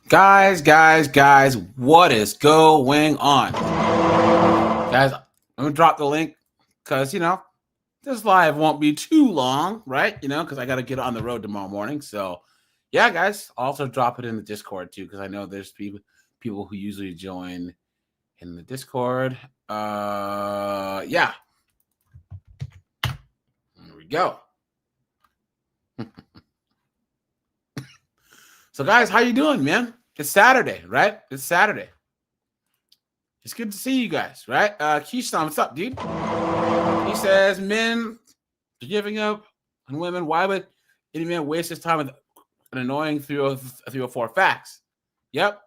Guys, what is going on? Guys, I'm gonna drop the link because this live won't be too long, right? Because I gotta get on the road tomorrow morning. So yeah, guys, also drop it in the Discord too, because I know there's people who usually join in the Discord. Yeah. There we go. So guys, how you doing, man? It's Saturday, right? It's Saturday. It's good to see you guys, right? Keyshawn, what's up, dude? He says, men are giving up on women. Why would any man waste his time with an annoying 304 facts? Yep.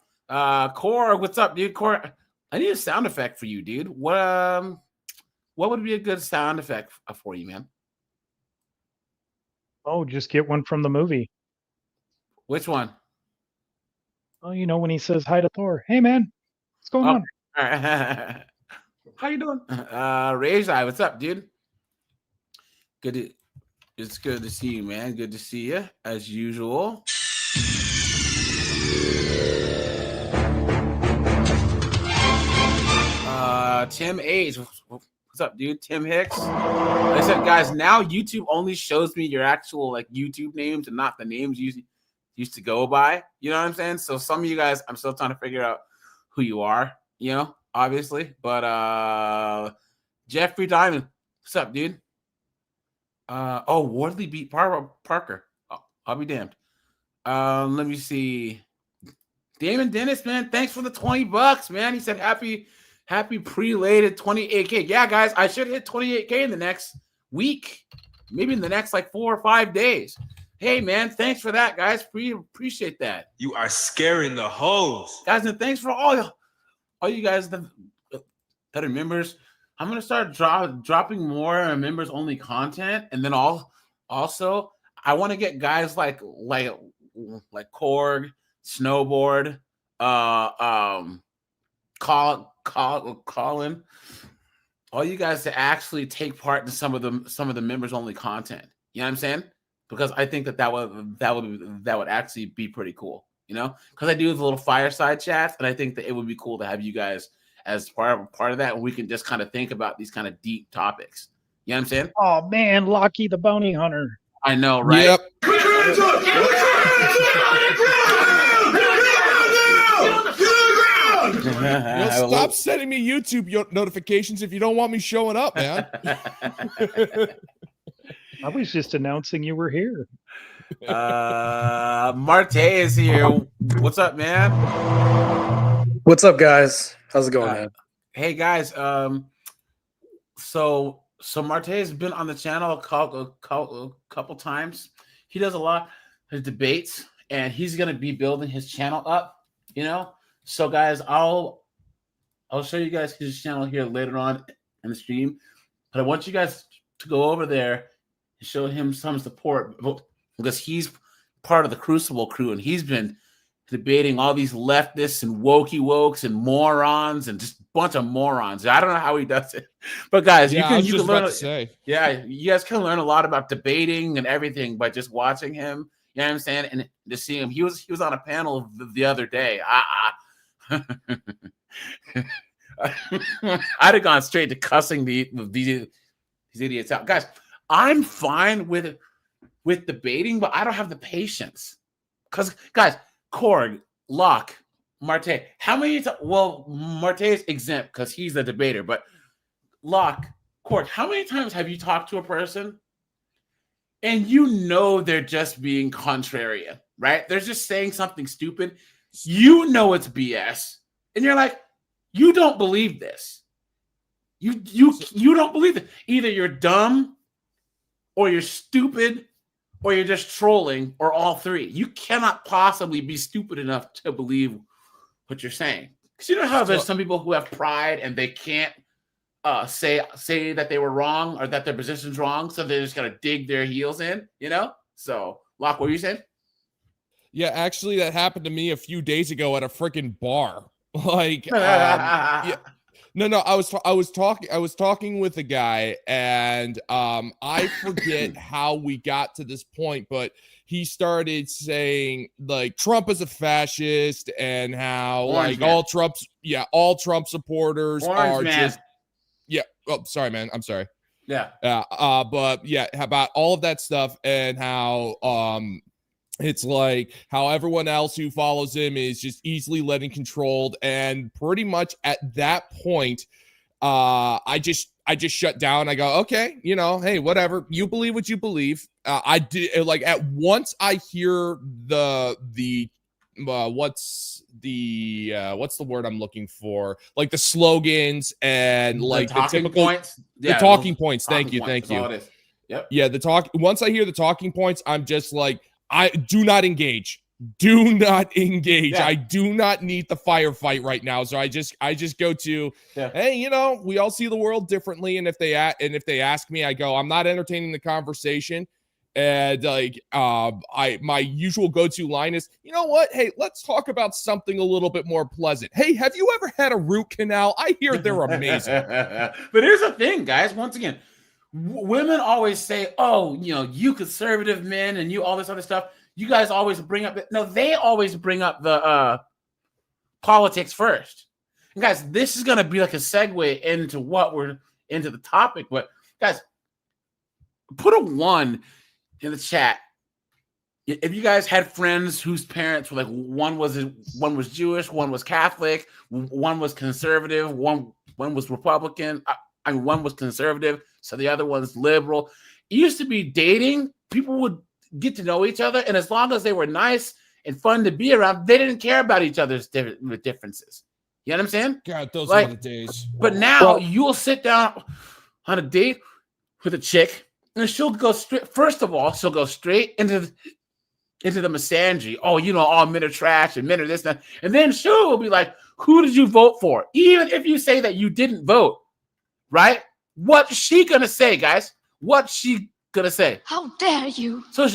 Core, what's up, dude? Core, I need a sound effect for you, dude. What would be a good sound effect for you, man? Oh, just get one from the movie. Which one? Oh, when he says hi to Thor. Hey, man, what's going on? All right. How you doing? Rage Eye, what's up, dude? It's good to see you, man. Good to see you, as usual. Tim H, what's up, dude? Tim Hicks. Like I said, guys, now YouTube only shows me your actual YouTube names and not the names you used to go by. You know what I'm saying? So some of you guys, I'm still trying to figure out who you are. Obviously, but Jeffrey Diamond, what's up, dude? Wardley beat Parker. Oh, I'll be damned. Let me see. Damon Dennis, man, thanks for the $20, man. He said happy prelated 28K. Yeah, guys, I should hit 28K in the next week, maybe in the next 4 or 5 days. Hey, man, thanks for that, guys. Appreciate that. You are scaring the hoes, guys, and thanks for all you guys that are members. I'm gonna start dropping more members only content, and then also I want to get guys like Korg, Snowboard, Colin, all you guys to actually take part in some of the members only content. You know what I'm saying? Because I think that would actually be pretty cool. Because I do the little fireside chats, and I think that it would be cool to have you guys as part of that, and we can just kind of think about these kind of deep topics. You know what I'm saying? Oh man, Lockie the bounty hunter. I know, right? Yep. Stop sending me YouTube notifications if you don't want me showing up, man. I was just announcing you were here. Marte is here. What's up, man? What's up, guys? How's it going, man? Hey, guys. So Marte has been on the channel a couple times. He does a lot of debates, and he's gonna be building his channel up. So guys, I'll show you guys his channel here later on in the stream. But I want you guys to go over there and show him some support, because he's part of the Crucible crew, and he's been debating all these leftists and wokes and morons and just a bunch of morons. I don't know how he does it, but guys, you can learn. Yeah, you guys can learn a lot about debating and everything by just watching him. You know what I'm saying? And to see him, he was on a panel the other day. I'd have gone straight to cussing these idiots out, guys. I'm fine with debating, but I don't have the patience. Because, guys, Korg, Locke, Marte, how many times? Well, Marte is exempt because he's the debater, but Locke, Korg, how many times have you talked to a person and they're just being contrarian, right? They're just saying something stupid. It's BS. And you're like, you don't believe this. You don't believe it. Either you're dumb, or you're stupid, or you're just trolling, or all three. You cannot possibly be stupid enough to believe what you're saying. Because you know how there's some people who have pride and they can't say that they were wrong or that their position's wrong, so they're just gonna dig their heels in, So, Locke, what were you saying? Yeah, actually, that happened to me a few days ago at a freaking bar. Yeah. No, I was talking with a guy, and I forget how we got to this point, but he started saying like Trump is a fascist and how Orange like man. all Trump supporters Orange are man. just oh sorry man, I'm sorry. Yeah. But yeah, about all of that stuff and how it's like how everyone else who follows him is just easily led and controlled, and pretty much at that point, I just shut down. I go, okay, hey, whatever, you believe what you believe. I did like at once I hear the what's the word I'm looking for? Like the slogans and like the typical points. The talking points. Thank you. Yep. Yeah, once I hear the talking points, I'm just like, I do not engage. Do not engage. Yeah. I do not need the firefight right now. So I just go to, hey, we all see the world differently. And if they ask me, I go, I'm not entertaining the conversation. And like, my usual go-to line is, you know what? Hey, let's talk about something a little bit more pleasant. Hey, have you ever had a root canal? I hear they're amazing. But here's the thing, guys. Once again, women always say, oh, you conservative men and you all this other stuff. You guys always bring up they always bring up the politics first. And guys, this is going to be like a segue into the topic. But guys, put a 1 in the chat if you guys had friends whose parents were like one was Jewish, one was Catholic, one was conservative, one was Republican. One was conservative, so the other one's liberal. It used to be dating. People would get to know each other, and as long as they were nice and fun to be around, they didn't care about each other's differences. You know what I'm saying? God, those were the days. But now you'll sit down on a date with a chick, and she'll go straight. First of all, she'll go straight into the misandry. Oh, all men are trash and men are this, that. And then she'll be like, who did you vote for? Even if you say that you didn't vote, right? What's she going to say, guys? What's she going to say? How dare you? So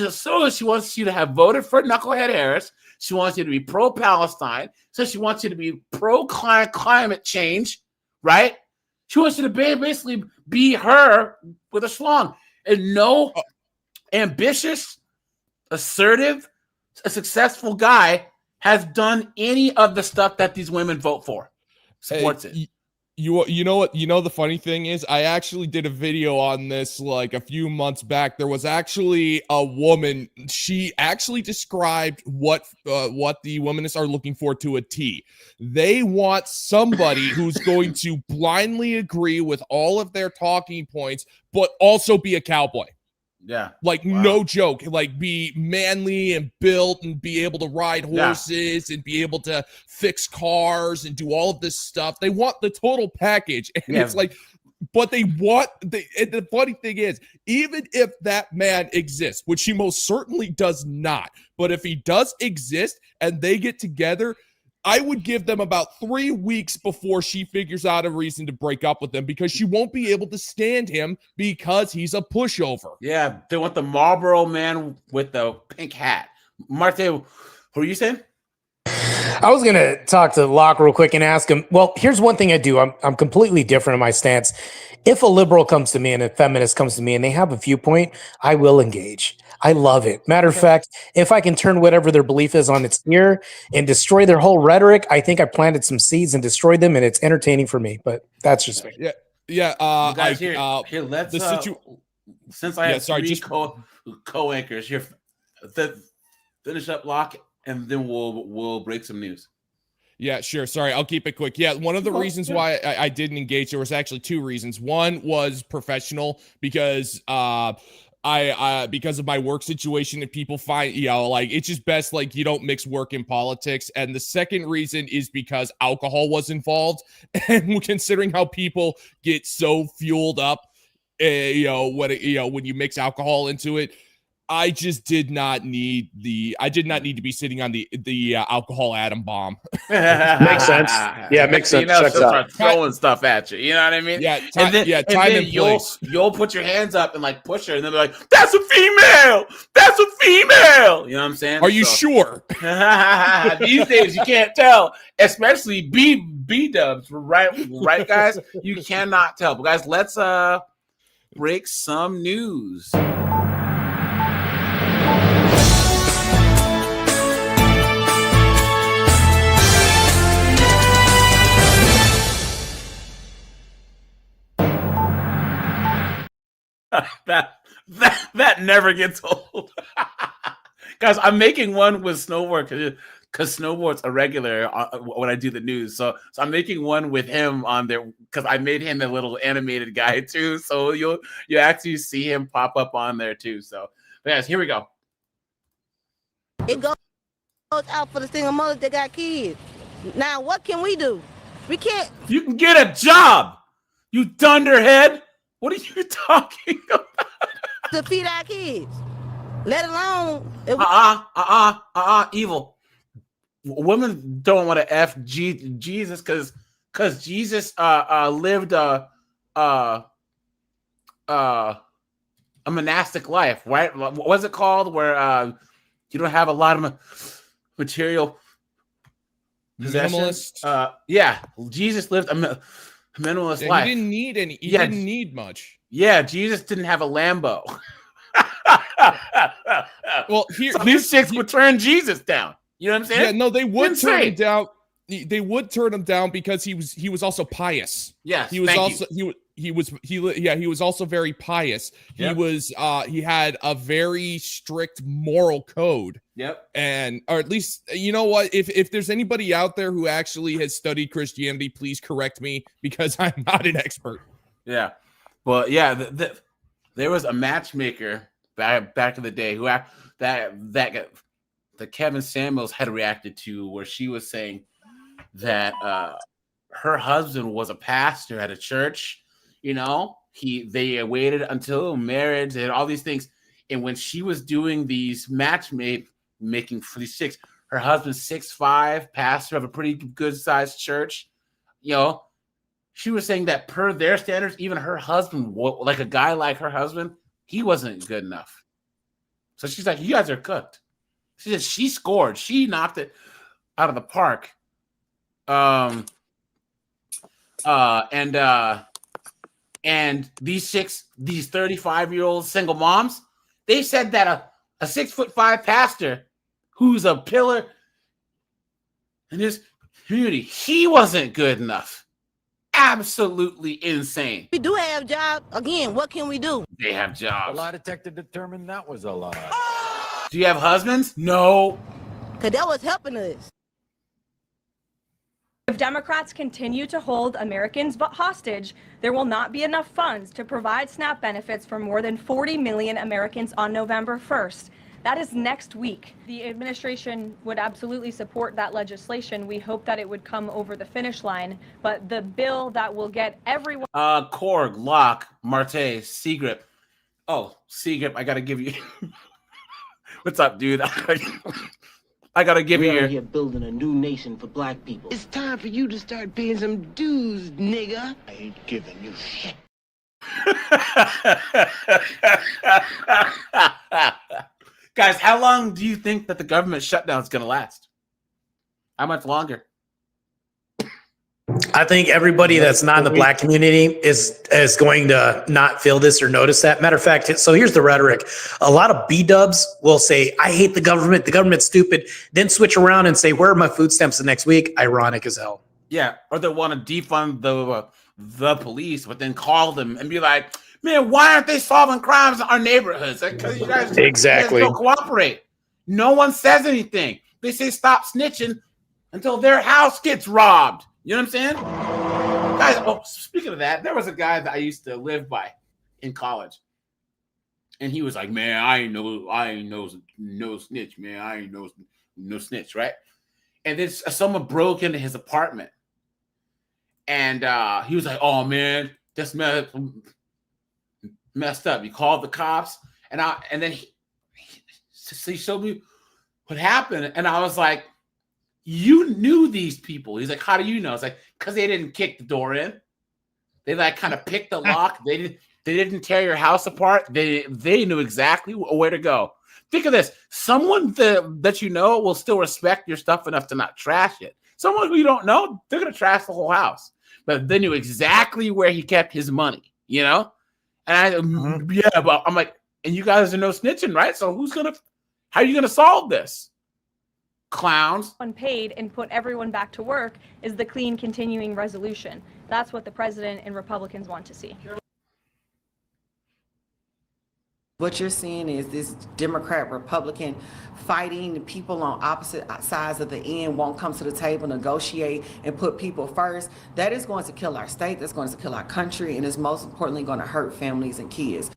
she wants you to have voted for Knucklehead Harris. She wants you to be pro-Palestine. So she wants you to be pro-climate change, right? She wants you to basically be her with a schlong. And no ambitious, assertive, a successful guy has done any of the stuff that these women vote for. Supports it. You know what? The funny thing is, I actually did a video on this like a few months back. There was actually a woman. She actually described what the women are looking for to a T. They want somebody who's going to blindly agree with all of their talking points, but also be a cowboy. Yeah. Like, no joke. Like, be manly and built and be able to ride horses and be able to fix cars and do all of this stuff. They want the total package. And it's like, but and the funny thing is, even if that man exists, which he most certainly does not, but if he does exist and they get together, I would give them about 3 weeks before she figures out a reason to break up with him, because she won't be able to stand him because he's a pushover. Yeah, they want the Marlboro man with the pink hat. Marte, what were you saying? I was going to talk to Locke real quick and ask him, well, here's one thing I do. I'm completely different in my stance. If a liberal comes to me and a feminist comes to me and they have a viewpoint, I will engage. I love it. Matter of fact, if I can turn whatever their belief is on its ear and destroy their whole rhetoric, I think I planted some seeds and destroyed them, and it's entertaining for me. But that's just me. Yeah. Guys, here, let's. Since I have three co-anchors here, finish up Locke, and then we'll break some news. Yeah, sure. Sorry, I'll keep it quick. Yeah, one of the reasons why I didn't engage, there was actually 2 reasons. One was professional, because because of my work situation, and people find, like, it's just best, like, you don't mix work and politics. And the second reason is because alcohol was involved, and considering how people get so fueled up, when you mix alcohol into it, I just did not need to be sitting on the alcohol atom bomb. Makes sense. Yeah, makes sense. She'll start throwing stuff at you. You know what I mean? Yeah, and then you'll put your hands up and like push her, and then they're like, "That's a female. That's a female." You know what I'm saying? Are you sure? These days you can't tell, especially B dubs, right, guys? You cannot tell. But guys, let's break some news. That never gets old. Guys, I'm making one with Snowboard because Snowboard's a regular when I do the news. So I'm making one with him on there because I made him a little animated guy too. So you actually see him pop up on there too. So guys, here we go. It goes out for the single mothers that got kids. Now, what can we do? We can't. You can get a job, you dunderhead. What are you talking about? To feed our kids, let alone. Evil. Women don't want to F Jesus because Jesus lived a monastic life, right? What was it called? Where you don't have a lot of material possessions. Minimalist. Yeah, Jesus lived a minimalist life. He didn't need any. He didn't need much. Yeah, Jesus didn't have a Lambo. Well, so these chicks would turn Jesus down. You know what I'm saying? Yeah, no, they would Insane. turn him down. They would turn him down because he was also pious. Yes, he was also he was also very pious. Yep. He had a very strict moral code. Yep. Or at least, you know what, if there's anybody out there who actually has studied Christianity, please correct me because I'm not an expert. Yeah. Well, yeah, there was a matchmaker back in the day who that Kevin Samuels had reacted to, where she was saying that her husband was a pastor at a church. You know, they waited until marriage and all these things. And when she was doing these matchmaking for these chicks, her husband's 6'5", pastor of a pretty good sized church. You know, she was saying that per their standards, even her husband, like a guy like her husband, he wasn't good enough. So she's like, you guys are cooked. She said she scored. She knocked it out of the park. And these chicks, these 35-year-old single moms, they said that a 6'5" pastor who's a pillar in his community, he wasn't good enough. Absolutely insane. We do have jobs. Again, what can we do? They have The jobs. lie detector determined that was a lie. Do you have husbands? No. Because that was helping us. If Democrats continue to hold Americans hostage, there will not be enough funds to provide SNAP benefits for more than 40 million Americans on November 1st. That is next week. The administration would absolutely support that legislation. We hope that it would come over the finish line, but the bill that will get everyone. Korg, Locke, Marte, Seagrip. Oh, Seagrip, I gotta give you. What's up, dude? I gotta give you We're your. out here building a new nation for black people. It's time for you to start paying some dues, nigga. I ain't giving you shit. Guys, how long do you think that the government shutdown is going to last? How much longer? I think everybody that's not in the black community is going to not feel this or notice that. Matter of fact, so here's the rhetoric. A lot of B-dubs will say, I hate the government. The government's stupid. Then switch around and say, where are my food stamps the next week? Ironic as hell. Yeah, or they want to defund the police, but then call them and be like, man, why aren't they solving crimes in our neighborhoods? Because you guys don't cooperate. No one says anything. They say stop snitching until their house gets robbed. You know what I'm saying? Guys, oh, speaking of that, there was a guy that I used to live by in college. And he was like, man, I ain't no snitch, man. I ain't no snitch, right? And then someone broke into his apartment. And he was like, oh, man, that's messed up. He called the cops. And then he showed me what happened. And I was like, you knew these people. He's like, how do you know? It's like, because they didn't kick the door in. They like kind of picked the lock. They didn't tear your house apart. They knew exactly where to go. Think of this. Someone that you know will still respect your stuff enough to not trash it. Someone who you don't know, they're going to trash the whole house. But they knew exactly where he kept his money, you know? And but I'm like, and you guys are no snitching, right? So how are you going to solve this? Clowns. Unpaid and put everyone back to work is the clean continuing resolution. That's what the president and Republicans want to see. What you're seeing is this Democrat, Republican fighting. The people on opposite sides of the end won't come to the table, negotiate, and put people first. That is going to kill our state. That's going to kill our country, and is most importantly going to hurt families and kids.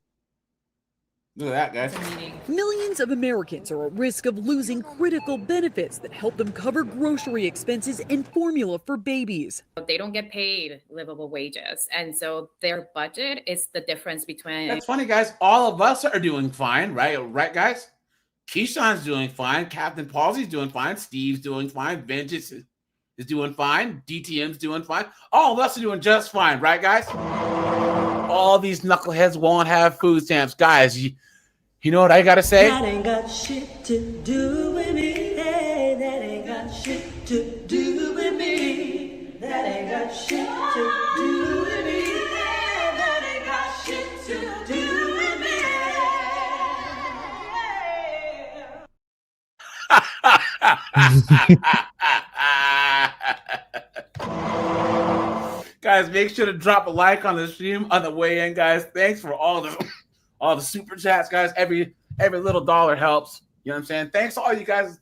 Look at that, guys. Millions of Americans are at risk of losing critical benefits that help them cover grocery expenses and formula for babies. They don't get paid livable wages, and so their budget is the difference between. That's funny, guys. All of us are doing fine, right? Right, guys? Keyshawn's doing fine. Captain Palsy's doing fine. Steve's doing fine. Vengeance is doing fine. DTM's doing fine. All of us are doing just fine, right, guys? All these knuckleheads won't have food stamps. Guys, you know what I gotta say? That ain't got shit to do with me. Hey, that ain't got shit to do with me. That ain't got shit to do with me. Hey, that ain't got shit to do with me. Guys, make sure to drop a like on the stream on the way in, guys. Thanks for all the super chats, guys. Every little dollar helps. You know what I'm saying? Thanks to all you guys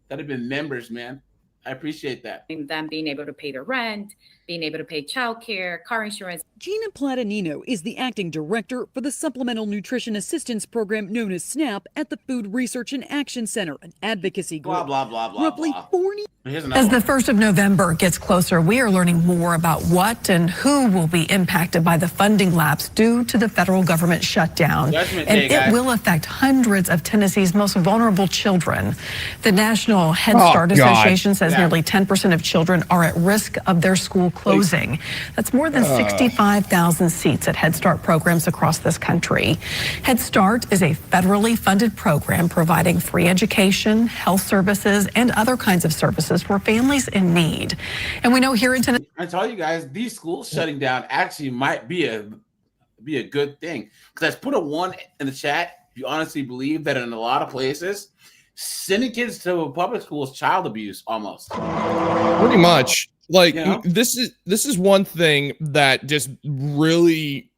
that have been members, man. I appreciate that. Them being able to pay their rent, being able to pay childcare, car insurance. Gina Platanino is the acting director for the Supplemental Nutrition Assistance Program known as SNAP at the Food Research and Action Center, an advocacy group. Blah, blah, blah, blah, Roughly blah. 40. As the 1st of November gets closer, we are learning more about what and who will be impacted by the funding lapse due to the federal government shutdown. Judgment And Day, guys. it will affect hundreds of Tennessee's most vulnerable children. The National Head Start Association says nearly 10% of children are at risk of their school closing. That's more than 65,000 seats at Head Start programs across this country. Head Start is a federally funded program providing free education, health services, and other kinds of services for families in need. And we know here in Tennessee, I tell you guys, these schools shutting down actually might be a good thing. Because put a 1 in the chat if you honestly believe that in a lot of places, sending kids to public school is child abuse almost. Pretty much. Like, You know? this is one thing that just really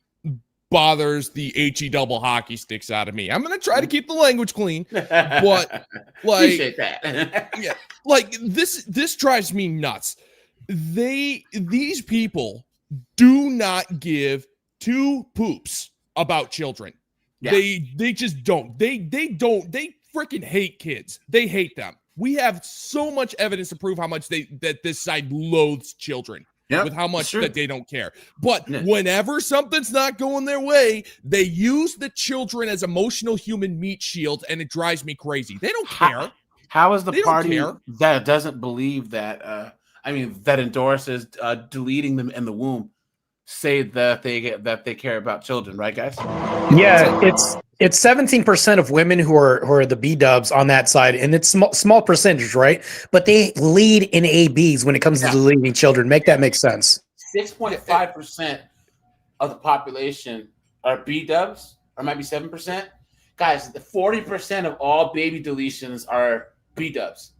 bothers the HE double hockey sticks out of me. I'm gonna try to keep the language clean, but like, Appreciate that. yeah, like this drives me nuts. These people do not give two poops about children. Yeah. They just don't. They freaking hate kids. They hate them. We have so much evidence to prove how much that this side loathes children. Yep, with how much sure. that they don't care. But Yeah. whenever something's not going their way, they use the children as emotional human meat shield, and it drives me crazy. They don't care. How is the They don't party care. that doesn't believe that? That endorses deleting them in the womb, say that they care about children, right, guys? Yeah, it's 17% of women who are the B dubs on that side, and it's small percentage, right? But they lead in ABs when it comes to deleting children. Make that make sense. 6.5% of the population are B dubs, or might be 7%. Guys, 40% of all baby deletions are B dubs.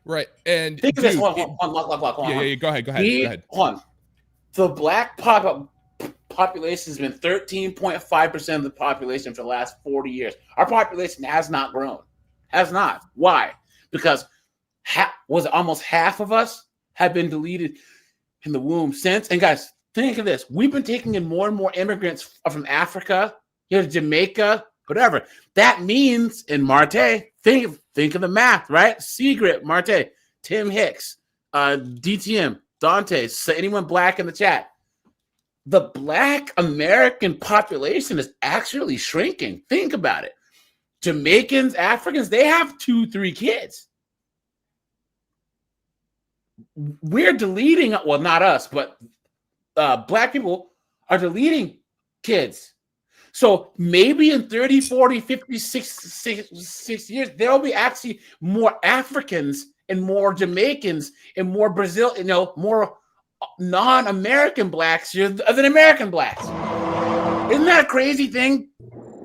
Right. And Think of this. dude, Hold on. yeah, go ahead. Hold on. The black population has been 13.5% of the population for the last 40 years. Our population has not grown. Has not. Why? Because almost half of us have been deleted in the womb since. And guys, think of this. We've been taking in more and more immigrants from Africa, Jamaica, whatever. That means in Marte, think of the math, right? Secret, Marte, Tim Hicks, DTM, Dante, so anyone black in the chat. The black American population is actually shrinking. Think about it. Jamaicans, Africans, they have 2-3 kids. We're deleting, well, not us, but black people are deleting kids. So maybe in 30, 40, 50, 60 years, there'll be actually more Africans and more Jamaicans and more Brazil, more non-American blacks than American blacks. Isn't that a crazy thing?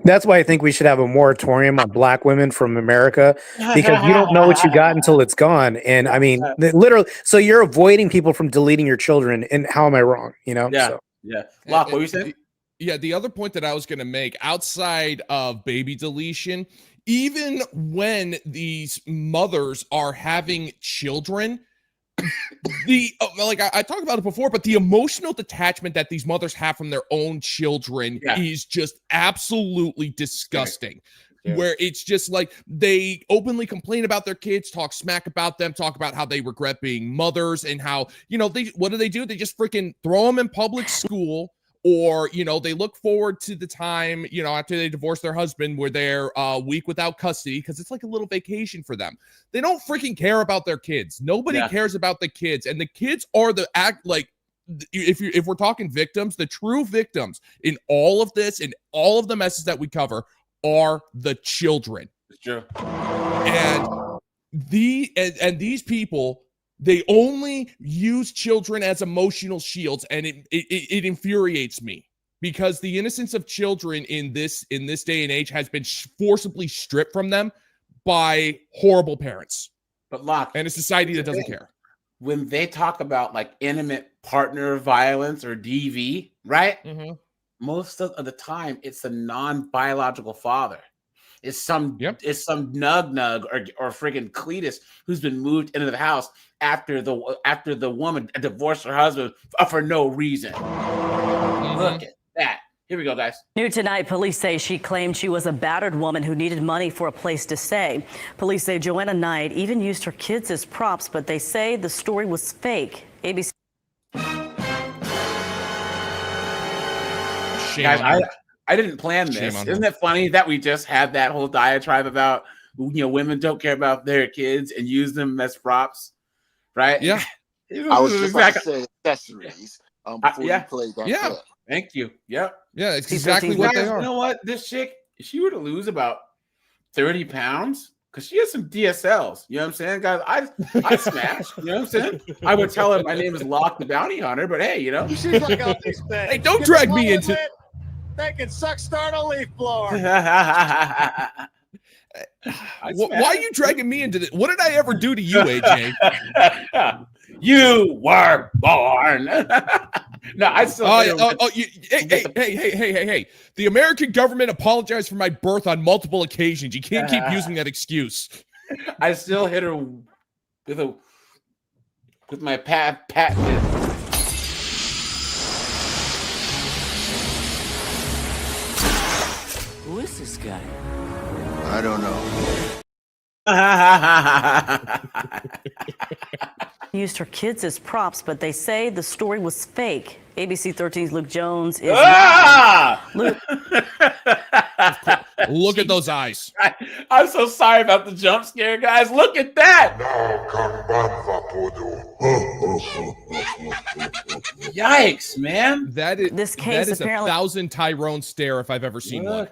That's why I think we should have a moratorium on black women from America, because you don't know what you got until it's gone. And I mean, literally, so you're avoiding people from deleting your children. And how am I wrong? Yeah. So. Yeah. Locke, what were you saying? Yeah, the other point that I was going to make outside of baby deletion, even when these mothers are having children, I talked about it before, but the emotional detachment that these mothers have from their own children is just absolutely disgusting. Where it's just like they openly complain about their kids, talk smack about them, talk about how they regret being mothers, and how, what do? They just freaking throw them in public school. Or, they look forward to the time, after they divorce their husband where they're a week without custody because it's like a little vacation for them. They don't freaking care about their kids. Nobody cares about the kids. And the kids are if we're talking victims, the true victims in all of this and all of the messes that we cover are the children. It's true. And these people, they only use children as emotional shields, and it infuriates me because the innocence of children in this day and age has been forcibly stripped from them by horrible parents. But Locke, and a society that doesn't care. When they talk about like intimate partner violence or DV, right? Mm-hmm. Most of the time, it's a non-biological father. It's some nug or friggin' Cletus who's been moved into the house after the woman divorced her husband for no reason. Mm-hmm. Look at that. Here we go, guys. New tonight, police say she claimed she was a battered woman who needed money for a place to stay. Police say Joanna Knight even used her kids as props, but they say the story was fake. ABC. Guys, I didn't plan this. Isn't it funny that we just had that whole diatribe about, women don't care about their kids and use them as props, right? Yeah. I was just about to say accessories before you played that clip. Thank you. Yep. Yeah, it's exactly what they are. You know what? This chick, if she were to lose about 30 pounds, because she has some DSLs, you know what I'm saying, guys? I smash, you know what I'm saying? I would tell her my name is Locke the Bounty Hunter, but hey, She's like all these things. Hey, don't drag me into it. They can start a leaf blower. Why are you dragging me into this? What did I ever do to you, AJ? You were born. No, I still. Hey! The American government apologized for my birth on multiple occasions. You can't keep using that excuse. I still hit her with my patent. Who is this guy? I don't know. Used her kids as props, but they say the story was fake. ABC 13's Luke Jones is. Look at those eyes. I'm so sorry about the jump scare, guys. Look at that. Yikes, man. That is This case that is apparently- 1,000 Tyrone stare if I've ever seen one.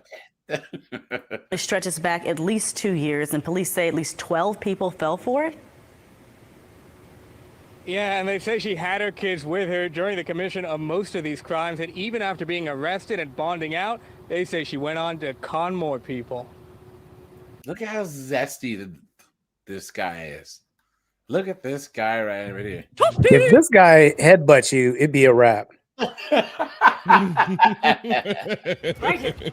It stretches back at least 2 years, and police say at least 12 people fell for it. Yeah, and they say she had her kids with her during the commission of most of these crimes, and even after being arrested and bonding out, they say she went on to con more people. Look at how zesty this guy is. Look at this guy right here. If this guy headbutts you, it'd be a wrap.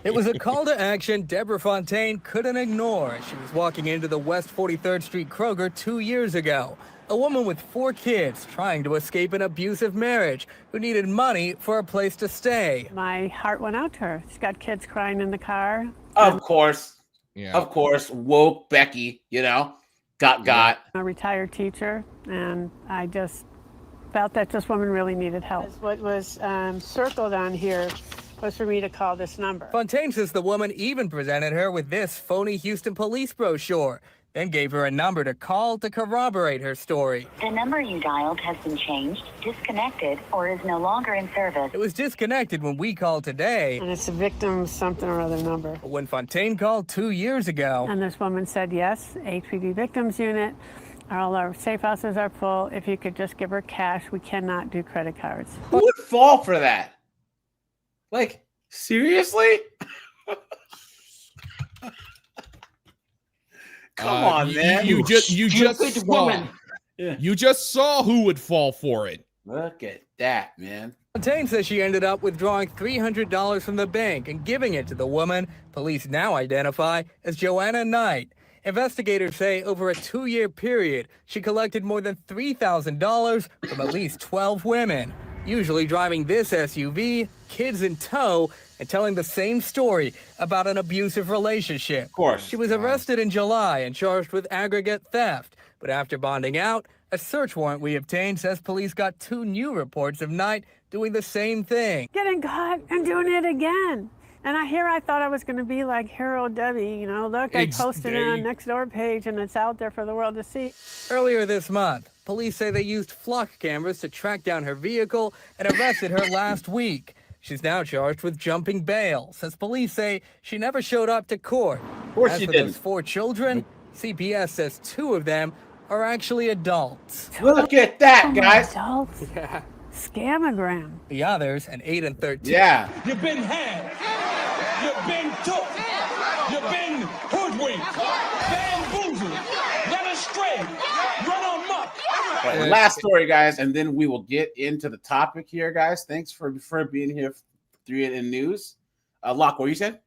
It was a call to action Deborah Fontaine couldn't ignore. She was walking into the West 43rd Street Kroger 2 years ago. A woman with 4 kids trying to escape an abusive marriage who needed money for a place to stay. My heart went out to her. She's got kids crying in the car. Of course. Yeah. Of course. Woke Becky, got. A retired teacher, and I just felt that this woman really needed help. What was circled on here was for me to call this number. Fontaine says the woman even presented her with this phony Houston police brochure, then gave her a number to call to corroborate her story. The number you dialed has been changed, disconnected, or is no longer in service. It was disconnected when we called today. And it's a victim something or other number. When Fontaine called 2 years ago. And this woman said, yes, HPV victims unit. All our safe houses are full. If you could just give her cash, we cannot do credit cards. Who would fall for that? Like, seriously? Come on, man. You just saw who would fall for it. Look at that, man. Fontaine says she ended up withdrawing $300 from the bank and giving it to the woman police now identify as Joanna Knight. Investigators say over a 2-year period, she collected more than $3,000 from at least 12 women, usually driving this SUV, kids in tow, and telling the same story about an abusive relationship. Of course. She was arrested in July and charged with aggregate theft. But after bonding out, a search warrant we obtained says police got 2 new reports of Knight doing the same thing. Getting caught and doing it again. And I thought I was going to be like Hero Debbie, you know, look, I posted it on Nextdoor page and it's out there for the world to see. Earlier this month, police say they used flock cameras to track down her vehicle and arrested her last week. She's now charged with jumping bail, since police say she never showed up to court. Of course she for didn't. those 4 children, CPS says 2 of them are actually adults. Look at that, guys. Adults? Yeah. Scamagram. The others, an 8 and 13. Yeah. You've been had. You've been took. You've been hoodwinked. Bamboozled. Led astray. Run amok. Right, last story, guys, and then we will get into the topic here, guys. Thanks for being here through it in news. Locke, what you said?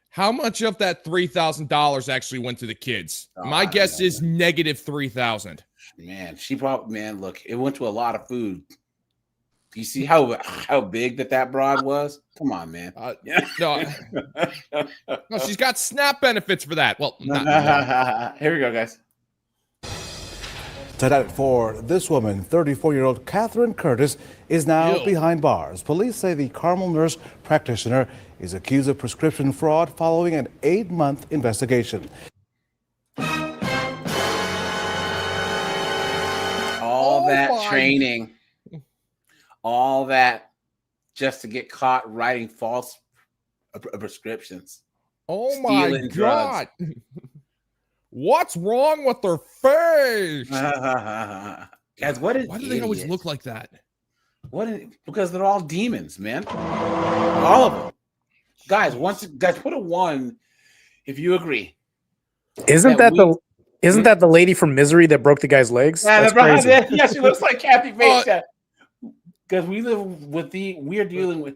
How much of that $3,000 actually went to the kids? My guess is negative $3,000. Man, look, it went to a lot of food. Do you see how big that broad was? Come on, man. No, she's got SNAP benefits for that. Well, here we go, guys. Tonight for this woman, 34-year-old Catherine Curtis, is now behind bars. Police say the Carmel nurse practitioner is accused of prescription fraud following an 8-month investigation. All that training, all that just to get caught writing false prescriptions. Oh my God. What's wrong with their face? Guys, why do they always look like that? Because they're all demons, man. All of them. Guys, put a 1 if you agree. Isn't that the lady from Misery that broke the guy's legs? Yeah, That's crazy. Yeah, she looks like Kathy Bates. Because we are dealing with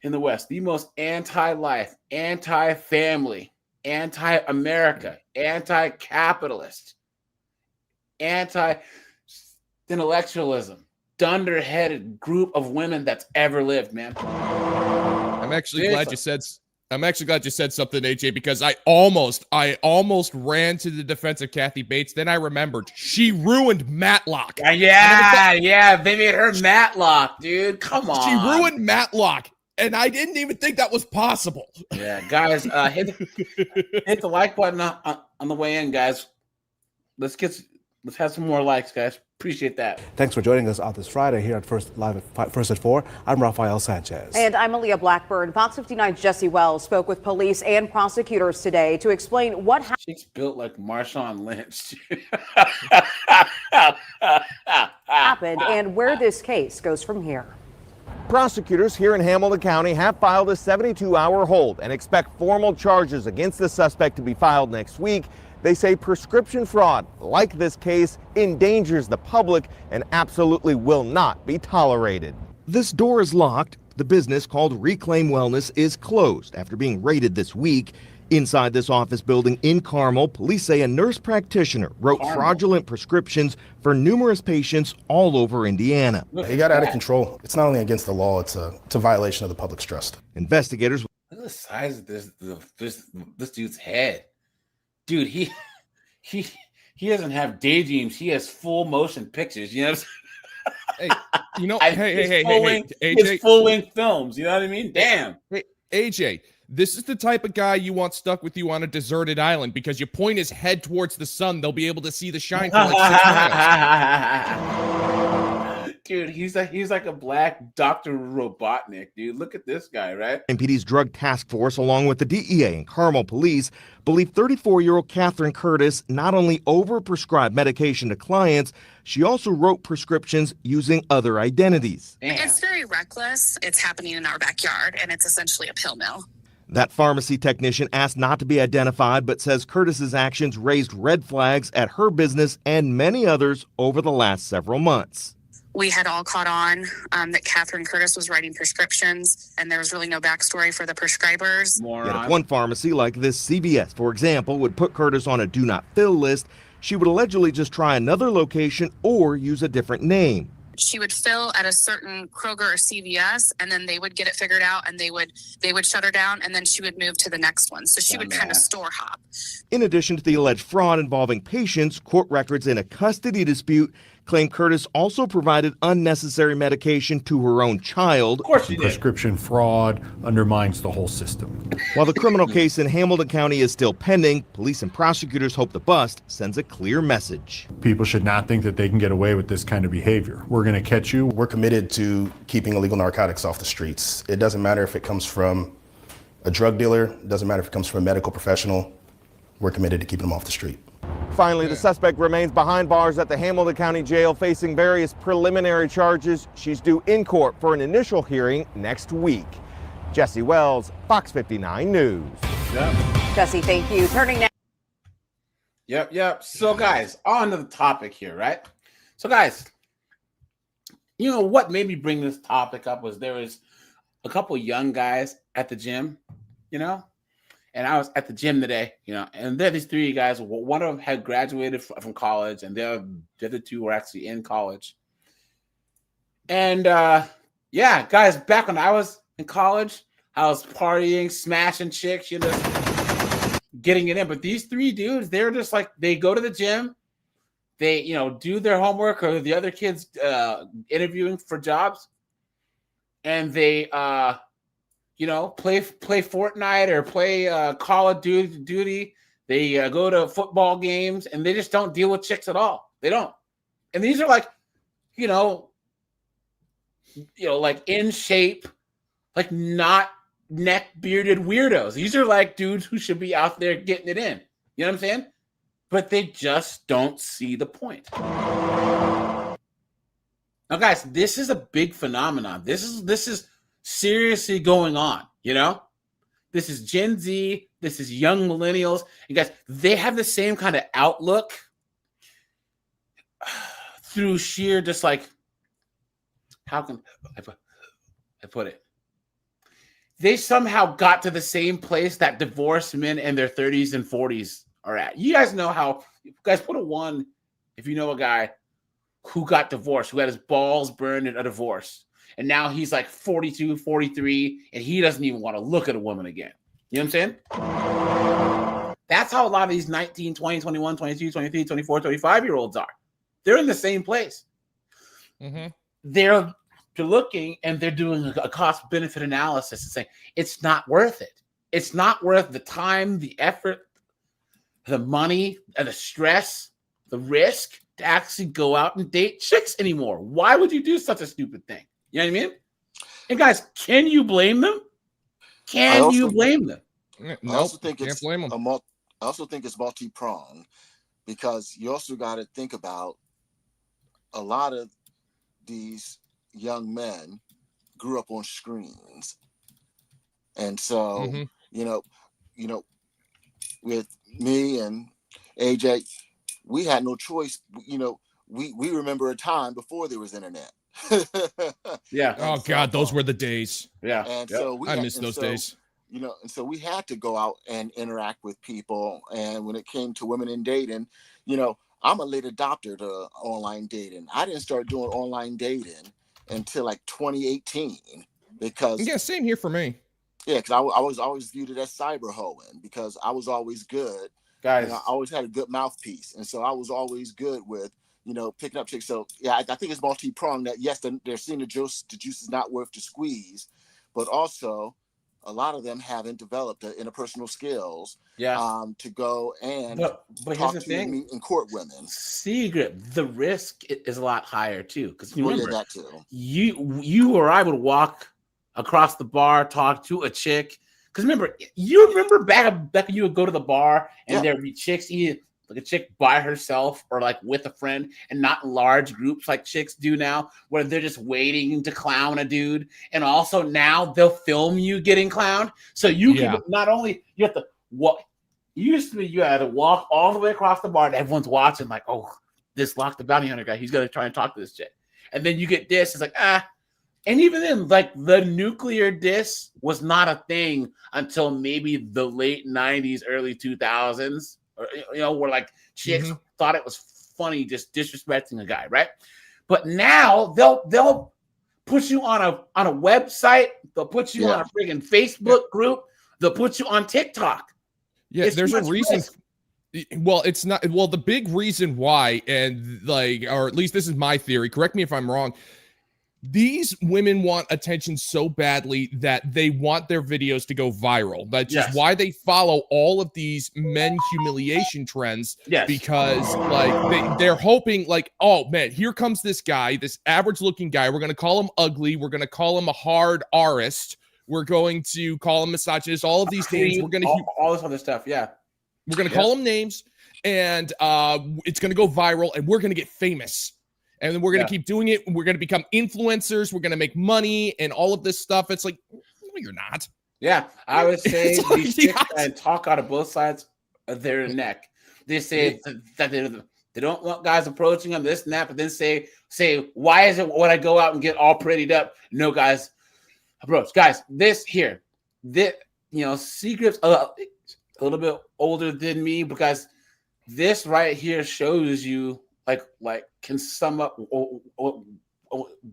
in the West the most anti-life, anti-family, anti-America, anti-capitalist, anti-intellectualism, dunderheaded group of women that's ever lived, man. I'm actually glad you said something, AJ, because I almost ran to the defense of Kathy Bates. Then I remembered she ruined Matlock. Yeah, they made her Matlock, dude. Come on, she ruined Matlock. And I didn't even think that was possible. Yeah, guys, hit the like button on the way in, guys. Let's have some more likes, guys. Appreciate that. Thanks for joining us on this Friday here at First Live at First at 4. I'm Rafael Sanchez. And I'm Aaliyah Blackburn. Fox 59's Jesse Wells spoke with police and prosecutors today to explain what happened. She's built like Marshawn Lynch. happened and where this case goes from here. Prosecutors here in Hamilton County have filed a 72-hour hold and expect formal charges against the suspect to be filed next week. They say prescription fraud, like this case, endangers the public and absolutely will not be tolerated. This door is locked. The business, called Reclaim Wellness, is closed after being raided this week. Inside this office building in Carmel, police say a nurse practitioner wrote fraudulent prescriptions for numerous patients all over Indiana. He got out of control. It's not only against the law, it's a violation of the public's trust. Investigators. Look at the size of this dude's head. Dude, he doesn't have daydreams. He has full motion pictures. You know what I'm saying? It's full-length films. You know what I mean? Damn. Hey, AJ, this is the type of guy you want stuck with you on a deserted island because you point his head towards the sun. They'll be able to see the shine for like 6 miles. Dude, he's like a black Dr. Robotnik, dude. Look at this guy, right? MPD's Drug Task Force, along with the DEA and Carmel Police, believe 34-year-old Catherine Curtis not only overprescribed medication to clients, she also wrote prescriptions using other identities. It's very reckless. It's happening in our backyard, and it's essentially a pill mill. That pharmacy technician asked not to be identified, but says Curtis's actions raised red flags at her business and many others over the last several months. we had all caught on that Catherine Curtis was writing prescriptions, and there was really no backstory for the prescribers. Yet if one pharmacy like this CVS, for example, would put Curtis on a do not fill list, she would allegedly just try another location or use a different name. She would fill at a certain Kroger or CVS, and then they would get it figured out, and they would shut her down, and then she would move to the next one. So she would kind of store hop. In addition to the alleged fraud involving patients, court records in a custody dispute claim Curtis also provided unnecessary medication to her own child. Of course she did. Prescription fraud undermines the whole system. While the criminal case in Hamilton County is still pending, police and prosecutors hope the bust sends a clear message. People should not think that they can get away with this kind of behavior. We're going to catch you. We're committed to keeping illegal narcotics off the streets. It doesn't matter if it comes from a drug dealer. It doesn't matter if it comes from a medical professional. We're committed to keeping them off the street. Finally, the suspect remains behind bars at the Hamilton County Jail facing various preliminary charges. She's due in court for an initial hearing next week. Jesse Wells, Fox 59 News. Jesse, thank you. Turning now. Yep. So, guys, on to the topic here, right? So, guys, you know what made me bring this topic up was there was a couple young guys at the gym, you know? And I was at the gym today, you know, and there are these three guys. One of them had graduated from college, and the other two were actually in college. And yeah, guys, back when I was in college, I was partying, smashing chicks, you know, getting it in. But these three dudes, they're just like, they go to the gym, they, you know, do their homework, or the other kids interviewing for jobs, and they you know, play Fortnite or play Call of Duty. They go to football games, and they just don't deal with chicks at all. They don't. And these are like, you know, like in shape, like not neck bearded weirdos. These are like dudes who should be out there getting it in. You know what I'm saying? But they just don't see the point. Now, guys, this is a big phenomenon. This is seriously going on, you know? This is Gen Z, this is young millennials. You guys, they have the same kind of outlook through sheer just like, how can I put it? They somehow got to the same place that divorced men in their 30s and 40s are at. You guys know how, guys, put a 1 if you know a guy who got divorced, who had his balls burned in a divorce. And now he's like 42, 43, and he doesn't even want to look at a woman again. You know what I'm saying? That's how a lot of these 19, 20, 21, 22, 23, 24, 25-year-olds are. They're in the same place. Mm-hmm. They're looking and they're doing a cost-benefit analysis and saying, it's not worth it. It's not worth the time, the effort, the money, and the stress, the risk to actually go out and date chicks anymore. Why would you do such a stupid thing? You know what I mean? And guys, can you blame them? Can you blame them? I also think it's multi-pronged, because you also got to think about a lot of these young men grew up on screens, and so you know, with me and AJ, we had no choice. You know, we remember a time before there was internet. Yeah. Oh God, those were the days. Yeah. And so I miss those days. You know, and so we had to go out and interact with people. And when it came to women in dating, you know, I'm a late adopter to online dating. I didn't start doing online dating until like 2018, because same here for me. Yeah, because I was always viewed it as cyber hoeing, because I was always good. Guys, I always had a good mouthpiece, and so I was always good with, you know, picking up chicks. So yeah, I think it's multi-pronged. That yes, they're seeing the juice is not worth the squeeze, but also a lot of them haven't developed the interpersonal skills. Yeah. To go and but talk here's the to thing. and court women. Secret, the risk is a lot higher too, because you remember that too. You or I would walk across the bar, talk to a chick. Because you remember back when you would go to the bar and there'd be chicks, either like a chick by herself or like with a friend, and not in large groups like chicks do now, where they're just waiting to clown a dude. And also now they'll film you getting clowned. So you can not only, you have to walk. Used to be you had to walk all the way across the bar and everyone's watching like, oh, this Lock the Bounty Hunter guy, he's going to try and talk to this chick. And then you get this, it's like, and even then, like the nuclear diss was not a thing until maybe the late 90s, early 2000s, or, where like chicks thought it was funny just disrespecting a guy, right? But now they'll put you on a website, they'll put you on a friggin' Facebook group, they'll put you on TikTok. Yeah, there's a reason. Well, it's not. Well, the big reason why, and like, or at least this is my theory. Correct me if I'm wrong. These women want attention so badly that they want their videos to go viral. That's just why they follow all of these men humiliation trends. Yes. Because like they're hoping like, oh man, here comes this guy, this average looking guy. We're gonna call him ugly. We're gonna call him a hard artist. We're going to call him misogynist. All of these things. We're gonna all this other stuff. Yeah. We're gonna call them names, and it's gonna go viral, and we're gonna get famous. And then we're going to keep doing it. We're going to become influencers. We're going to make money and all of this stuff. It's like, no, you're not. Yeah. I would say these chicks and talk out of both sides of their neck. They say that they don't want guys approaching them, this and that, but then say, why is it when I go out and get all prettied up, no guys approach? Guys, Secret's a little bit older than me, because this right here shows you like can sum up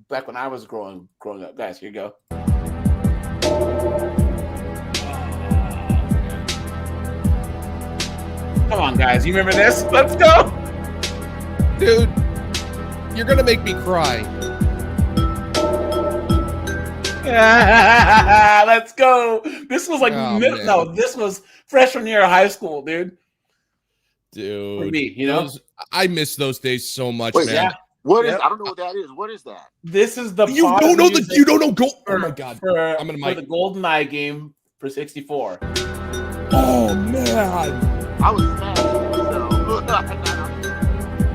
back when I was growing up. Guys, here you go. Come on, guys, you remember this? Let's go, dude. You're gonna make me cry. Let's go. This was like this was freshman year of high school, dude. Dude, for me, I miss those days so much, Wait, man. yeah. What is? I don't know what that is. What is that? This is the you don't know the you don't know gold. Oh my god! I'm gonna for the GoldenEye game for 64. Oh man, I was smashing.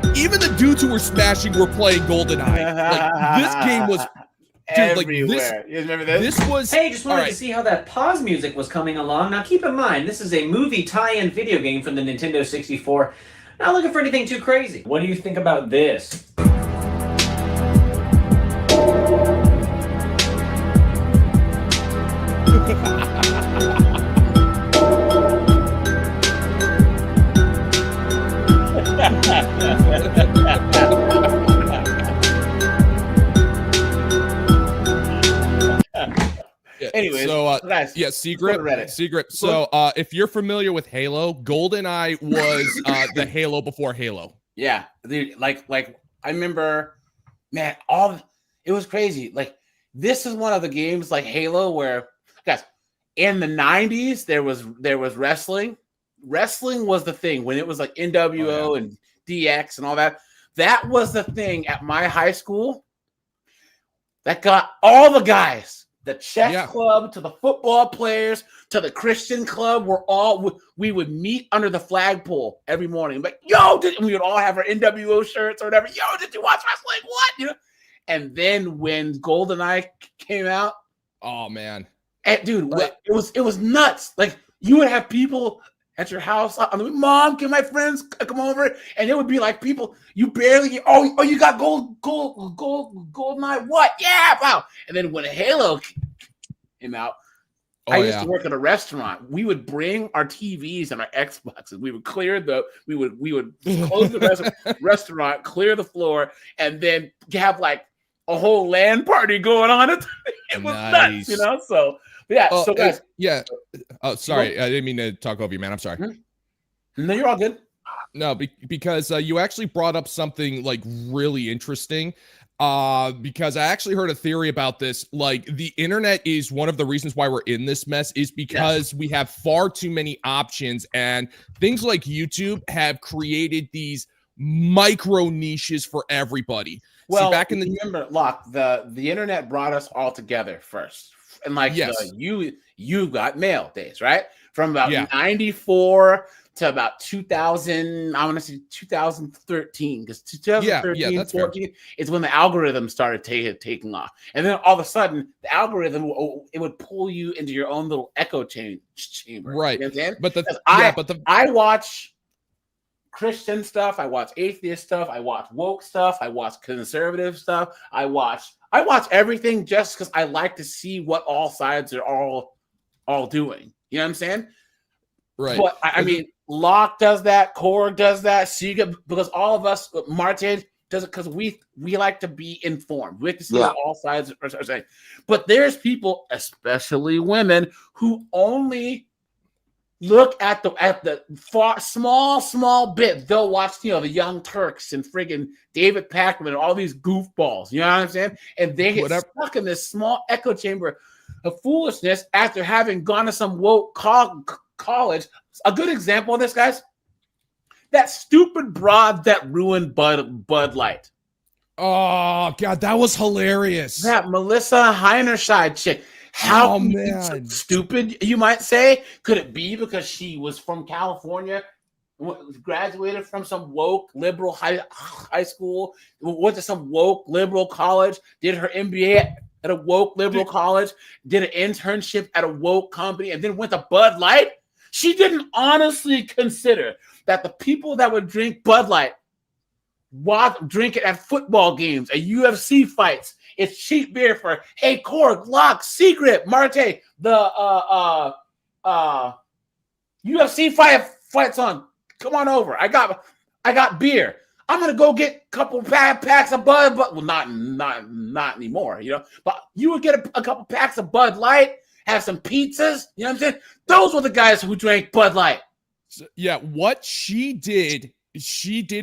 So. Even the dudes who were smashing were playing GoldenEye. Like this game was. Dude, everywhere. Like this, you remember this? This was. Hey, just wanted to see how that pause music was coming along. Now, keep in mind, this is a movie tie-in video game from the Nintendo 64. Not looking for anything too crazy. What do you think about this? Anyways, so guys, Secret. So if you're familiar with Halo, GoldenEye was the Halo before Halo. Yeah, dude, like I remember, man, it was crazy. Like this is one of the games like Halo where, guys, in the 90s there was wrestling. Wrestling was the thing when it was like NWO and DX and all that. That was the thing at my high school that got all the guys. The chess club to the football players to the Christian club, we would meet under the flagpole every morning. Like, we would all have our NWO shirts or whatever. Yo, did you watch wrestling? What? And then when GoldenEye came out, oh man, and dude, it was nuts. Like you would have people at your house. I'm like, Mom, can my friends come over? And it would be like people you barely. Oh, you got GoldenEye. What? Yeah, wow. And then when Halo came out, I used to work at a restaurant. We would bring our TVs and our Xboxes. We would clear we would close the restaurant, clear the floor, and then have like a whole LAN party going on. It was nuts, So. Yeah. So guys, Oh, sorry, I didn't mean to talk over you, man. I'm sorry. No, you're all good. No, because you actually brought up something like really interesting. Because I actually heard a theory about this. Like the internet is one of the reasons why we're in this mess is because we have far too many options, and things like YouTube have created these micro niches for everybody. Well, back in remember, Locke, the internet brought us all together first. And like you got mail days, right? From about 94 to about 2000, I want to say 2013, because 2013, 14 is when the algorithm started taking off. And then all of a sudden, the algorithm, it would pull you into your own little echo chamber. Right. You know what I'm saying? But I watch Christian stuff. I watch atheist stuff. I watch woke stuff. I watch conservative stuff. I watch everything just because I like to see what all sides are all doing. You know what I'm saying? Right. But I mean, Locke does that. Korg does that. Siga, because all of us, Marte does it because we like to be informed. We like to see what all sides are saying. But there's people, especially women, who only look at the far small bit. They'll watch, the Young Turks and friggin' David Pakman and all these goofballs. You know what I'm saying? And they get stuck in this small echo chamber of foolishness after having gone to some woke college. A good example of this, guys, that stupid broad that ruined Bud Light. Oh God, that was hilarious. That Melissa Heinerscheid chick. How stupid, you might say? Could it be because she was from California, graduated from some woke liberal high school, went to some woke liberal college, did her MBA at a woke liberal college, did an internship at a woke company, and then went to Bud Light? She didn't honestly consider that the people that would drink Bud Light drink it at football games, at UFC fights. It's cheap beer for, hey, Korg, Locke, Secret, Marte, the UFC fights on. Come on over. I got beer. I'm gonna go get a couple packs of Bud, but well, not anymore, But you would get a couple packs of Bud Light, have some pizzas. You know what I'm saying? Those were the guys who drank Bud Light. So, yeah, what she did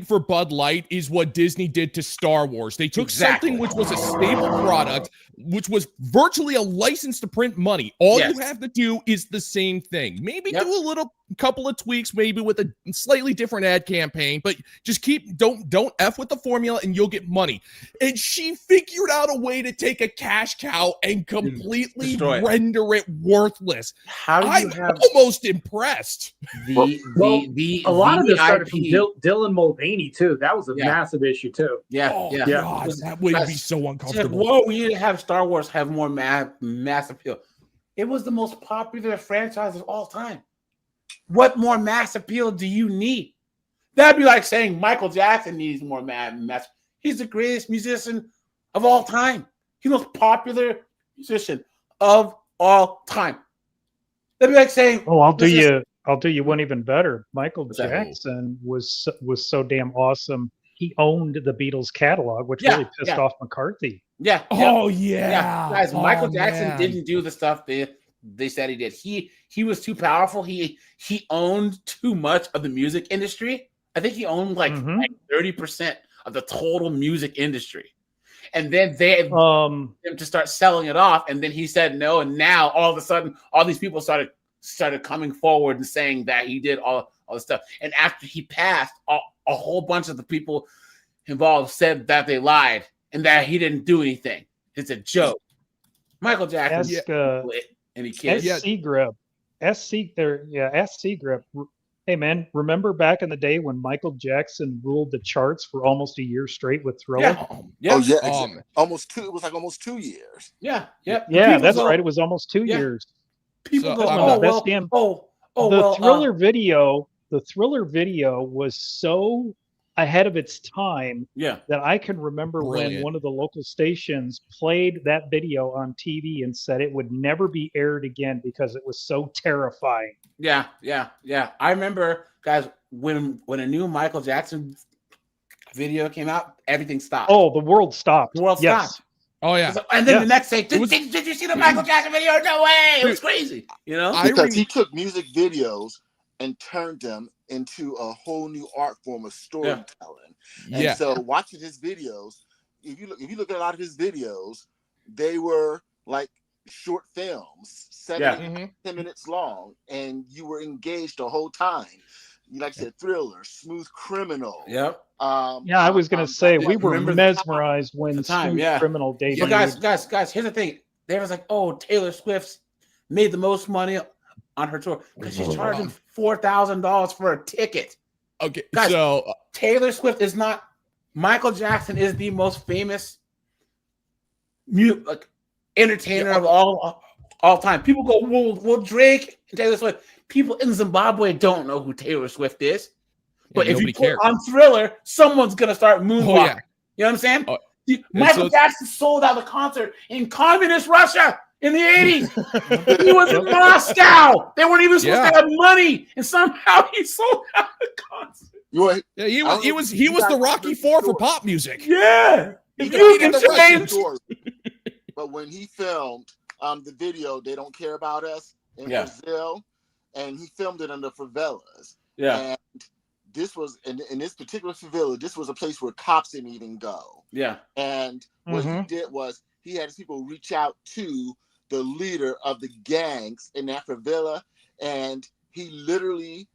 for Bud Light is what Disney did to Star Wars. They took something which was a stable product, which was virtually a license to print money. All you have to do is the same thing. Maybe do a couple of tweaks, maybe with a slightly different ad campaign, but just don't F with the formula and you'll get money. And she figured out a way to take a cash cow and completely render it worthless. I'm almost impressed. A lot of this started from Dylan Mulvaney too. That was a massive issue too. God, that would be so uncomfortable. Whoa, we need to have Star Wars have more mass appeal. It was the most popular franchise of all time. What more mass appeal do you need? That'd be like saying Michael Jackson needs more mass. He's the greatest musician of all time. He's the most popular musician of all time. That'd be like saying, "Oh, I'll do you one even better." Michael Jackson was so damn awesome. He owned the Beatles catalog, which really pissed off McCarthy. Yeah. Oh yeah. Guys, Michael Jackson didn't do the stuff they said he did. He was too powerful. He owned too much of the music industry. I think he owned like 30% of the total music industry. And then they had him to start selling it off. And then he said no. And now all of a sudden, all these people started coming forward and saying that he did all the stuff. And after he passed, a whole bunch of the people involved said that they lied and that he didn't do anything. It's a joke. Michael Jackson and he killed SC Grip. SC Grip. Hey man, remember back in the day when Michael Jackson ruled the charts for almost a year straight with Thriller? Almost 2. It was like almost 2 years. Yeah, that's right. It was almost 2 years. People the Thriller video. The Thriller video was so ahead of its time that I can remember when one of the local stations played that video on TV and said it would never be aired again because it was so terrifying. Yeah. I remember, guys, when a new Michael Jackson video came out, everything stopped. Oh, the world stopped. The world stopped. Oh yeah. And then the next day, did you see the Michael Jackson video? No way! It was crazy. Because he took music videos and turned them into a whole new art form of storytelling. And so watching his videos, if you look at a lot of his videos, they were like short films, 7 10 minutes long, and you were engaged the whole time. Like I said, Thriller, Smooth Criminal. I was going to say, we were mesmerized when Smooth Criminal debuted. But guys, here's the thing. They was like, oh, Taylor Swift's made the most money on her tour because she's charging $4,000 for a ticket. Okay, guys, so Taylor Swift is not. Michael Jackson is the most famous entertainer of all time. People go, well, Drake and Taylor Swift. People in Zimbabwe don't know who Taylor Swift is. But if you nobody put cared. on Thriller, someone's gonna start moonwalking. Oh, yeah. You know what I'm saying? Oh, Michael Jackson sold out the concert in communist Russia in the 80s. He was in Moscow. They weren't even supposed to have money, and somehow he sold out the concert. Yeah, he was the Rocky IV for pop music. Yeah. You can change. But when he filmed the video, They Don't Care About Us in Brazil, and he filmed it in the favelas. Yeah. And this was in this particular favela, this was a place where cops didn't even go. Yeah. And what he did was he had his people reach out to the leader of the gangs in that favela, and he literally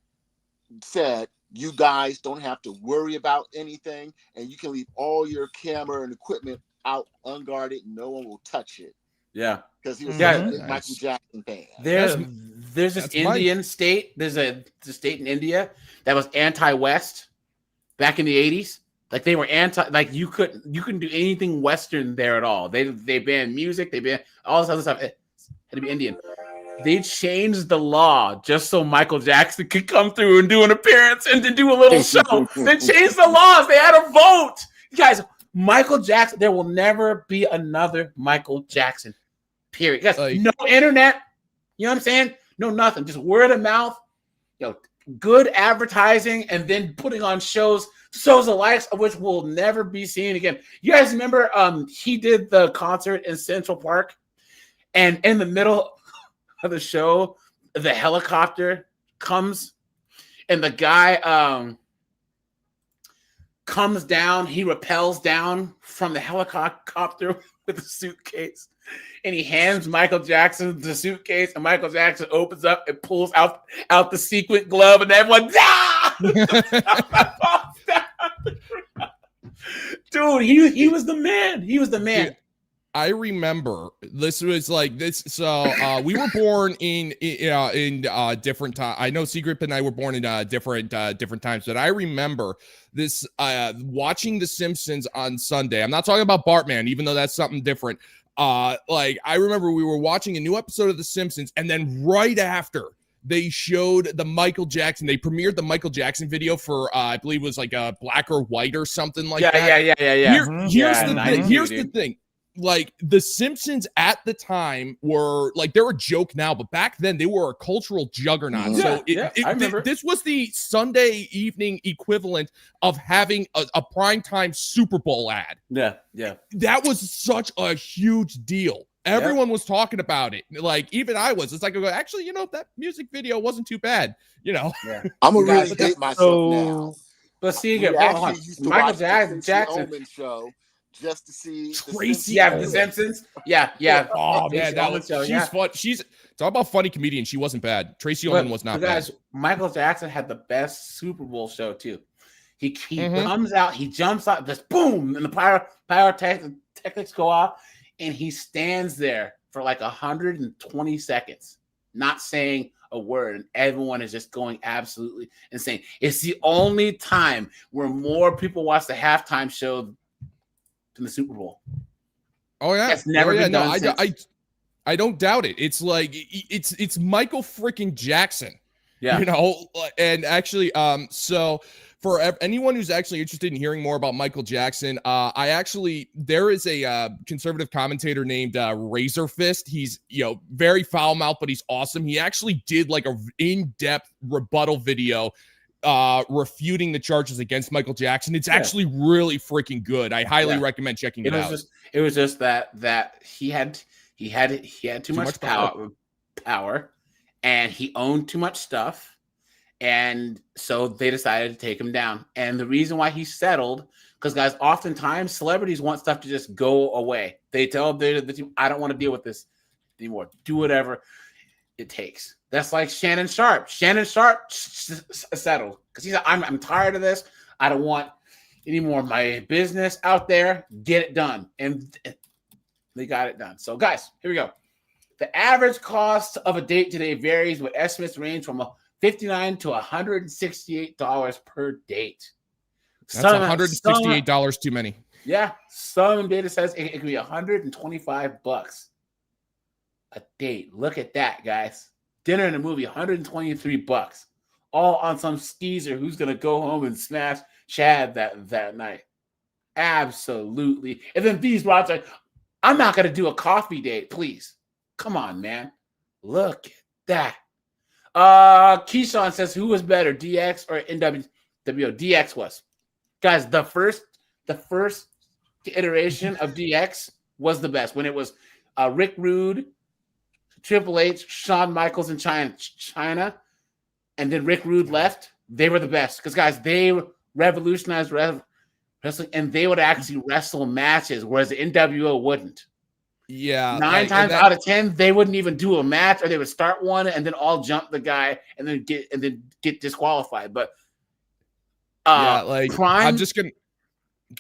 said, you guys don't have to worry about anything, and you can leave all your camera and equipment out unguarded. No one will touch it. Yeah. Because he was a Michael Jackson fan. There's this Indian state. There's a state in India that was anti-West back in the 80s. Like they were you couldn't do anything Western there at all. They banned music, they banned all this other stuff. It had to be Indian. They changed the law just so Michael Jackson could come through and do an appearance and to do a little show. They changed the laws. They had a vote. You guys, Michael Jackson, there will never be another Michael Jackson. Period. Guys, no internet. You know what I'm saying? No nothing. Just word of mouth. Good advertising, and then putting on shows the likes of which will never be seen again. You guys remember he did the concert in Central Park, and in the middle of the show, the helicopter comes, and the guy comes down. He rappels down from the helicopter with a suitcase, and he hands Michael Jackson the suitcase, and Michael Jackson opens up and pulls out the sequin glove, and everyone, dude, he was the man. He was the man. Dude, I remember this was like this. So we were born in different time. I know Secret and I were born in different times, but I remember this watching The Simpsons on Sunday. I'm not talking about Bartman, even though that's something different. Like I remember we were watching a new episode of The Simpsons, and then right after they showed the Michael Jackson, they premiered the Michael Jackson video for I believe it was like a Black or White or something like that. Yeah. Here's the thing. Like The Simpsons at the time were like, they're a joke now, but back then they were a cultural juggernaut. So I remember. This was the Sunday evening equivalent of having a primetime Super Bowl ad. Yeah. That was such a huge deal. Everyone was talking about it. Like even I was. It's like, actually, that music video wasn't too bad. I'm gonna really date myself now. But see, again, Michael Jackson show. Just to see Tracy, The Simpsons. Yeah. Oh man, she's fun. She's talk about funny comedian. She wasn't bad. Tracy Ullman was not bad. Guys, Michael Jackson had the best Super Bowl show too. He comes out, he jumps out, just boom, and the pyrotechnics go off, and he stands there for like 120 seconds, not saying a word, and everyone is just going absolutely insane. It's the only time where more people watch the halftime show in the Super Bowl. Oh yeah, that's never been done. I don't doubt it. It's like it's Michael freaking Jackson. Yeah, and actually, so for anyone who's actually interested in hearing more about Michael Jackson, there is a conservative commentator named Razor Fist. He's very foul mouthed, but he's awesome. He actually did like a in-depth rebuttal video refuting the charges against Michael Jackson. It's actually really freaking good. I highly recommend checking it out. It was just that he had too much power, and he owned too much stuff, and so they decided to take him down. And the reason why he settled, because guys, oftentimes celebrities want stuff to just go away. They tell the team, I don't want to deal with this anymore. Do whatever it takes. That's like Shannon Sharp. Shannon Sharp settled because he said, I'm tired of this. I don't want any more of my business out there. Get it done. And they got it done. So guys, here we go. The average cost of a date today varies, with estimates range from $59 to $168 per date. That's $168 too many. Yeah. Some data says it could be $125 a date. Look at that, guys. Dinner and a movie, $123. all on some skeezer who's gonna go home and smash Chad that night. Absolutely. And then these rods are, I'm not gonna do a coffee date, please. Come on, man. Look at that. Keyshawn says, who was better, DX or NWO? DX was. Guys, the first iteration of DX was the best when it was Rick Rude, Triple H, Shawn Michaels in China, and then Rick Rude left. They were the best because, guys, they revolutionized wrestling, and they would actually wrestle matches, whereas the NWO wouldn't. Yeah, 9 times out of 10, they wouldn't even do a match, or they would start one and then all jump the guy and then get disqualified. But Prime, I'm just gonna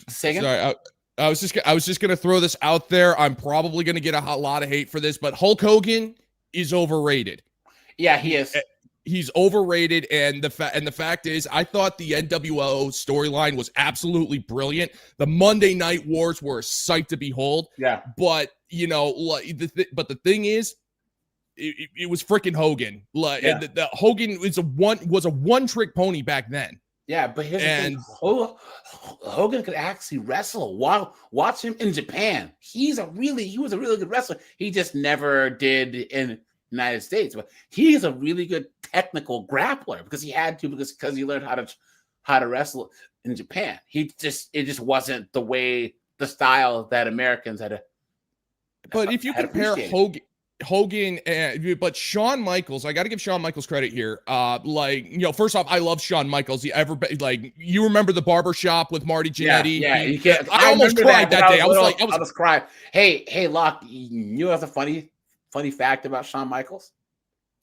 say again. Sorry, I was just gonna throw this out there. I'm probably gonna get a lot of hate for this, but Hulk Hogan is overrated. Yeah, he is. He's overrated, and the fact is, I thought the NWO storyline was absolutely brilliant. The Monday Night Wars were a sight to behold. Yeah, but but the thing is, it was freaking Hogan. The Hogan was a one-trick pony back then. Yeah, but here's the thing. Hogan could actually wrestle. Watch him in Japan. He was a really good wrestler. He just never did in United States, but he's a really good technical grappler because he had to because he learned how to wrestle in Japan. It just wasn't the style that Americans had. But if you compare Hogan but Shawn Michaels, I got to give Shawn Michaels credit here. First off, I love Shawn Michaels. You remember the barbershop with Marty Jannetty? Yeah, you can't. I almost cried that day. I was crying. Hey, Locke, you know what's a funny fact about Shawn Michaels?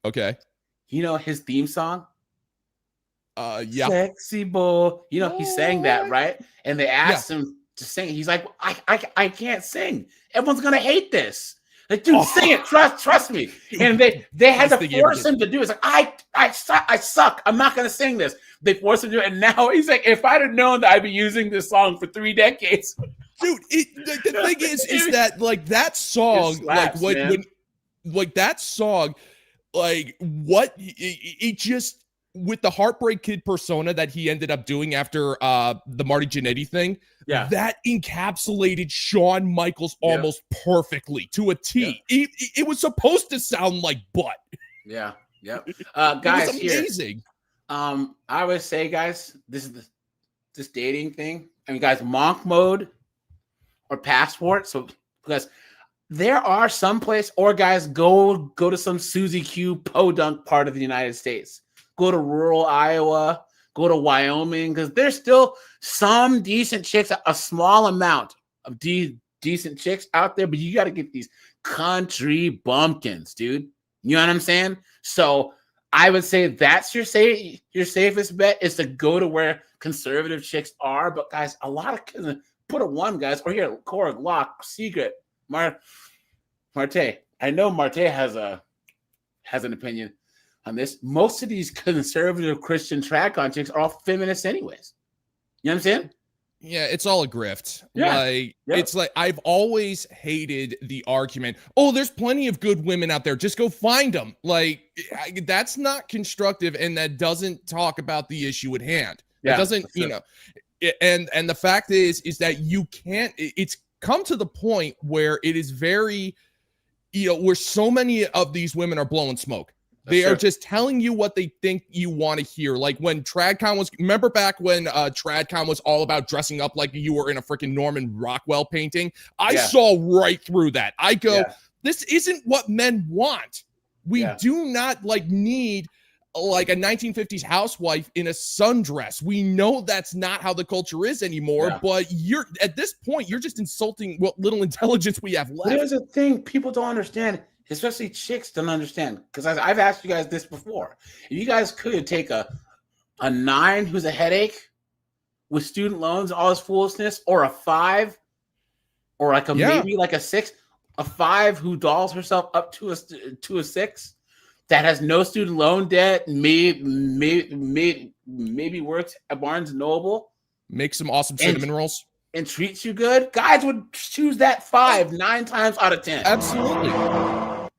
Okay. You know his theme song? Yeah. Sexy boy. You know, he sang that, right? And they asked him to sing. He's like, I can't sing. Everyone's gonna hate this. Like, dude, sing it. Trust me. And they had to force him to do it. It's like, I suck. I'm not gonna sing this. They forced him to do it, and now he's like, if I'd have known that I'd be using this song for 3 decades. Dude, the thing is that that song, it just, with the Heartbreak Kid persona that he ended up doing after the Marty Jannetty thing, that encapsulated Shawn Michaels almost perfectly to a T. Yeah. It was supposed to sound like butt. Yeah, yeah. Guys, it was amazing. Here, I would say, guys, this dating thing. I mean, guys, monk mode or passport. So because there are some place, or guys, go to some Susie Q podunk part of the United States. Go to rural Iowa, go to Wyoming, because there's still some decent chicks, a small amount of decent chicks out there, but you got to get these country bumpkins, dude. You know what I'm saying? So I would say that's your safest bet is to go to where conservative chicks are. But guys, a lot of put a one, guys, or here, Korg, Locke, Secret, Marte. I know Marte has an opinion on this. Most of these conservative Christian track-on chicks are all feminists anyways. You know what I'm saying? Yeah, it's all a grift. Yeah. It's like, I've always hated the argument, oh, there's plenty of good women out there, just go find them. That's not constructive, and that doesn't talk about the issue at hand. It doesn't, and the fact is that you can't, it's come to the point where it is very, where so many of these women are blowing smoke. They are just telling you what they think you want to hear. Like when TradCon was, remember back when TradCon was all about dressing up like you were in a freaking Norman Rockwell painting? I saw right through that. I go, this isn't what men want. We do not need like a 1950s housewife in a sundress. We know that's not how the culture is anymore, but at this point, you're just insulting what little intelligence we have left. But here's the thing people don't understand. Especially chicks don't understand, because I've asked you guys this before. If you guys could take a 9 who's a headache with student loans, all his foolishness, or a 5, or maybe like a 6, a 5 who dolls herself up to a 6 that has no student loan debt, maybe works at Barnes and Noble, make some awesome cinnamon rolls, and treats you good, guys would choose that 5 9 times out of 10. Absolutely.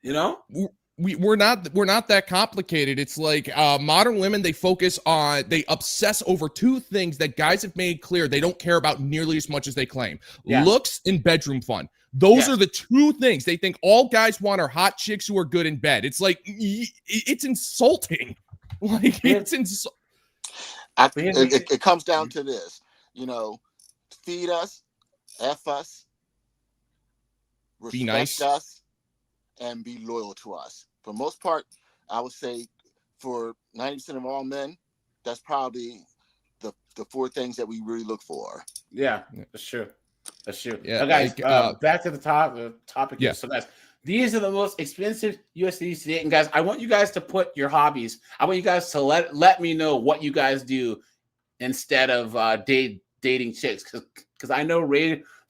You know? we're not that complicated. It's like modern women, they obsess over two things that guys have made clear they don't care about nearly as much as they claim. Yeah. Looks and bedroom fun. Those are the two things they think all guys want are hot chicks who are good in bed. It's like, it's insulting. Like, it's insulting. It comes down to this, feed us, F us, respect us, and be loyal to us. For the most part, I would say for 90% of all men, that's probably the four things that we really look for. Yeah, that's true. That's true. Yeah, now, guys, back to the topic. Yeah. So, guys, these are the most expensive US cities to date. And, guys, I want you guys to put your hobbies. I want you guys to let me know what you guys do instead of dating chicks. Because I know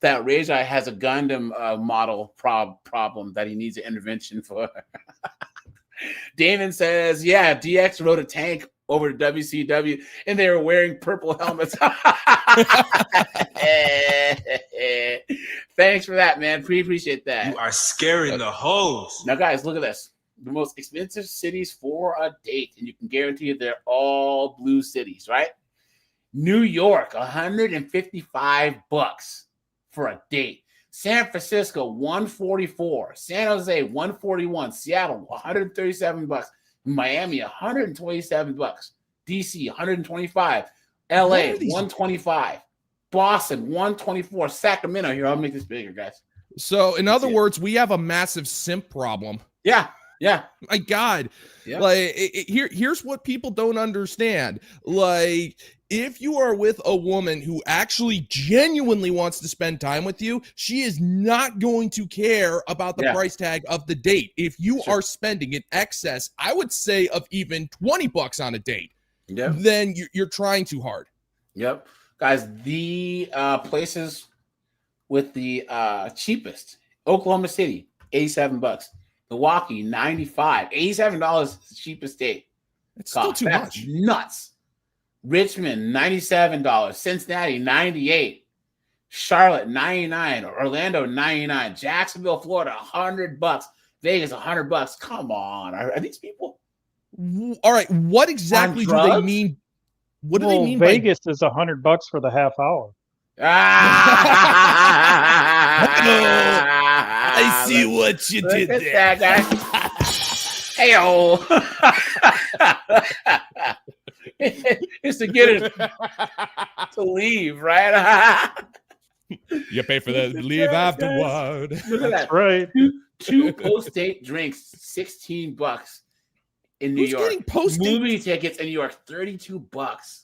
that Rajai has a Gundam model problem that he needs an intervention for. Damon says, yeah, DX rode a tank over to WCW and they were wearing purple helmets. Thanks for that, man. Appreciate that. You are scaring the hoes. Now, guys, look at this. The most expensive cities for a date, and you can guarantee they're all blue cities, right? New York, $155 for a date. San Francisco, $144. San Jose, $141. Seattle, $137. Miami, $127. DC, $125. LA, $125. Boston, $124. Sacramento, here, I'll make this bigger, guys. So, in other words, we have a massive simp problem. Yeah. My God. Yeah. Like, here's what people don't understand. Like, if you are with a woman who actually genuinely wants to spend time with you, she is not going to care about the price tag of the date. If you are spending in excess, I would say, of even $20 on a date, then you're trying too hard. Yep. Guys, the places with the cheapest: Oklahoma City, $87. Milwaukee, $95. $87 is the cheapest date. It's still too much. Nuts. Richmond, $97. Cincinnati, $98. Charlotte, $99. Orlando, $99. Jacksonville, Florida, $100. Vegas, $100. Come on, are these people? All right, what exactly do they mean? What do they mean? Vegas is $100 for the half hour. I see what you did there. Hey-o. It's to get it to leave, right? You pay for the leave afterward. Look at that. Right. Two post-date drinks, $16 in New York. Getting post-date? Movie tickets in New York, $32.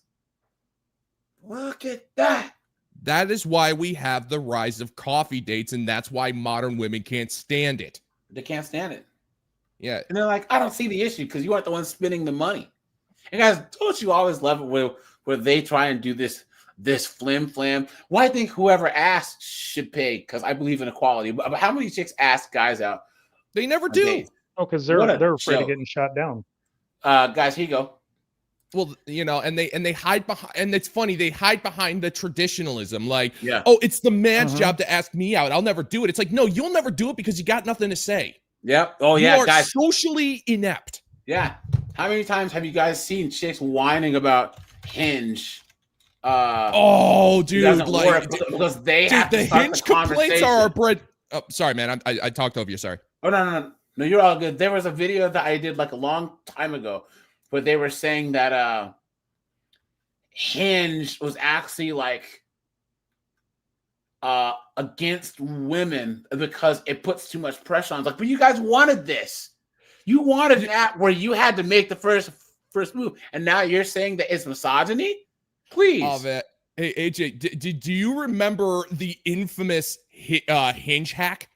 Look at that. That is why we have the rise of coffee dates, and that's why modern women can't stand it. They can't stand it. Yeah. And they're like, I don't see the issue because you aren't the one spending the money. And guys, don't you always love it where they try and do this flim-flam? Well, I think whoever asks should pay because I believe in equality. But how many chicks ask guys out? They never do. Oh, because they're afraid of getting shot down. Guys, here you go. Well, and they hide behind, and it's funny, they hide behind the traditionalism. Like, oh, it's the man's job to ask me out. I'll never do it. It's like, no, you'll never do it because you got nothing to say. Yep. Oh, yeah, you are guys. Socially inept. Yeah. How many times have you guys seen chicks whining about Hinge? Oh, dude, like, because they have to the start Hinge the complaints are our bread. Oh, sorry, man. I talked over you. Sorry. Oh, no, you're all good. There was a video that I did like a long time ago, but they were saying that Hinge was actually like against women because it puts too much pressure on. It's like, but you guys wanted this. You wanted an app where you had to make the first move, and now you're saying that it's misogyny? Please. Oh, man. Hey, AJ, do you remember the infamous Hinge hack?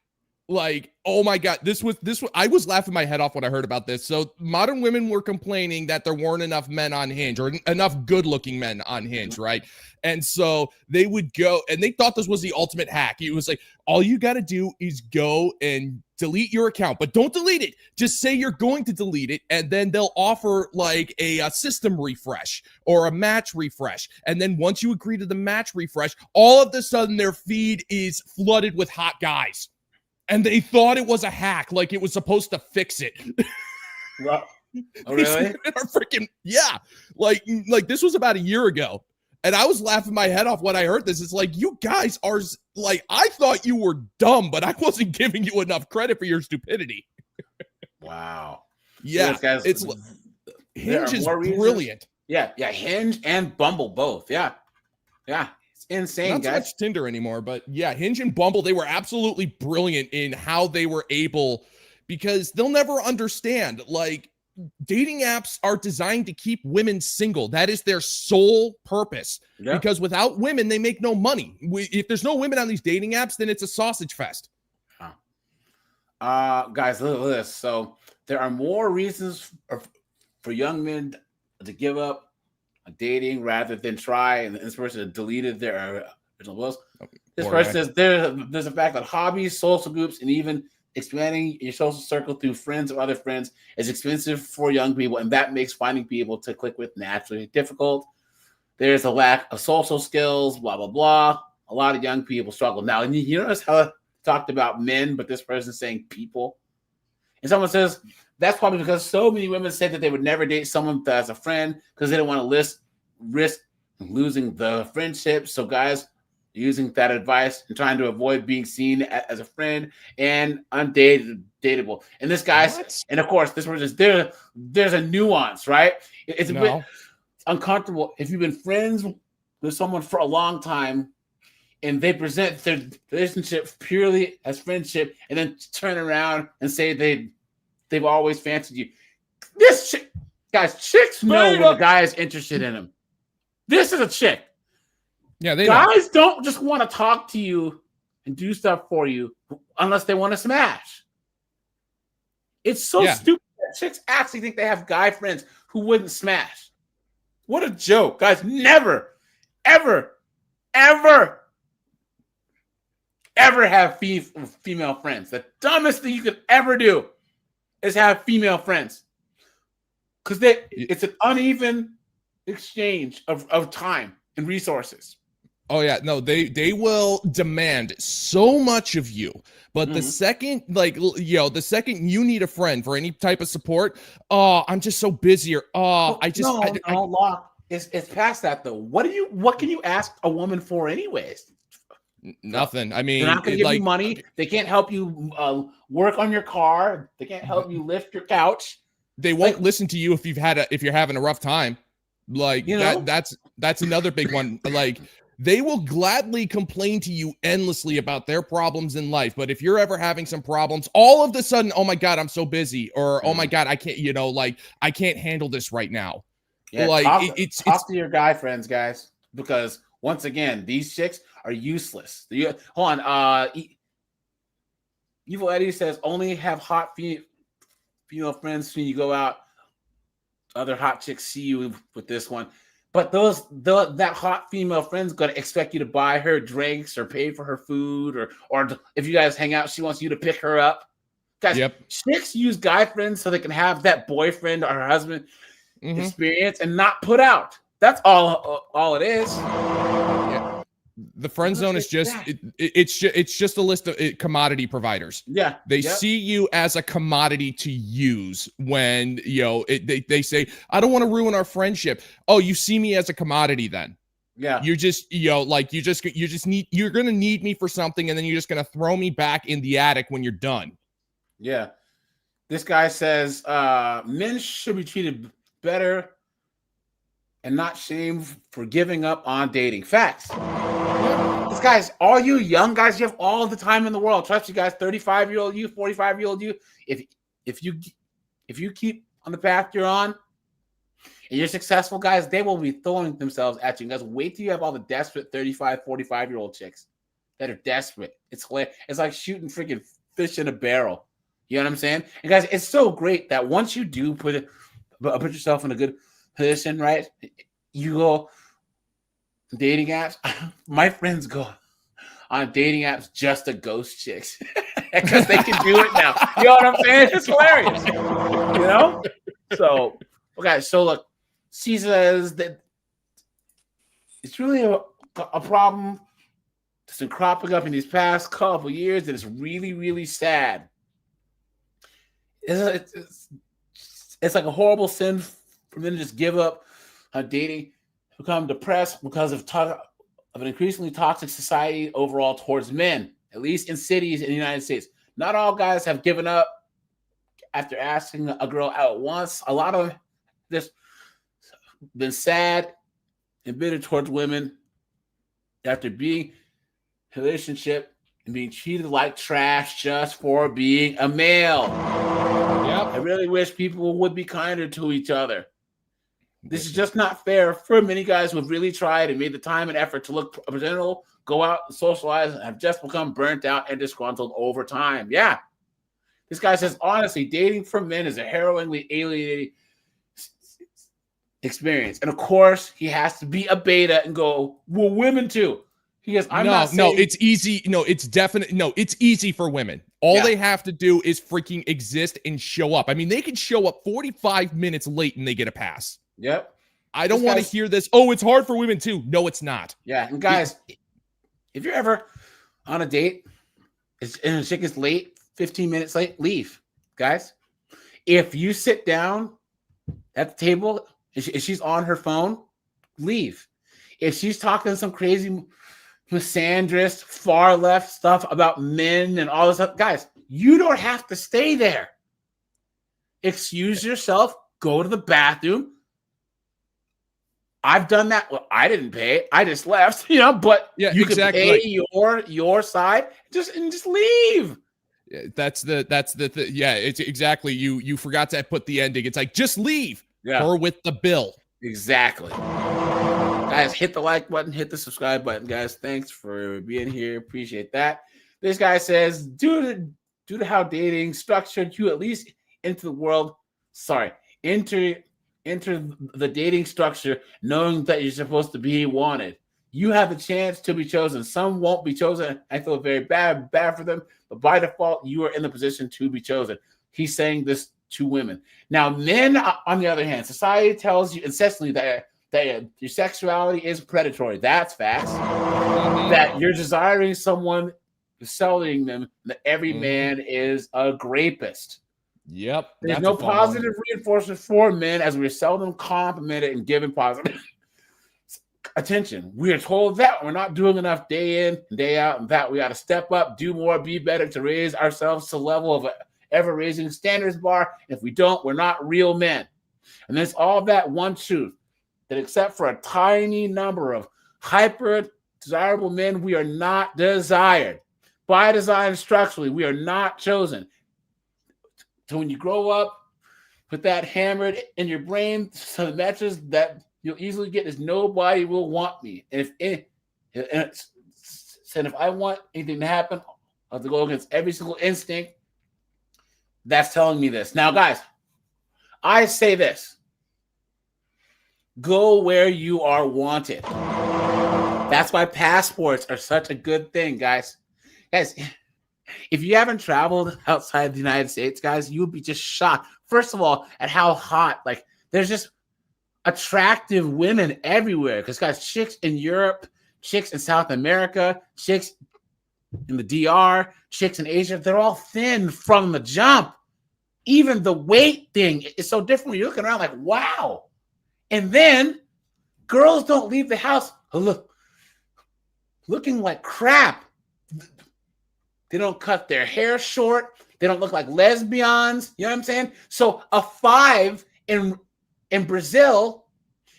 Like, oh my God, this was I was laughing my head off when I heard about this. So modern women were complaining that there weren't enough men on Hinge or enough good-looking men on Hinge, right? And so they would go, and they thought this was the ultimate hack. It was like, all you got to do is go and delete your account, but don't delete it. Just say you're going to delete it, and then they'll offer like a system refresh or a match refresh. And then once you agree to the match refresh, all of a sudden their feed is flooded with hot guys. And they thought it was a hack, like it was supposed to fix it. Well, oh, really? Freaking yeah. Like this was about a year ago. And I was laughing my head off when I heard this. It's like, you guys are like, I thought you were dumb, but I wasn't giving you enough credit for your stupidity. Wow. Yeah. So guys, it's Hinge is brilliant. Yeah. Hinge and Bumble both. Yeah. It's insane, Not guys. so much Tinder anymore, but yeah, Hinge and Bumble, they were absolutely brilliant in how they were able, because they'll never understand, like, dating apps are designed to keep women single. That is their sole purpose. Yeah. Because without women, they make no money. If there's no women on these dating apps, then it's a sausage fest. Guys, look at this. So there are more reasons for young men to give up dating rather than try. And this person deleted their original post. This person says there's a fact that hobbies, social groups, and even expanding your social circle through friends or other friends is expensive for young people, and that makes finding people to click with naturally difficult. There's a lack of social skills, blah, blah, blah. A lot of young people struggle. Now, and you notice how I talked about men, but this person's saying people. And someone says, that's probably because so many women said that they would never date someone as a friend because they didn't want to risk losing the friendship. So guys using that advice and trying to avoid being seen as a friend and undateable. And this guy's, and of course, this person, there's a nuance, right? It's a bit uncomfortable if you've been friends with someone for a long time and they present their relationship purely as friendship and then turn around and say they've always fancied you. This chick, guys, chicks know when a guy is interested in them. This is a chick. Yeah, they guys don't just want to talk to you and do stuff for you unless they want to smash. It's so stupid that chicks actually think they have guy friends who wouldn't smash. What a joke, guys. Never, ever have female friends. The dumbest thing you could ever do is have female friends. Because it's an uneven exchange of time and resources. Oh yeah, no, they will demand so much of you, but the second, the second you need a friend for any type of support, I'm just so busy, or it's past that though. What can you ask a woman for anyways? Nothing. I mean, they're not going to give you money. They can't help you work on your car. They can't help you lift your couch. They won't listen to you if you're having a rough time. Like that's another big one. Like, they will gladly complain to you endlessly about their problems in life. But if you're ever having some problems, all of a sudden, oh my God, I'm so busy. Or, oh my God, I can't, I can't handle this right now. Yeah, like talk to your guy friends, guys, because once again, these chicks are useless. Hold on. Evil Eddie says only have hot female friends when you go out. Other hot chicks see you with this one. But that hot female friend's going to expect you to buy her drinks or pay for her food, or if you guys hang out, she wants you to pick her up. Guys, chicks use guy friends so they can have that boyfriend or husband experience and not put out. That's all it is. Yeah. The friend zone is just it's just a list of commodity providers. Yeah, they see you as a commodity to use when they say, I don't want to ruin our friendship. Oh, you see me as a commodity then. Yeah, you're just you're gonna need me for something, and then you're just gonna throw me back in the attic when you're done. Yeah, this guy says men should be treated better and not shamed for giving up on dating. Facts. This guys, all you young guys, you have all the time in the world. Trust you guys, 35-year-old you, 45-year-old you. If you keep on the path you're on and you're successful, guys, they will be throwing themselves at you. Guys, wait till you have all the desperate 35, 45-year-old chicks that are desperate. It's like shooting freaking fish in a barrel. You know what I'm saying? And guys, it's so great that once you do put yourself in a good position, right? You go dating apps. My friends go on dating apps just to ghost chicks because they can do it now. You know what I'm saying? It's hilarious. You know? So, okay. So look, she says that it's really a problem that's been cropping up in these past couple years, and it's really, really sad. It's like a horrible sin for men to just give up on dating, become depressed because of an increasingly toxic society overall towards men, at least in cities in the United States. Not all guys have given up after asking a girl out once. A lot of them just been sad and bitter towards women after being in a relationship and being treated like trash just for being a male. Yep. I really wish people would be kinder to each other. This is just not fair for many guys who have really tried and made the time and effort to look presentable, go out and socialize, and have just become burnt out and disgruntled over time. Yeah. This guy says, honestly, dating for men is a harrowingly alienating experience. And of course, he has to be a beta and go, well, women too. He goes, it's easy. No, it's definite. No, it's easy for women. All they have to do is freaking exist and show up. I mean, they can show up 45 minutes late and they get a pass. Yep. I don't want to hear this. Oh, it's hard for women too. No, it's not. Yeah. And guys, if you're ever on a date and a chick is late, 15 minutes late, leave. Guys, if you sit down at the table, if she's on her phone, leave. If she's talking some crazy misandrist, far left stuff about men and all this stuff, guys, you don't have to stay there. Excuse yourself, go to the bathroom. I've done that. Well, I didn't pay. I just left, but you can pay your side just leave. That's the yeah, it's exactly. You forgot to put the ending. It's like, just leave. Yeah. Or with the bill. Exactly. Guys, hit the like button, hit the subscribe button, guys. Thanks for being here. Appreciate that. This guy says, due to how dating structured, you at least enter the dating structure knowing that you're supposed to be wanted. You have the chance to be chosen. Some won't be chosen. I feel very bad for them, but by default, you are in the position to be chosen. He's saying this to women. Now, men, on the other hand, society tells you incessantly that your sexuality is predatory. That's facts. That you're desiring someone, selling them, that every man is a rapist. Yep. There's no positive reinforcement for men as we're seldom complimented and given positive attention. We are told that we're not doing enough day in, day out, and that we got to step up, do more, be better to raise ourselves to the level of an ever-raising standards bar. If we don't, we're not real men. And there's all that one truth, that except for a tiny number of hyper-desirable men, we are not desired. By design, structurally, we are not chosen. So when you grow up, put that hammered in your brain, so the message that you'll easily get is nobody will want me. And if I want anything to happen, I have to go against every single instinct that's telling me this. Now, guys, I say this. Go where you are wanted. That's why passports are such a good thing, guys. Guys, if you haven't traveled outside the United States, guys, you would be just shocked. First of all, at how hot, there's just attractive women everywhere. Because, guys, chicks in Europe, chicks in South America, chicks in the DR, chicks in Asia, they're all thin from the jump. Even the weight thing is so different when you're looking around like, wow. And then girls don't leave the house looking like crap. They don't cut their hair short. They don't look like lesbians. You know what I'm saying? So a 5 in Brazil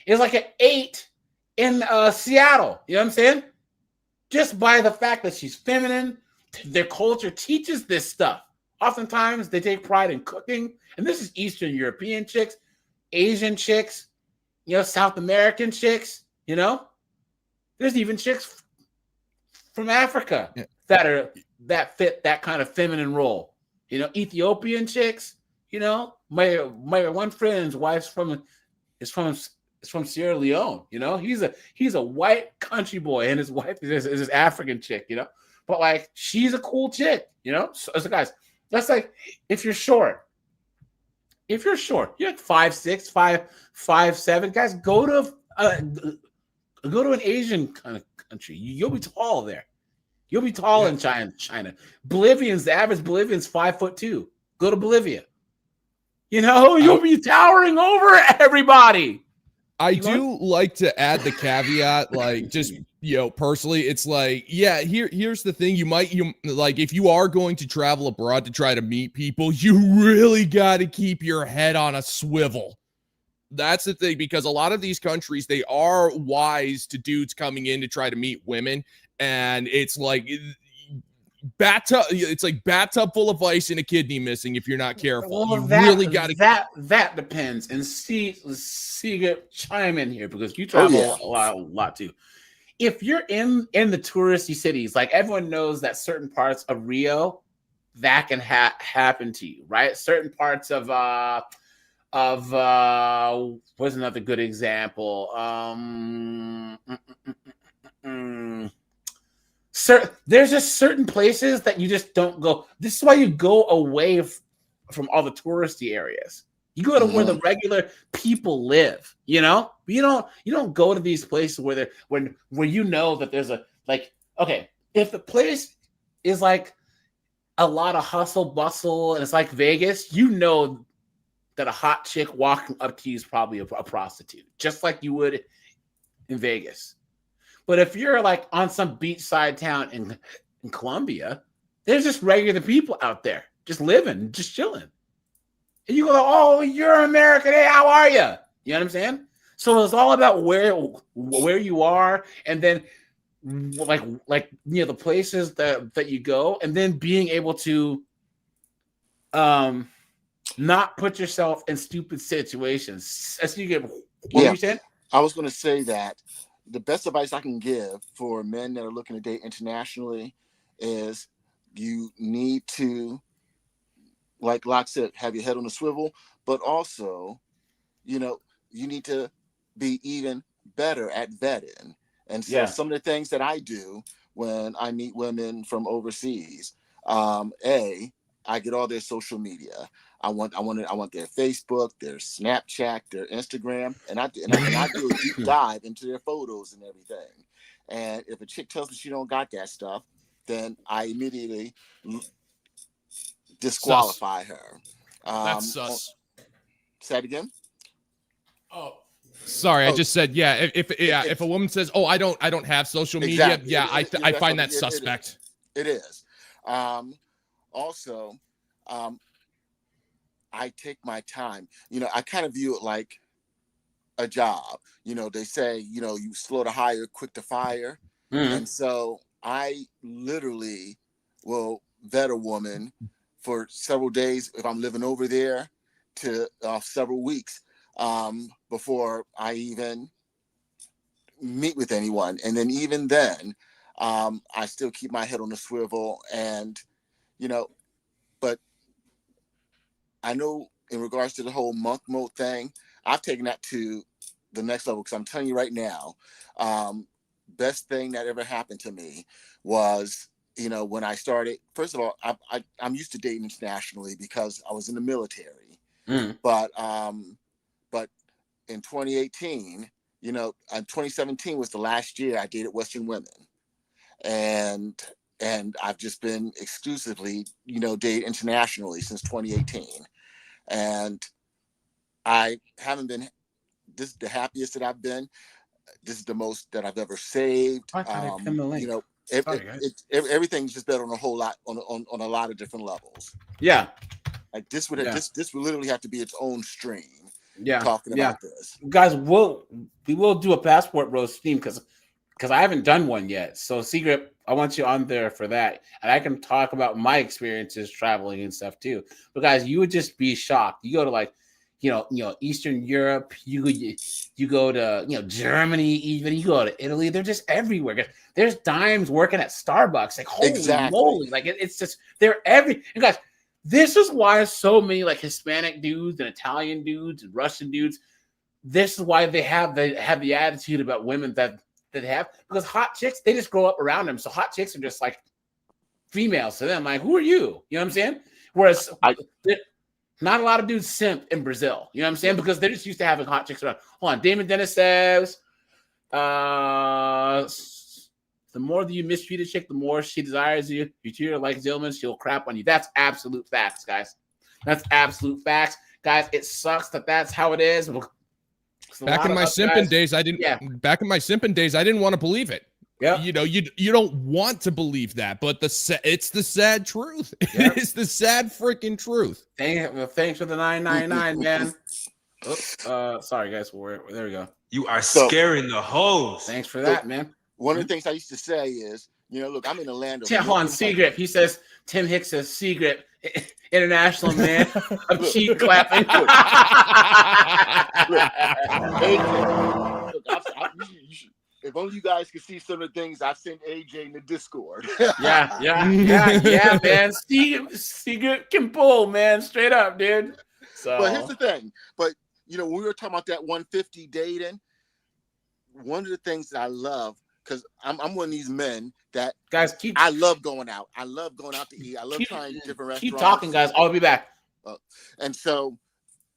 is like an 8 in Seattle. You know what I'm saying? Just by the fact that she's feminine, their culture teaches this stuff. Oftentimes, they take pride in cooking. And this is Eastern European chicks, Asian chicks, South American chicks, There's even chicks from Africa that fit that kind of feminine role. Ethiopian chicks, my one friend's wife's is from Sierra Leone, he's a white country boy and his wife is this African chick, but she's a cool chick, so guys, that's like if you're short, you're like 5'6", 5'7", guys, go to an Asian kind of country. You'll be tall there. You'll be tall in China. Bolivians, the average Bolivian's 5'2". Go to Bolivia. You know, you'll be towering over everybody. I do like to add the caveat, like, just, you know, personally, it's like, yeah, here's the thing. You like, if you are going to travel abroad to try to meet people, you really got to keep your head on a swivel. That's the thing, because a lot of these countries, they are wise to dudes coming in to try to meet women. And it's like bathtub full of ice and a kidney missing if you're not careful. Well, you really got to. That depends. And see, chime in here because you travel a lot too. If you're in the touristy cities, like everyone knows that certain parts of Rio, that can happen to you, right? Certain parts of what's another good example? There's just certain places that you just don't go. This is why you go away from all the touristy areas. You go to where the regular people live. You know, you don't go to these places where you know that there's okay, if the place is like a lot of hustle bustle and it's like Vegas, you know that a hot chick walking up to you is probably a prostitute, just like you would in Vegas. But if you're like on some beachside town in Colombia, there's just regular people out there just living, just chilling. And you go, oh, you're American. Hey, how are you? You know what I'm saying? So it's all about where you are, and then like you know, the places that you go, and then being able to not put yourself in stupid situations. As you get, what were you saying? I was going to say that the best advice I can give for men that are looking to date internationally is you need to, like Locke said, have your head on a swivel, but also, you know, you need to be even better at vetting. And so some of the things that I do when I meet women from overseas, I get all their social media. I want their Facebook, their Snapchat, their Instagram, and I do a deep dive into their photos and everything. And if a chick tells me she don't got that stuff, then I immediately disqualify her. That's sus. Say it again. Oh, sorry. I just said if a woman says, "Oh, I don't have social media," I find that suspect. It is. Also, I take my time. You know, I kind of view it like a job. You know, they say, you know, you slow to hire, quick to fire. And so I literally will vet a woman for several days if I'm living over there to several weeks before I even meet with anyone. And then even then, I still keep my head on the swivel and, you know, but I know in regards to the whole monk mode thing, I've taken that to the next level because I'm telling you right now, best thing that ever happened to me was, you know, when I started, first of all, I'm used to dating internationally because I was in the military. But in 2018, you know, 2017 was the last year I dated Western women. And I've just been exclusively, you know, dated internationally since 2018. And I haven't been, this is the happiest that I've been. This is the most that I've ever saved. You know, everything's just better on a whole lot, on a lot of different levels. Yeah. Like this would literally have to be its own stream. Talking about this. Guys, we will do a passport roast stream because I haven't done one yet. So Secret, I want you on there for that. And I can talk about my experiences traveling and stuff too. But guys, you would just be shocked. You go to like, you know, Eastern Europe, you go to, you know, Germany, even you go to Italy, they're just everywhere. There's dimes working at Starbucks. Like, holy moly. Like it's just, they're and guys, this is why so many like Hispanic dudes and Italian dudes and Russian dudes, this is why they have the attitude about women that they have, because hot chicks, they just grow up around them. So hot chicks are just like females to them. Like, who are you? You know what I'm saying? Whereas not a lot of dudes simp in Brazil. You know what I'm saying? Because they're just used to having hot chicks around. Hold on. Damon Dennis says, the the more that you mistreat a chick, the more she desires you. If you treat her like a gentleman, she'll crap on you. That's absolute facts, guys. That's absolute facts, guys. It sucks that that's how it is. Back in my simping days, I didn't. Yeah. Back in my simping days, I didn't want to believe it. Yeah, you know, you don't want to believe that, but it's the sad truth. Yep. It's the sad freaking truth. Thanks for the 999, man. Oops, sorry guys, there we go. You are scaring the hoes. Thanks for that, man. One of the things I used to say is, you know, look, I'm in the land of Hold on, Seagrip. He says Tim Hicks says Seagrip, international man of cheek clapping. If only you guys could see some of the things I've sent AJ in the Discord. yeah, man. Seagrip can pull, man, straight up, dude. So, but here's the thing. But you know, when we were talking about that 150 dating, one of the things that I love, because I'm one of these men that I love going out. I love going out to eat. I love trying different restaurants. Keep talking, guys. I'll be back. And so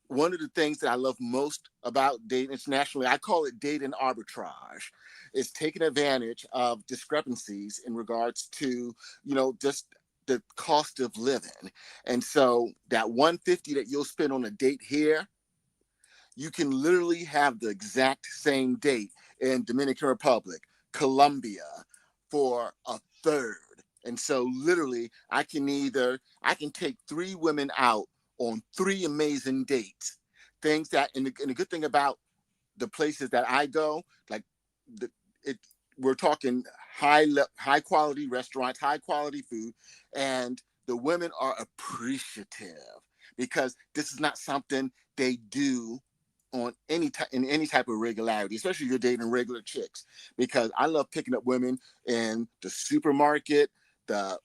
one of the things that I love most about dating internationally, I call it dating arbitrage, is taking advantage of discrepancies in regards to, you know, just the cost of living. And so that 150 that you'll spend on a date here, you can literally have the exact same date in Dominican Republic, Colombia, for a third. And so literally I can take 3 women out on 3 amazing dates. Things that, and the good thing about the places that I go, like we're talking high quality restaurants, high quality food, and the women are appreciative because this is not something they do on in any type of regularity, especially if you're dating regular chicks. Because I love picking up women in the supermarket. I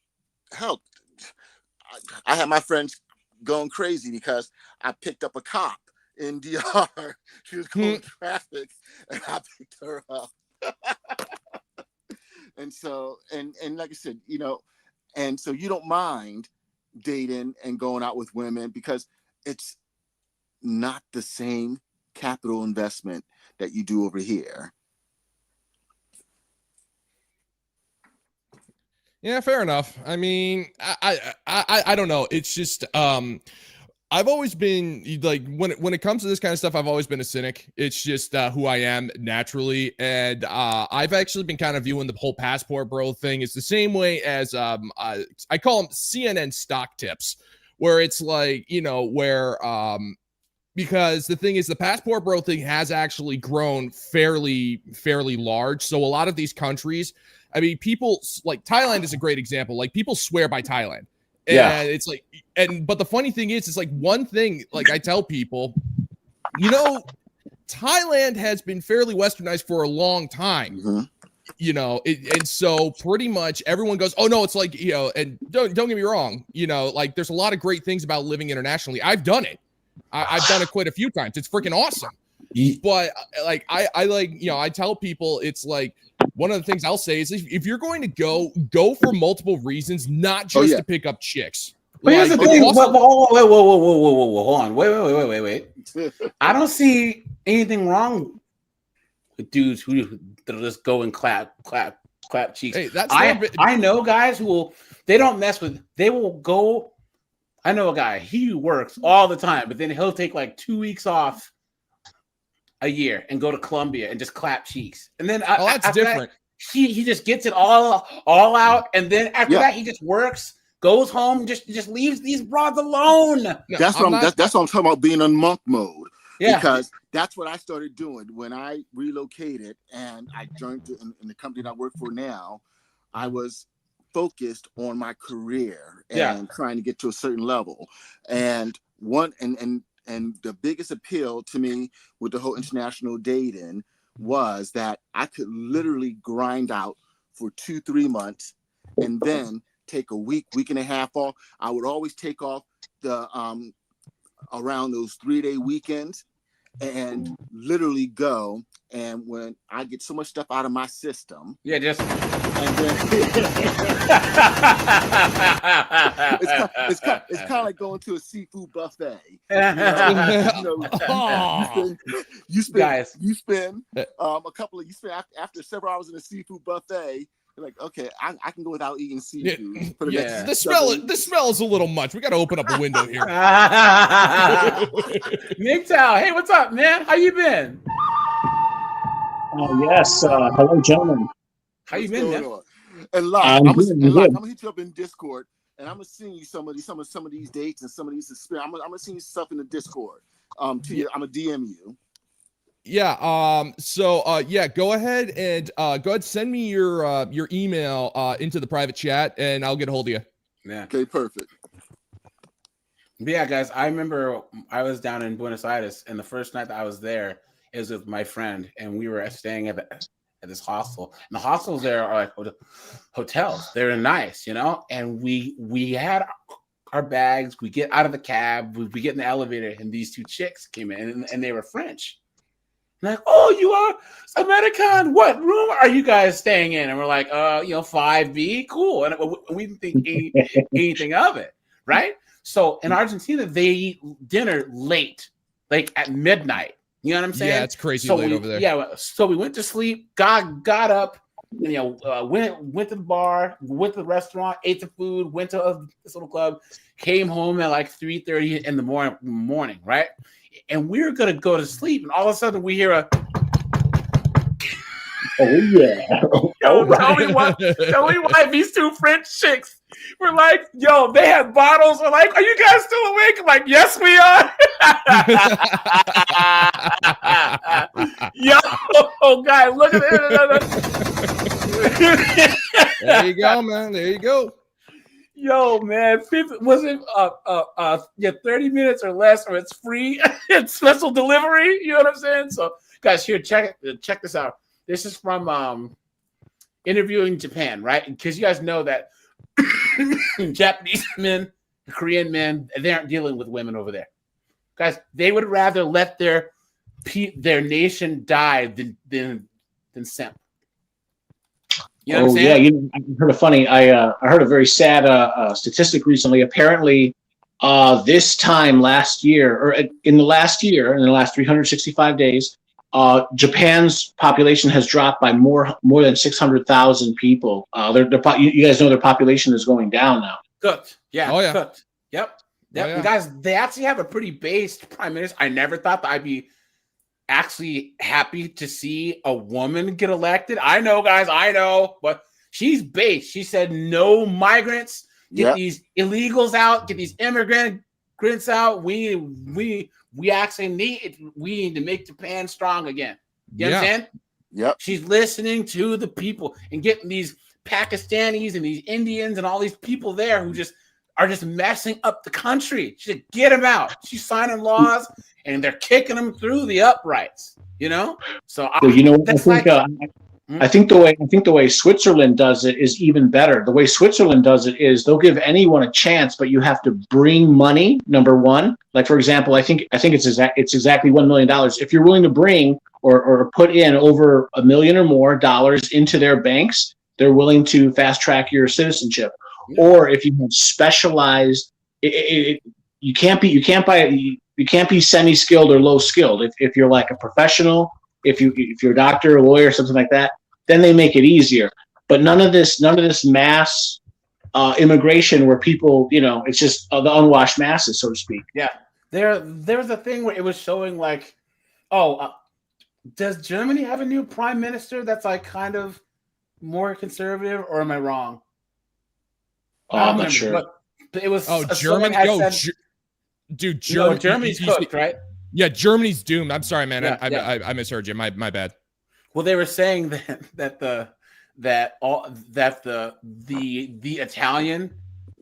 had my friends going crazy because I picked up a cop in DR. She was going traffic, and I picked her up. And so, and like I said, you know, and so you don't mind dating and going out with women because it's not the same capital investment that you do over here. Yeah, fair enough. I mean, I don't know. It's just I've always been like when it comes to this kind of stuff, I've always been a cynic. It's just who I am naturally, and I've actually been kind of viewing the whole passport bro thing. It's the same way as I call them CNN stock tips, where it's like, you know, where because the thing is, the passport bro thing has actually grown fairly large. So a lot of these countries, I mean, people like Thailand is a great example. Like people swear by Thailand. And it's like, but the funny thing is, it's like one thing, like I tell people, you know, Thailand has been fairly westernized for a long time, you know, and so pretty much everyone goes, oh no, it's like, you know, and don't get me wrong, you know, like there's a lot of great things about living internationally. I've done it. I've done it quite a few times. It's freaking awesome. But like, I like, you know, I tell people it's like, one of the things I'll say is if you're going to go for multiple reasons, not just to pick up chicks. But here's the thing. Whoa, hold on. Wait. I don't see anything wrong with dudes who just go and clap cheeks. Hey, I know guys they don't mess with, they will go. I know a guy, he works all the time, but then he'll take like 2 weeks off a year and go to Colombia and just clap cheeks. And then that's different. He just gets it all out. And then after that, he just works, goes home, just leaves these broads alone. That's what I'm talking about, being in monk mode. Yeah. Because that's what I started doing when I relocated and I joined in the company that I work for now. I was focused on my career and trying to get to a certain level. And the biggest appeal to me with the whole international dating was that I could literally grind out for 2-3 months and then take a week and a half off. I would always take off the around those 3-day weekends and literally go. And when I get so much stuff out of my system, it's kind of like going to a seafood buffet. You spend after several hours in a seafood buffet, Like, okay, I can go without eating seafood. For the next The smell is a little much. We got to open up a window here. MGTOW, hey, what's up, man? How you been? Yes. Hello, gentlemen. How you been, man? And Locke, I'm gonna hit you up in Discord, and I'm gonna send you some of these dates and some of these experiences. I'm gonna send you stuff in the Discord. I'm gonna DM you. Yeah. Go ahead and send me your email into the private chat, and I'll get a hold of you. Yeah. Okay. Perfect. Yeah, guys. I remember I was down in Buenos Aires, and the first night that I was there, it was with my friend, and we were staying at this hostel. And the hostels there are like hotels. They're nice, And we had our bags. We get out of the cab. We get in the elevator, and these two chicks came in, and they were French. Like, oh, you are American. What room are you guys staying in? And we're like, 5B, cool. And we didn't think anything of it, right? So in Argentina, they eat dinner late, like at midnight. You know what I'm saying? Yeah, it's crazy late over there. Yeah, so we went to sleep, got up, went to the bar, went to the restaurant, ate the food, went to this little club, came home at like 3:30 in the morning, right? And we were gonna go to sleep, and all of a sudden we hear a oh yeah. Tell me why these two French chicks were like, yo, they had bottles. We're like, are you guys still awake? I'm like, yes, we are. Yo, guys, look at it. There you go, man. There you go. Yo, man, was it 30 minutes or less, or it's free? It's special delivery. You know what I'm saying? So, guys, here, check this out. This is from Interviewing Japan, right? Because you guys know that Japanese men, Korean men, they aren't dealing with women over there. Guys, they would rather let their nation die than simp. You know what I'm saying? I heard a funny. I heard a very sad statistic recently. Apparently, this time last year, or in the last 365 days, Japan's population has dropped by more than 600,000 people. You guys know their population is going down now. Cooked. Yeah. Oh, yeah. Cooked. Yep. Oh, yeah. Guys, they actually have a pretty based prime minister. I never thought that I'd be actually happy to see a woman get elected. I know, guys, but she's based. She said no migrants, get these illegals out, get these immigrants out. We actually need to make Japan strong again. You understand? Yep. She's listening to the people and getting these Pakistanis and these Indians and all these people there who are just messing up the country. She said, get them out. She's signing laws and they're kicking them through the uprights. So I think the way Switzerland does it is even better. The way Switzerland does it is they'll give anyone a chance, but you have to bring money. Number one, like for example, I think it's exactly $1 million. If you're willing to bring or put in over $1 million or more dollars into their banks, they're willing to fast track your citizenship. Or if you have specialized, you can't be semi-skilled or low skilled. If you're like a professional, if you're a doctor, a lawyer, something like that, then they make it easier. But none of this mass immigration where people, it's just the unwashed masses, so to speak. Yeah, there was a thing where it was showing like, does Germany have a new prime minister that's like kind of more conservative, or am I wrong? I'm not sure. But it was Germany. Dude, Germany's cooked, right? Yeah, Germany's doomed. I'm sorry, man. I misheard you. My bad. Well, they were saying that the Italian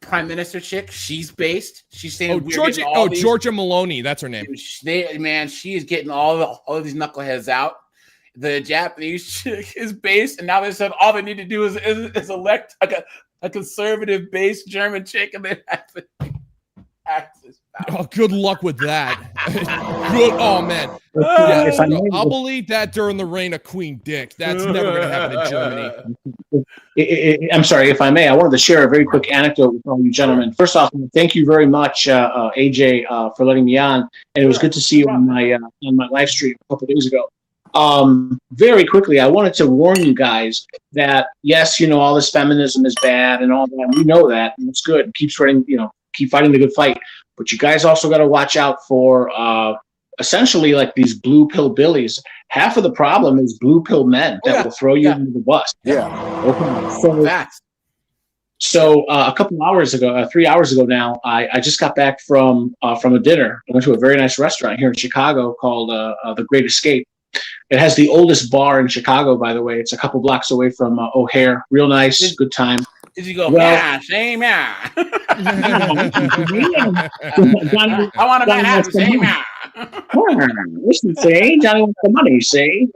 prime minister chick, she's based. She's saying Giorgia Meloni, that's her name. She is getting all of these knuckleheads out. The Japanese chick is based, and now they said all they need to do is elect a conservative-based German chick, and they have to access. Oh, good luck with that. Oh, man. I'll believe that during the reign of Queen Dick. That's never going to happen in Germany. I'm sorry, if I may, I wanted to share a very quick anecdote with all you gentlemen. First off, thank you very much, AJ, for letting me on. And it was good to see you on my live stream a couple of days ago. Very quickly, I wanted to warn you guys that yes, all this feminism is bad and all that. We know that, and it's good. Keep fighting the good fight. But you guys also got to watch out for essentially like these blue pill billies. Half of the problem is blue pill men that will throw you under the bus. Okay. So a couple hours ago, 3 hours ago now, I just got back from a dinner. I went to a very nice restaurant here in Chicago called The Great Escape. It has the oldest bar in Chicago, by the way. It's a couple blocks away from O'Hare. Real nice, good time. Did you go, yeah, same, yeah? I want to buy that, same, yeah. Listen, see, Johnny wants the money, see?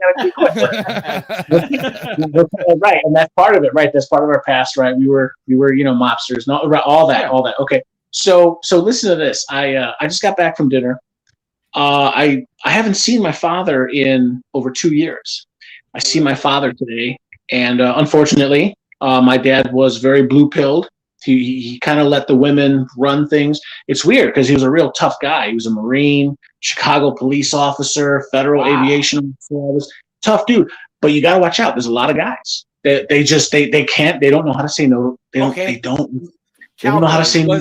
Right, and that's part of it, right? That's part of our past, right? We were, mobsters, all that. Okay, so listen to this. I just got back from dinner. I haven't seen my father in over 2 years. I see my father today, and unfortunately, my dad was very blue-pilled. He kind of let the women run things. It's weird because he was a real tough guy. He was a Marine, Chicago police officer, federal aviation officer. Tough dude. But you got to watch out. There's a lot of guys. They can't. They don't know how to say no. They don't know how to say no.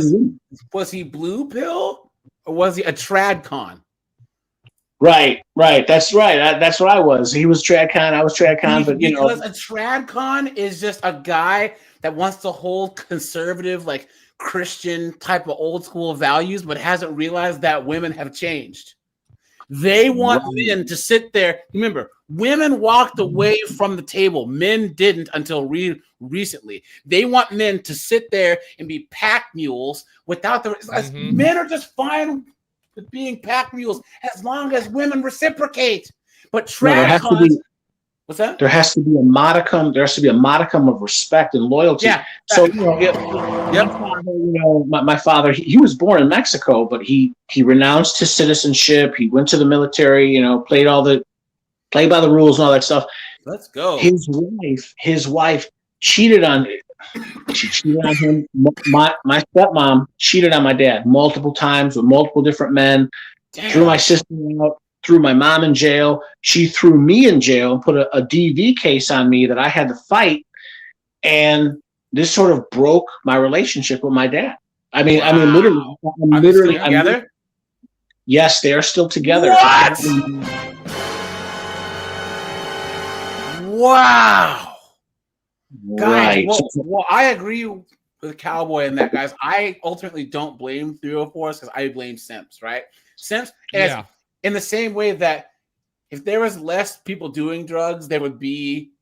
Was he blue pill or was he a trad con? Right. That's right. That's what I was. He was TradCon. I was TradCon. But because a TradCon is just a guy that wants to hold conservative, like Christian type of old school values, but hasn't realized that women have changed. They want men to sit there. Remember, women walked away from the table. Men didn't until recently. They want men to sit there and be pack mules without the. Men are just fine with being pack mules as long as women reciprocate. But what's that? There has to be a modicum. There has to be a modicum of respect and loyalty. Yeah. So my father, he was born in Mexico, but he renounced his citizenship. He went to the military. Played by the rules and all that stuff. Let's go. His wife cheated on. She cheated on him. My stepmom cheated on my dad multiple times with multiple different men. Damn. Threw my sister out. Threw my mom in jail. She threw me in jail and put a DV case on me that I had to fight. And this sort of broke my relationship with my dad. I mean, literally, together. Yes, they are still together. What? Wow. Right. Guys, well, I agree with Cowboy in that, guys. I ultimately don't blame 304s because I blame simps, right? Simps, in the same way that if there was less people doing drugs, there would be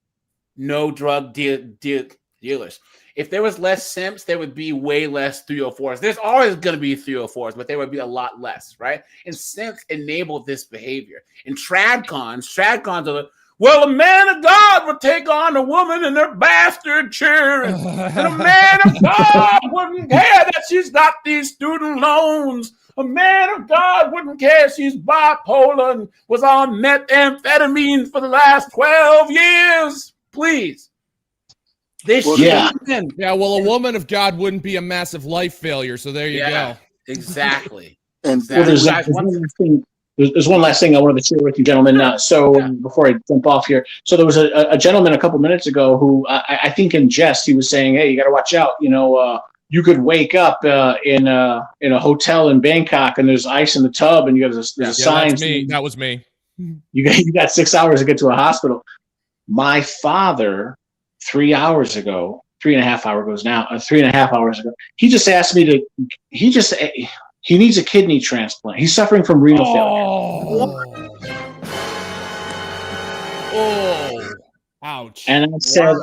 no drug dealers. If there was less simps, there would be way less 304s. There's always going to be 304s, but there would be a lot less, right? And simps enable this behavior. And tradcons are well, a man of God would take on a woman and their bastard children. And a man of God wouldn't care that she's got these student loans. A man of God wouldn't care she's bipolar and was on methamphetamine for the last 12 years. Please. Well, a woman of God wouldn't be a massive life failure. So there you go. Exactly. And there's one last thing I wanted to share with you, gentlemen. Before I jump off here, so there was a gentleman a couple minutes ago who I think in jest he was saying, "Hey, you got to watch out. You could wake up in a hotel in Bangkok and there's ice in the tub and you got there's a sign." That's me. That was me. You got 6 hours to get to a hospital. My father, 3 hours ago, 3.5 hours now, 3.5 hours ago, he just asked me to. He needs a kidney transplant. He's suffering from renal failure. Oh, ouch! And I said,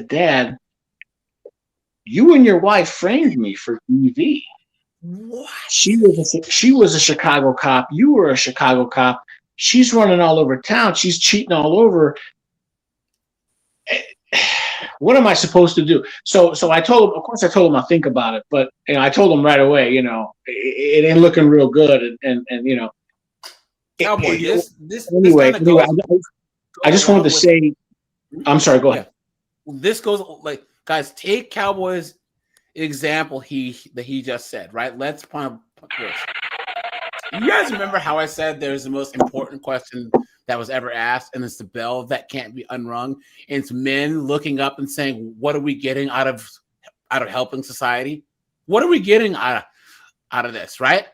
Dad, you and your wife framed me for DV. What? She was a Chicago cop. You were a Chicago cop. She's running all over town. She's cheating all over. What am I supposed to do? So I told him, of course I told him I'll think about it, but I told him right away, it ain't looking real good. And Cowboy, I just wanted to say, I'm sorry, go ahead. This goes like, guys, take Cowboy's example that he just said, right? Let's point this. You guys remember how I said there's the most important question that was ever asked, and it's the bell that can't be unrung. And it's men looking up and saying, "What are we getting out of helping society? What are we getting out of this?" Right?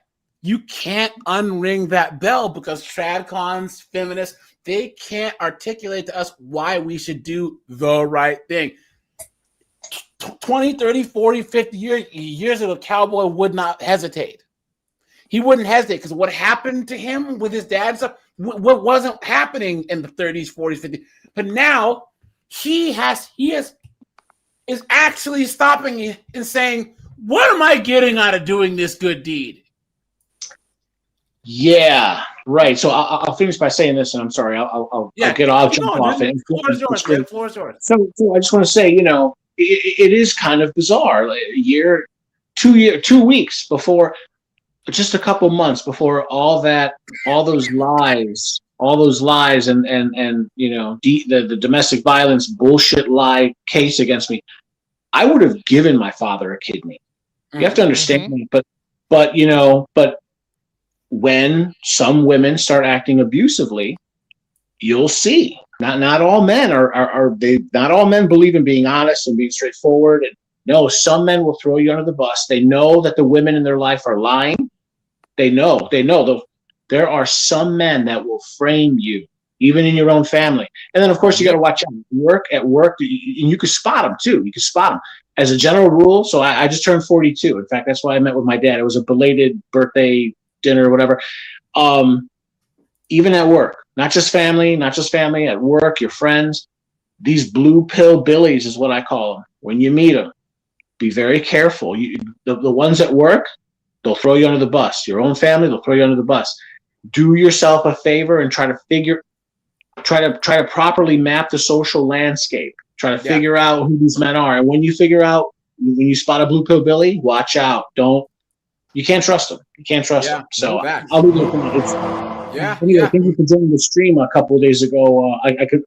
You can't unring that bell because tradcons, feminists, they can't articulate to us why we should do the right thing. 20, 30, 40, 50 years ago, Cowboy would not hesitate. He wouldn't hesitate because what happened to him with his dad and stuff, what wasn't happening in the 30s, 40s, 50s. But now he is actually stopping it and saying, what am I getting out of doing this good deed? Yeah, right. So I'll finish by saying this, and I'm sorry, I'll get off, jump off it. The floor is yours. So I just want to say, it is kind of bizarre. Like 2 weeks before, just a couple months before all those lies, and the domestic violence bullshit lie case against me, I would have given my father a kidney. You have to understand me, but when some women start acting abusively, you'll see. Not all men not all men believe in being honest and being straightforward. And no, some men will throw you under the bus. They know that the women in their life are lying. They know. There are some men that will frame you, even in your own family. And then, of course, you got to watch out. At work, and you can spot them too. You can spot them. As a general rule, so I just turned 42. In fact, that's why I met with my dad. It was a belated birthday dinner or whatever. Even at work, not just family, at work, your friends, these blue pill billies is what I call them. When you meet them, be very careful. The ones at work, they'll throw you under the bus. Your own family, they'll throw you under the bus. Do yourself a favor and try to properly map the social landscape. Try to figure out who these men are. And when you you spot a blue pill billy, watch out. You can't trust them. Them. So I'll leave it at that. Thank you for joining the stream a couple of days ago.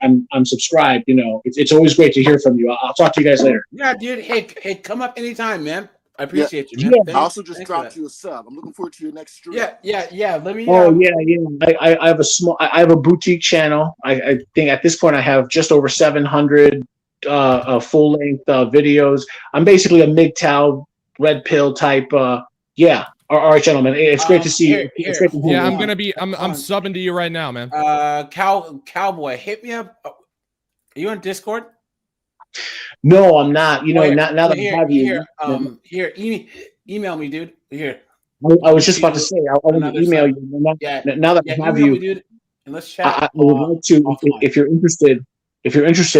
I'm subscribed. It's always great to hear from you. I'll talk to you guys later. Yeah, dude. Hey, come up anytime, man. I appreciate you, man. Yeah. I also just dropped you a sub. I'm looking forward to your next stream. Yeah. Let me. I have a boutique channel. I think at this point I have just over 700 full length videos. I'm basically a MGTOW red pill type. All right, gentlemen. It's great to see you. It's great to hear you. I'm subbing to you right now, man. Cowboy, hit me up. Are you on Discord? No, I'm not. Now that I have you. Email me, dude. Here. I was just about to say, I want to email you. Now that I have you, me, dude, and let's chat. I would like to, if you're interested,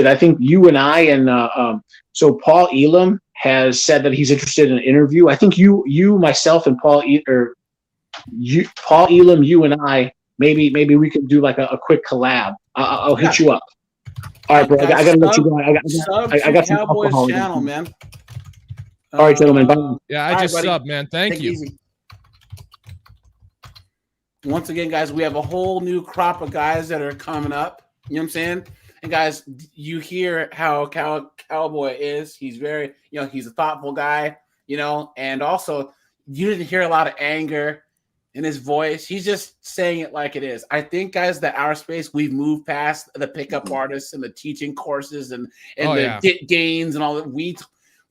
I think you and I and so Paul Elam has said that he's interested in an interview. I think you, myself, and Paul Elam, you and I, maybe we could do like a quick collab. I'll hit you up. All right, bro. I gotta let you go. I got some Cowboys alcohol channel, man. All right, gentlemen. Bye. Yeah, I just subbed, man. Thank you. Easy. Once again, guys, we have a whole new crop of guys that are coming up. You know what I'm saying? And guys, you hear how Cowboy is. He's very, he's a thoughtful guy, and also you didn't hear a lot of anger in his voice. He's just saying it like it is. I think, guys, that our space, we've moved past the pickup artists and the teaching courses and gains and all that.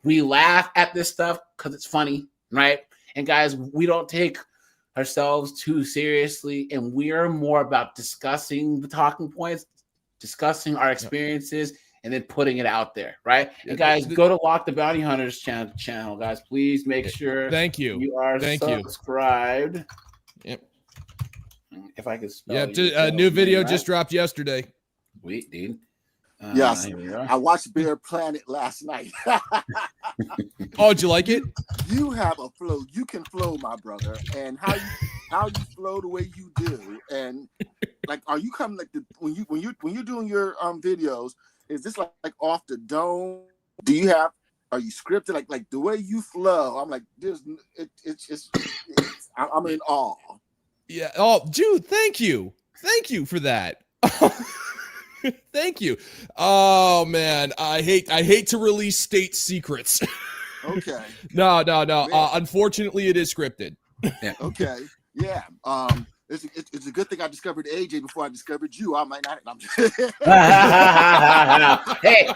We laugh at this stuff because it's funny, right? And guys, we don't take ourselves too seriously, and we are more about discussing the talking points, discussing our experiences, and then putting it out there, right? And guys, go to Lock the Bounty Hunters channel, guys. Please make sure you are subscribed. Yep. If I could spell a new video just dropped yesterday. Sweet, dude. Yes, I watched Bear Planet last night. Oh, did you like it? You have a flow. You can flow, my brother. And how you flow the way you do, and like, are you coming like when you're doing your videos? Is this like off the dome? Are you scripted like the way you flow? I'm like, I'm in awe. Yeah. Oh, dude, thank you for that. Thank you. Oh man, I hate to release state secrets. Okay. No. Unfortunately, it is scripted. Okay. Yeah. It's a good thing I discovered AJ before I discovered you. I might not. I'm just... Hey,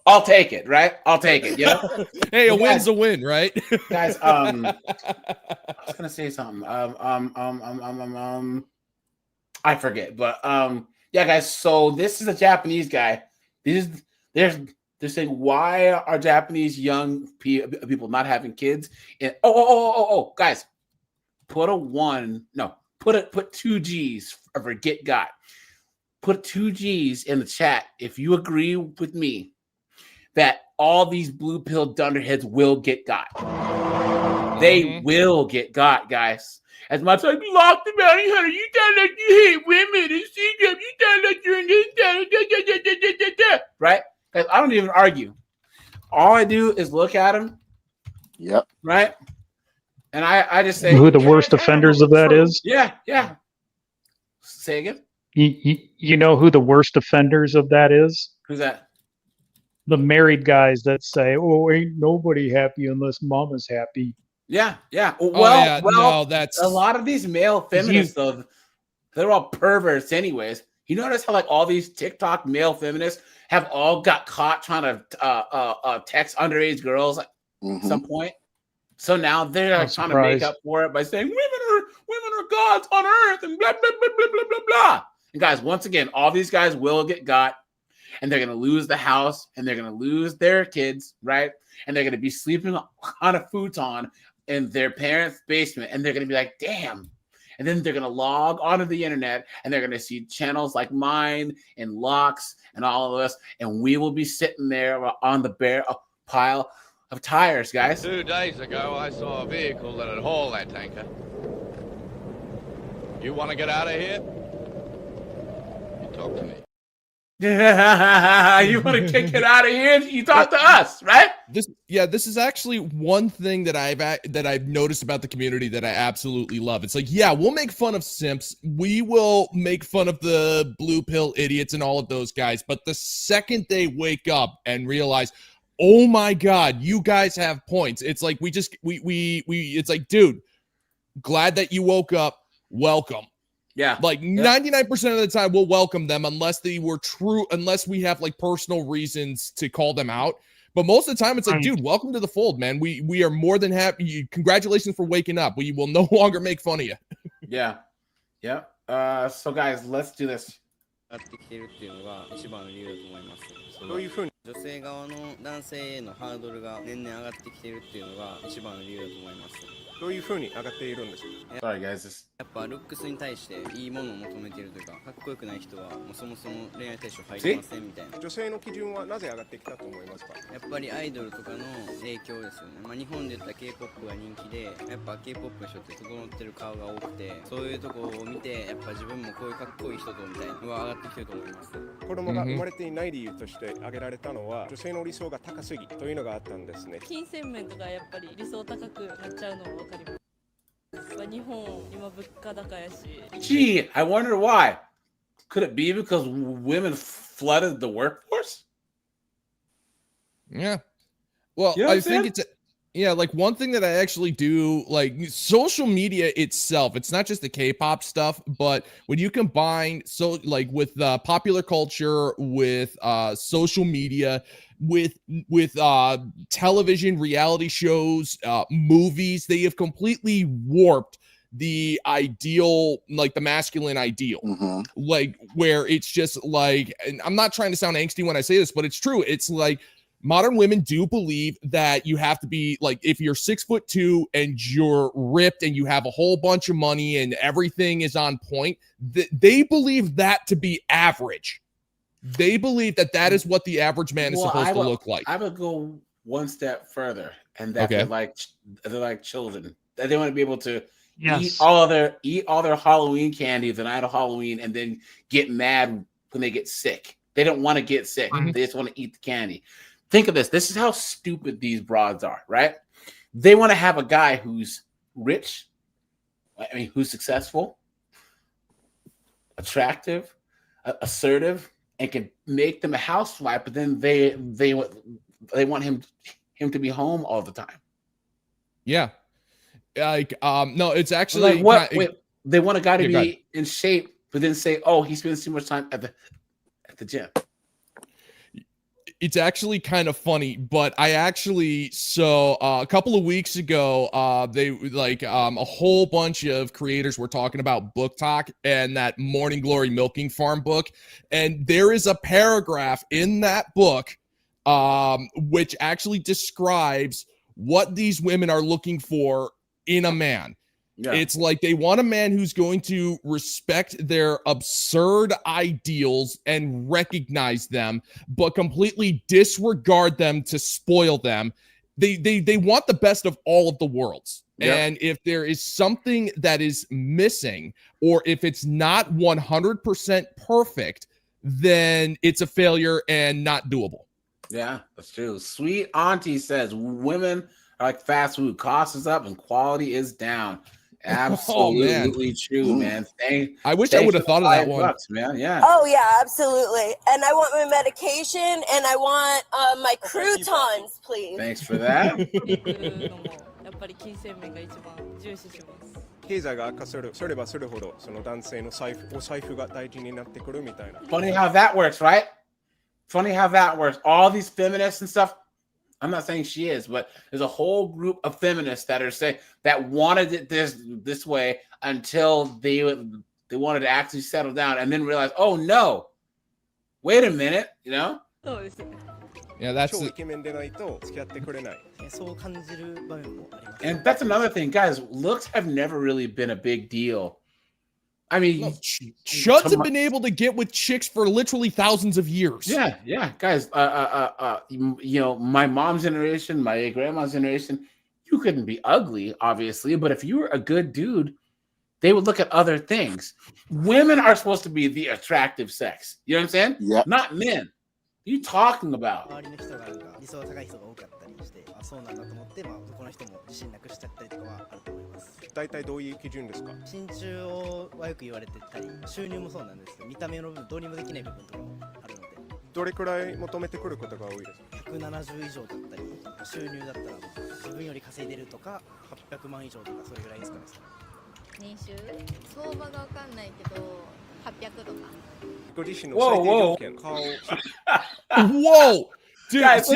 I'll take it, right? I'll take it. You know? Hey, a win's a win, right? Guys, I was gonna say something. I forget, but yeah, guys. So this is a Japanese guy. They're saying, why are Japanese young people not having kids? And guys, put two G's for get got. Put 2 G's in the chat if you agree with me that all these blue pill dunderheads will get got. They will get got, guys. As much as you locked the bounty hunter, you sound like you hate women and see them. You sound like you're in this, right? Guys, I don't even argue. All I do is look at them. Yep. Right? And I just say who the worst offenders of that is? Yeah. Say again? You know who the worst offenders of that is? Who's that? The married guys that say, "Oh, ain't nobody happy unless mama's happy." Yeah. Well, no, that's a lot of these male feminists, though, they're all perverts, anyways. You notice how like all these TikTok male feminists have all got caught trying to text underage girls at some point. So now they're trying to make up for it by saying women are gods on earth and blah blah blah blah blah blah blah. And guys, once again, all these guys will get got, and they're gonna lose the house, and they're gonna lose their kids, right? And they're gonna be sleeping on a futon in their parents' basement, and they're gonna be like, damn. And then they're gonna log onto the internet, and they're gonna see channels like mine and Locks and all of us, and we will be sitting there on the bare pile of tires, guys. 2 days ago, I saw a vehicle that had hauled that tanker. You want to get out of here? You talk to me. You want to kick it out of here? You talk to us, right? This is actually one thing that I've noticed about the community that I absolutely love. It's like, yeah, we'll make fun of simps. We will make fun of the blue pill idiots and all of those guys. But the second they wake up and realize, oh my God, you guys have points. It's like we it's like, dude, glad that you woke up. Welcome. Yeah. Like 99% of the time we'll welcome them unless we have like personal reasons to call them out. But most of the time it's like, dude, welcome to the fold, man. We are more than happy. Congratulations for waking up. We will no longer make fun of you. Yeah. So guys, let's do this. どういうふうに女性側の男性へのハードルが年々上がってきているっていうのが一番の理由だと思います。どういうふうに上がっているんですか。Sorry guys. やっぱルックスに対していいものを求めているというか、かっこよくない人はもうそもそも恋愛対象入りませんみたいな。女性の基準はなぜ上がってきたと思いますか。やっぱりアイドルとかの影響ですよね。日本で言ったら K-POP が人気で、やっぱ K-POP の人って整ってる顔が多くて、そういうとこを見てやっぱ自分もこういうかっこいい人とみたいなのが上がってきてると思います。子供が生まれていない理由として挙げられたのは、女性の理想が高すぎというのがあったんですね。金銭面とかやっぱり理想高くなっちゃうのもわかります。日本今物価高やし。Gee, I wonder why. Could it be because women flooded the workforce? Yeah. Well, You know what I I'm think saying? it's like one thing that I actually do, like social media itself, it's not just the K-pop stuff, but when you combine with popular culture, with social media, with television, reality shows, movies, they have completely warped the ideal, like the masculine ideal, like where it's just like, and I'm not trying to sound angsty when I say this, but it's true. It's like modern women do believe that you have to be like, if you're 6'2" and you're ripped and you have a whole bunch of money and everything is on point, they believe that to be average. They believe that is what the average man is supposed to look like. I would go one step further, and that they're like children. That they want to be able to eat all their Halloween candy the night of Halloween, and then get mad when they get sick. They don't want to get sick. They just want to eat the candy. Think of this. This is how stupid these broads are, right? They want to have a guy who's rich, who's successful, attractive, assertive, and can make them a housewife, but then they want him to be home all the time. Yeah. Like, no, it's actually like what? Wait, they want a guy to Yeah, be in shape, but then say, "Oh, he spends too much time at the gym." It's actually kind of funny, but I actually a couple of weeks ago, they like a whole bunch of creators were talking about Book Talk and that Morning Glory Milking Farm book, and there is a paragraph in that book which actually describes what these women are looking for in a man. Yeah. It's like they want a man who's going to respect their absurd ideals and recognize them, but completely disregard them to spoil them. They want the best of all of the worlds. Yeah. And if there is something that is missing, or if it's not 100% perfect, then it's a failure and not doable. Yeah, that's true. Sweet Auntie says women are like fast food. Cost is up and quality is down. Absolutely true, man. I wish I would have thought of that one, man. Yeah. Oh yeah, absolutely. And I want my medication, and I want my croutons, please. Thanks for that. 経済が悪化すればするほどその男性のお財布が大事になってくるみたいな。Funny how that works, right? Funny how that works. All these feminists and stuff. I'm not saying she is, but there's a whole group of feminists that are saying that wanted it this way until they wanted to actually settle down and then realize, oh no, wait a minute, you know? Yeah, that's and that's another thing, guys. Looks have never really been a big deal. I mean, Chuds have been able to get with chicks for literally thousands of years. Yeah, guys. You know, my mom's generation, my grandma's generation, you couldn't be ugly, obviously, but if you were a good dude, they would look at other things. Women are supposed to be the attractive sex. You know what I'm saying? Yeah. Not men. What are you talking about? 大体どういう基準ですか？身長はよく言われてたり、収入もそうなんですけど、見た目の部分どうにもできない部分とかもあるので。どれくらい求めてくることが多いですか？170以上だったり、収入だったら自分より稼いでるとか、800万以上とかそれぐらいですかね。年収？相場がわかんないけど、800とか。ご自身の最低条件、顔。Whoa! Dude, guys,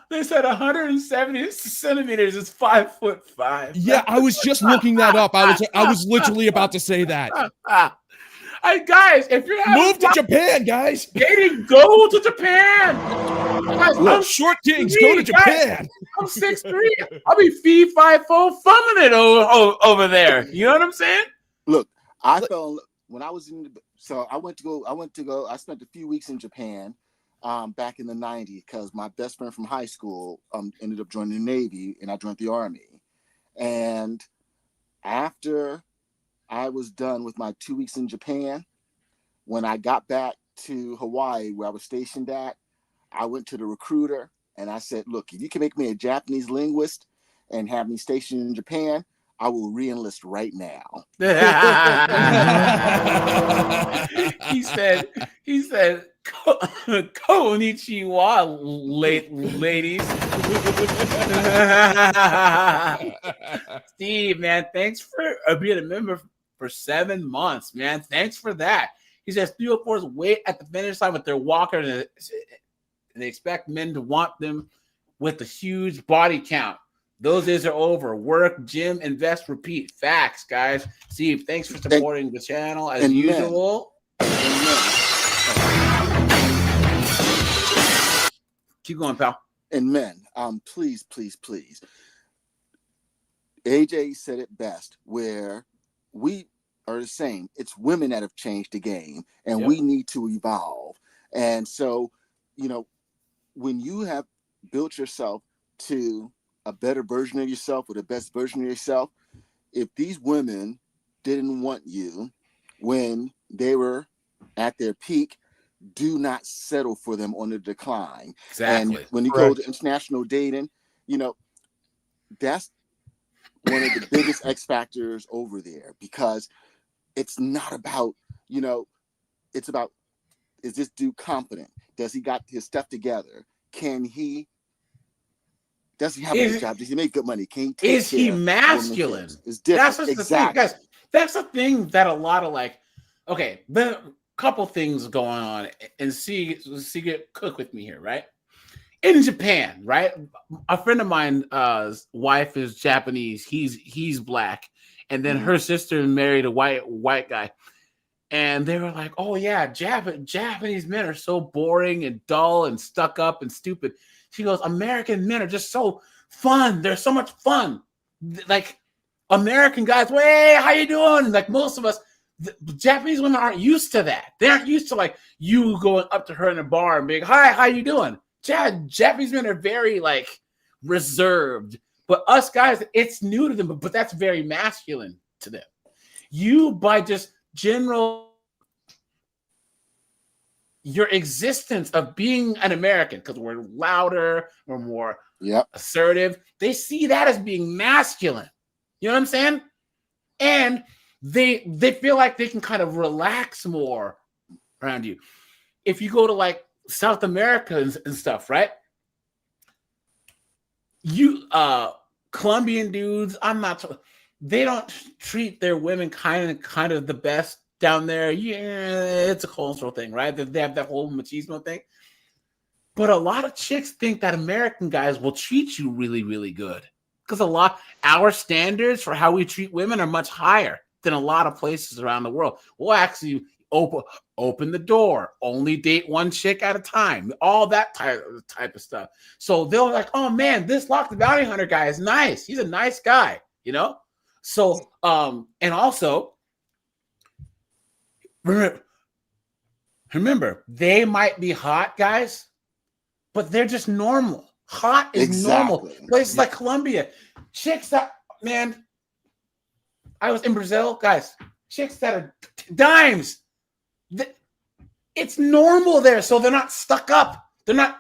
they said 170 centimeters is 5'5". Yeah, I was just looking that up. I was literally about to say that. Hey guys, if you're move to Japan, guys. Dating, go to Japan. Guys, look, short kings, go to Japan. I'm 6'3". I'll be fee 5'4", thumbing it over there. You know what I'm saying? Look, I fell when I was in. So I went to go. I spent a few weeks in Japan. Back in the 90s, because my best friend from high school ended up joining the Navy, and I joined the Army. And after I was done with my 2 weeks in Japan, when I got back to Hawaii, where I was stationed at, I went to the recruiter and I said, look, if you can make me a Japanese linguist and have me stationed in Japan, I will re-enlist right now. He said, Konnichiwa, ladies. Steve, man, thanks for being a member for 7 months, man. Thanks for that. He says 304s wait at the finish line with their walker, and they expect men to want them with a huge body count. Those days are over. Work, gym, invest, repeat. Facts, guys. Steve, thanks for supporting the channel as usual. Keep going, pal. And men, please. AJ said it best, where we are the same. It's women that have changed the game, and we need to evolve. And so, you know, when you have built yourself to a better version of yourself, or the best version of yourself, if these women didn't want you when they were at their peak, do not settle for them on the decline. Exactly. And when you go to international dating, you know, that's one of the biggest X factors over there, because it's not about, you know, it's about, is this dude competent? Does he got his stuff together? Can he Does he have a good job? Does he make good money? Can he take Is he masculine? It's different. That's the thing, guys. That's the thing that a lot of the couple things going on, and see cook with me here, right? In Japan, right? A friend of mine, wife is Japanese. He's black, and then her sister married a white guy, and they were like, "Oh yeah, Japanese men are so boring and dull and stuck up and stupid." She goes, "American men are just so fun. They're so much fun. Like American guys, hey, how you doing?" Like most of us, the Japanese women aren't used to that. They aren't used to like you going up to her in a bar and being, "Hi, how you doing?" Japanese men are very like reserved, but us guys, it's new to them, but that's very masculine to them. You, by just general your existence of being an American, because we're louder, we're more assertive, they see that as being masculine. You know what I'm saying? And they feel like they can kind of relax more around you. If you go to like South America and stuff, right? You Colombian dudes, they don't treat their women kind of the best down there. Yeah, it's a cultural thing, right? They have that whole machismo thing. But a lot of chicks think that American guys will treat you really, really good. Because our standards for how we treat women are much higher than a lot of places around the world. We'll actually open the door, only date one chick at a time, all that type of stuff. So they're like, "Oh man, this Locke the Bounty Hunter guy is nice. He's a nice guy," you know? So, and also, remember, they might be hot guys, but they're just normal. Hot is normal. Places like Colombia, chicks that, man, I was in Brazil, guys, chicks that are dimes. It's normal there, so they're not stuck up. They're not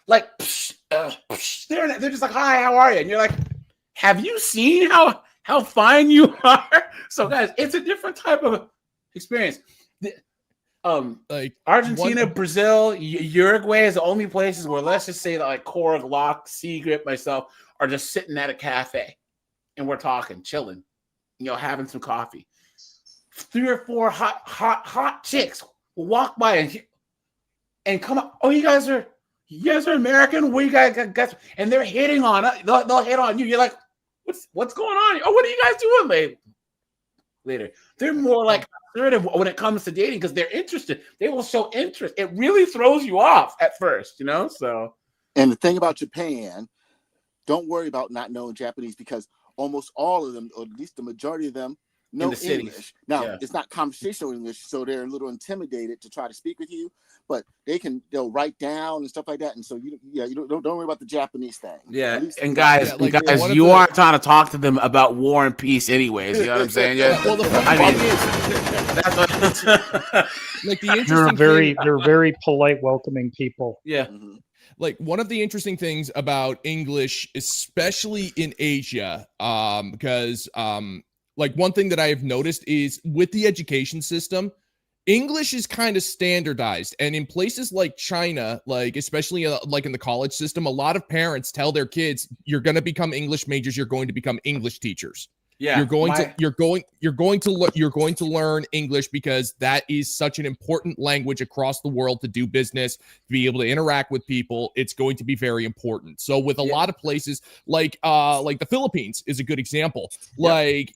like they're just like, "Hi, how are you?" And you're like, "Have you seen how fine you are?" So, guys, it's a different type of experience. Like Argentina, Brazil, Uruguay is the only places where, let's just say that like Korg, Locke, Seagrip, myself are just sitting at a cafe and we're talking, chilling, having some coffee. 3 or 4 hot chicks will walk by and come up. "Oh, you guys are American? What you guys?" And they're hitting on it. They'll hit on you. You're like, what's going on? "Oh, what are you guys doing later?" They're more like assertive when it comes to dating because they're interested. They will show interest. It really throws you off at first, So, and the thing about Japan, don't worry about not knowing Japanese because almost all of them, or at least the majority of them, know English. Now, it's not conversational English, so they're a little intimidated to try to speak with you, but they'll write down and stuff like that. And so you don't worry about the Japanese thing. Yeah, and guys, you aren't trying to talk to them about war and peace anyways. You know what I'm saying? Yeah. Well, that's like the interesting they're very polite, welcoming people. Yeah. Mm-hmm. Like one of the interesting things about English, especially in Asia, because like one thing that I have noticed is with the education system, English is kind of standardized. And in places like China, like especially like in the college system, a lot of parents tell their kids, "You're going to become English majors. You're going to become English teachers." Yeah, you're going to learn English because that is such an important language across the world to do business, to be able to interact with people. It's going to be very important. So with a lot of places like the Philippines is a good example. Like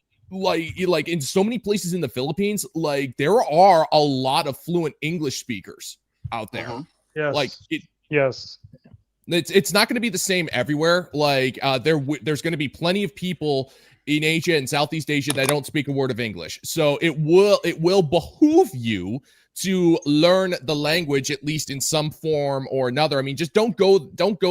in so many places in the Philippines, like there are a lot of fluent English speakers out there. Yes. Yes. It's not going to be the same everywhere. Like there's going to be plenty of people in Asia and Southeast Asia that don't speak a word of English. So it will behoove you to learn the language at least in some form or another. I mean, just don't go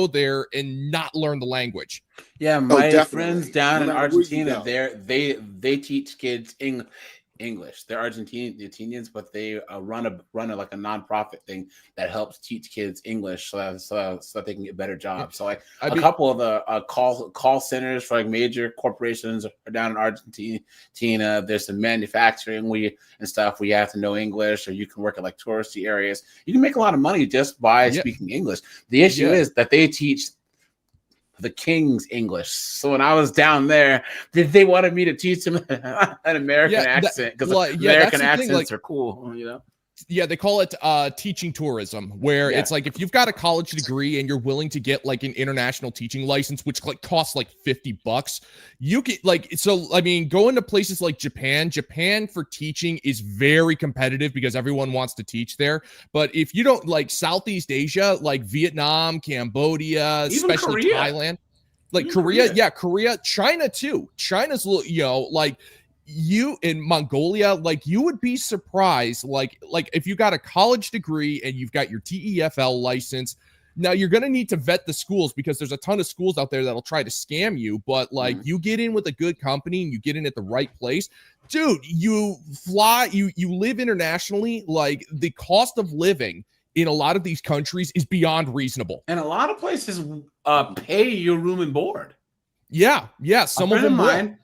there and not learn the language. Yeah, my friends down in Argentina, they teach kids English. They're Argentinians, but they run a like a nonprofit thing that helps teach kids English so that they can get better jobs. So like a couple of the call centers for like major corporations are down in Argentina. There's some manufacturing and stuff where you have to know English, or you can work at like touristy areas. You can make a lot of money just by speaking English. The issue is that they teach the King's English. So when I was down there, they wanted me to teach them an American accent because American accents are cool, you know. Yeah, they call it teaching tourism, where it's like if you've got a college degree and you're willing to get like an international teaching license, which like costs like $50, you get like, so I mean, going to places like Japan for teaching is very competitive because everyone wants to teach there. But if you don't like Southeast Asia, like Vietnam, Cambodia, even especially Korea. Thailand, like Korea, China too. China's, you know, like. You in Mongolia, like you would be surprised, like if you got a college degree and you've got your TEFL license. Now you're going to need to vet the schools because there's a ton of schools out there that'll try to scam you, but like you get in with a good company and you get in at the right place, dude, you live internationally. Like the cost of living in a lot of these countries is beyond reasonable. And a lot of places pay your room and board. Yeah. Some of them mine.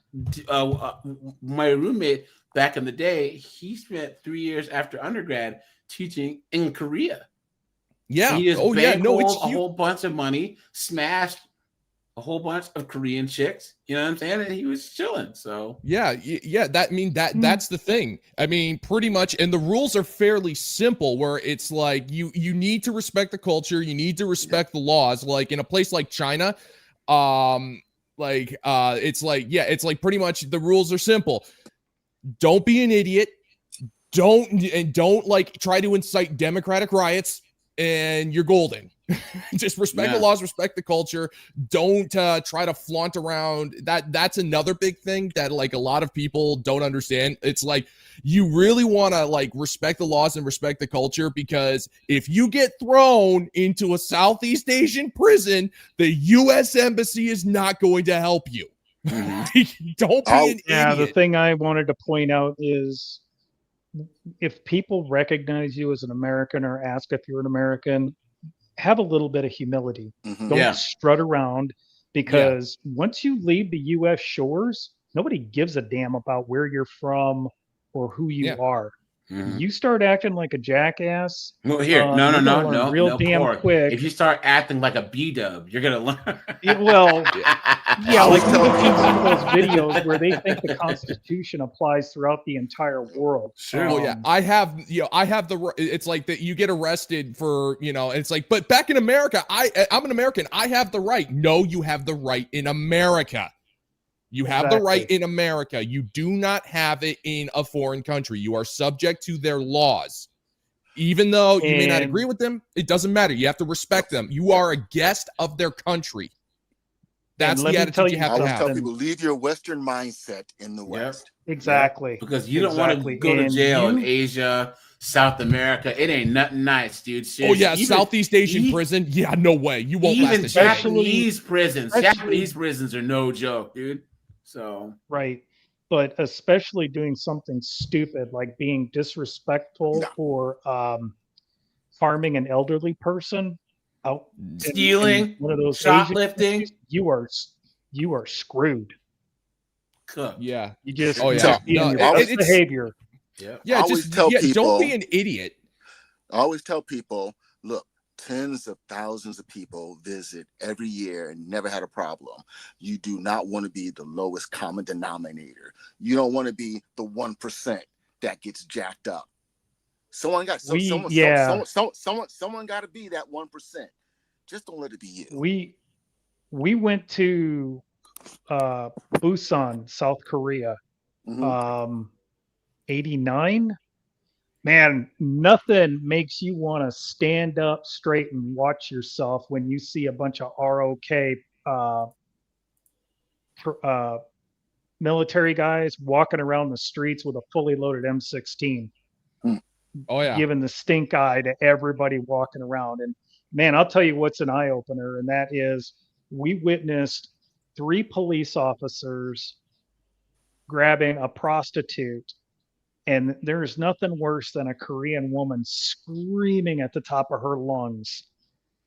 My roommate back in the day, he spent 3 years after undergrad teaching in Korea. Yeah. He just a whole bunch of money, smashed a whole bunch of Korean chicks. You know what I'm saying? And he was chilling. So yeah. That's the thing. I mean, pretty much, and the rules are fairly simple. Where it's like you need to respect the culture, you need to respect the laws. Like in a place like China, it's like pretty much the rules are simple. Don't be an idiot. Don't like try to incite democratic riots, and you're golden. Just respect the laws, respect the culture. Don't try to flaunt around. That's another big thing that like a lot of people don't understand. It's like you really want to like respect the laws and respect the culture, because if you get thrown into a Southeast Asian prison, the U.S. Embassy is not going to help you. Don't be an idiot. The thing I wanted to point out is if people recognize you as an American or ask if you're an American, have a little bit of humility. Don't strut around, because once you leave the U.S. shores, nobody gives a damn about where you're from or who you are. You start acting like a jackass. Well, here, no, real damn Korg. quick. If you start acting like a B-dub, you're gonna learn. Like some of those videos where they think the Constitution applies throughout the entire world. Sure. I have the. It's like that you get arrested for, it's like, but back in America, I'm an American. I have the right. No, you have the right in America. You have the right in America. You do not have it in a foreign country. You are subject to their laws. Even though you may not agree with them, it doesn't matter. You have to respect them. You are a guest of their country. That's the attitude you have to have. I always tell people, leave your Western mindset in the West. Exactly. Because you don't want to go to jail in Asia, South America. It ain't nothing nice, dude. Seriously. Oh, yeah. Southeast Asian prison. Yeah, no way. You won't last a Japanese prisons. Japanese prisons are no joke, dude. So right, but especially doing something stupid like being disrespectful or harming an elderly person, out stealing, one of those shoplifting, you are screwed. Yeah, you just it's behavior. Yeah, don't be an idiot. I always tell people, look. Tens of thousands of people visit every year and never had a problem. You do not want to be the lowest common denominator. You don't want to be the 1% that gets jacked up. Someone got to be that 1%. Just don't let it be you. We went to Busan, South Korea, 89. Man, nothing makes you want to stand up straight and watch yourself when you see a bunch of ROK military guys walking around the streets with a fully loaded M16. Oh, yeah. Giving the stink eye to everybody walking around. And man, I'll tell you what's an eye opener, and that is we witnessed 3 police officers grabbing a prostitute. And there's nothing worse than a Korean woman screaming at the top of her lungs.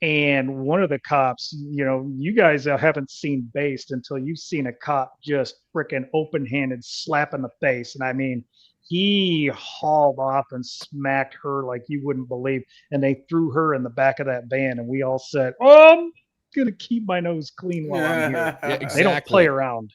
And one of the cops, you guys haven't seen Based until you've seen a cop just freaking open-handed slap in the face. And I mean, he hauled off and smacked her like you wouldn't believe. And they threw her in the back of that van. And we all said, gonna keep my nose clean while I'm here. Yeah, exactly. They don't play around.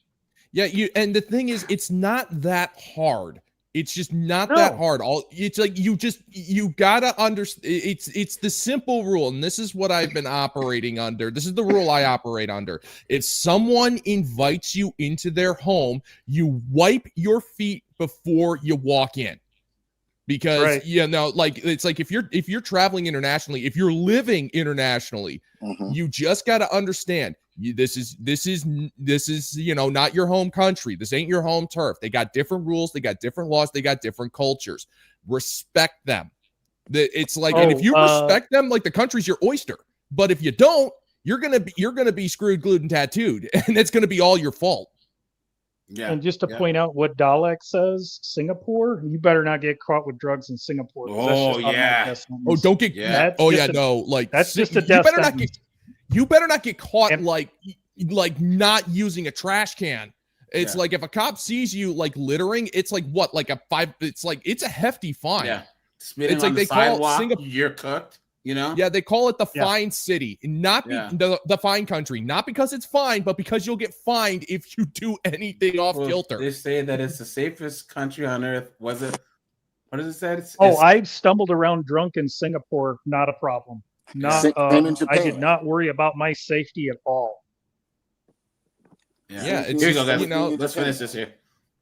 Yeah, and the thing is, it's not that hard. It's just not No. that hard. It's like you gotta understand. It's the simple rule, and this is what I've been operating under. This is the rule I operate under. If someone invites you into their home, you wipe your feet before you walk in. Because like it's like if you're traveling internationally, if you're living internationally, you just got to understand this is not your home country. This ain't your home turf. They got different rules, they got different laws, they got different cultures. Respect them. It's like, and if you respect them, like the country's your oyster. But if you don't, you're gonna be screwed, glued, and tattooed, and it's gonna be all your fault. Yeah. And just to point out what Dalek says, Singapore, you better not get caught with drugs in Singapore. Oh yeah. Oh, don't get. Yeah. Oh yeah. No, like that's just a death sentence. You better not get caught like not using a trash can. It's like if a cop sees you like littering, it's like what, like a 5. It's like it's a hefty fine. Yeah. Spitting it's on like the they call sidewalk, Singapore. You're cooked. You know? Yeah, they call it the fine city, not the fine country, not because it's fine, but because you'll get fined if you do anything off kilter. They say that it's the safest country on earth. Was it? What does it say? I've stumbled around drunk in Singapore. Not a problem. Not. I did not worry about my safety at all. Yeah. It's here you go, guys. Let's finish this here.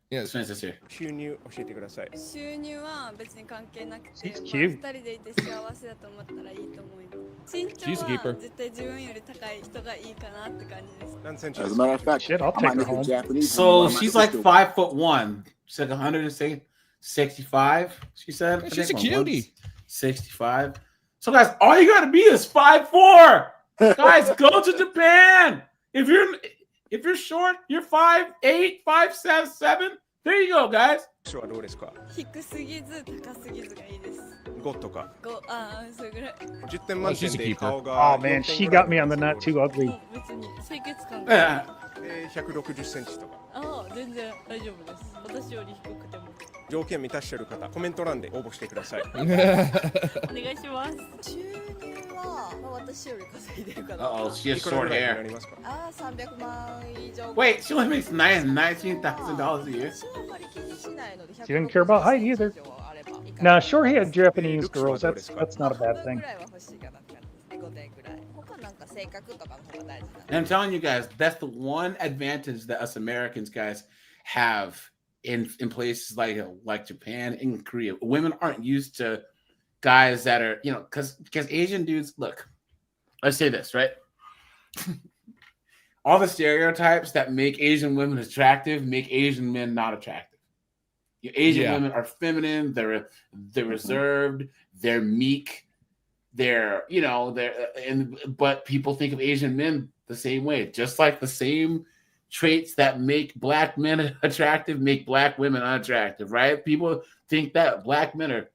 Yeah, let's finish this here. 収入教えてください。収入は別に関係なくて、She's まあ cute. 二人でいて幸せだと思ったらいいと思います。身長 She's a は keeper. 絶対自分より高い人がいいかなって感じです。何センチ As a matter of fact, Shit, I'll I take might her make a home. Japanese So woman. I might she's make like a- 5'1". She's like 165. She said. I She's a think, or cutie. 65. So guys, all you gotta be is 5'4". Guys, go to Japan. If you're short, you're 5'8", 5'7". There you go, guys. はどうですか低すぎず高すぎずがいいです。 5とかそれぐらい。 10点満点で顔が Oh man, she got me on the not too ugly. 別に清潔感 Yeah. 160センチとか全然大丈夫です。私より低くても。条件満たしてる方コメント欄で応募してください。お願いします。収入は私より稼いでるかな。Uh-oh, she has short hair. 300万以上。 Wait, she only makes $19,000 a year. She didn't care about height either. Now, short-haired Japanese girls, that's not a bad thing. And I'm telling you guys, that's the one advantage that us Americans, guys, have in places like Japan and Korea. Women aren't used to guys that are, because Asian dudes, look, let's say this, right? All the stereotypes that make Asian women attractive make Asian men not attractive. Asian women are feminine, they're reserved, they're meek, but people think of Asian men the same way, just like the same traits that make black men attractive make black women unattractive, right? People think that black men are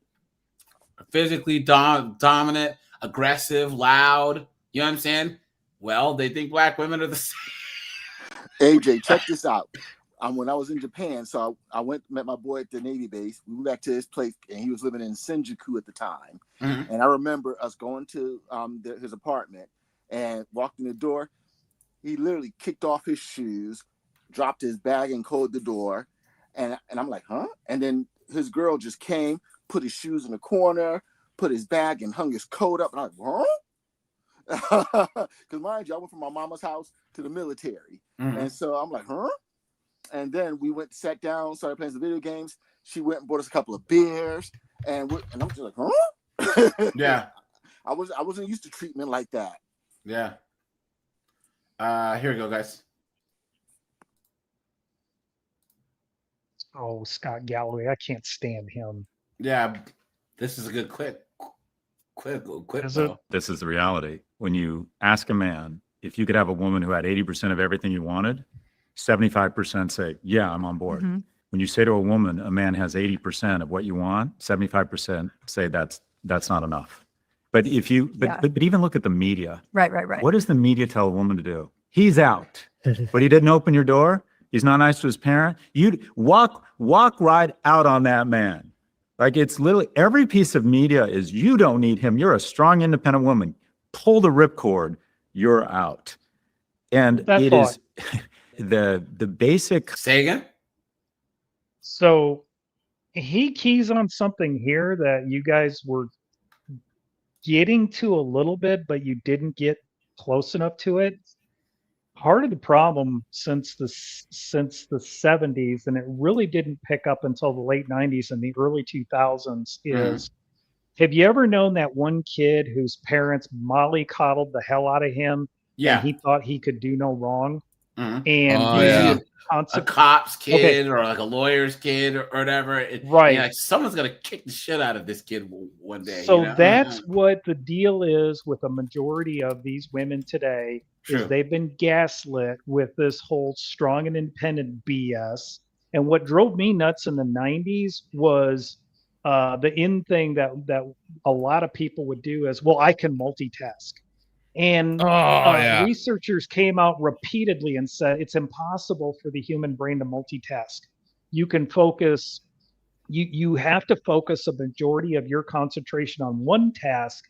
physically dominant, aggressive, loud. You know what I'm saying? Well, they think black women are the same. AJ, check this out. When I was in Japan, so I went met my boy at the Navy base. We went back to his place, and he was living in Shinjuku at the time. Mm-hmm. And I remember us going to his apartment and walked in the door. He literally kicked off his shoes, dropped his bag, and closed the door. And I'm like, huh? And then his girl just came, put his shoes in the corner, put his bag, and hung his coat up. And I was like, huh? Because mind you, I went from my mama's house to the military. Mm-hmm. And so I'm like, huh? And then we sat down, started playing some video games. She went and bought us a couple of beers. And I'm just like, huh? Yeah. I wasn't used to treatment like that. Yeah. Here we go, guys. Oh, Scott Galloway. I can't stand him. Yeah. This is a good clip. This is the reality. When you ask a man if you could have a woman who had 80% of everything you wanted, 75% say, yeah, I'm on board. Mm-hmm. When you say to a woman, a man has 80% of what you want, 75% say that's not enough. But but even look at the media. Right. What does the media tell a woman to do? He's out, but he didn't open your door. He's not nice to his parent. You'd walk right out on that man. Like, it's literally every piece of media is, you don't need him. You're a strong, independent woman. Pull the ripcord. you're out. And That it thought. is the basic. Say again. So he keys on something here that you guys were getting to a little bit, but you didn't get close enough to it. Part of the problem since the 70s, and it really didn't pick up until the late 90s and the early 2000s, is have you ever known that one kid whose parents mollycoddled the hell out of him? Yeah. And he thought he could do no wrong. Mhm. And A cop's kid or like a lawyer's kid or whatever. Right. Like someone's gonna kick the shit out of this kid one day. So you know? that's what the deal is with a majority of these women today. True. Is they've been gaslit with this whole strong and independent BS. And what drove me nuts in the 90s was the in thing that a lot of people would do is, well, I can multitask. And researchers came out repeatedly and said it's impossible for the human brain to multitask. You can focus, you have to focus a majority of your concentration on one task.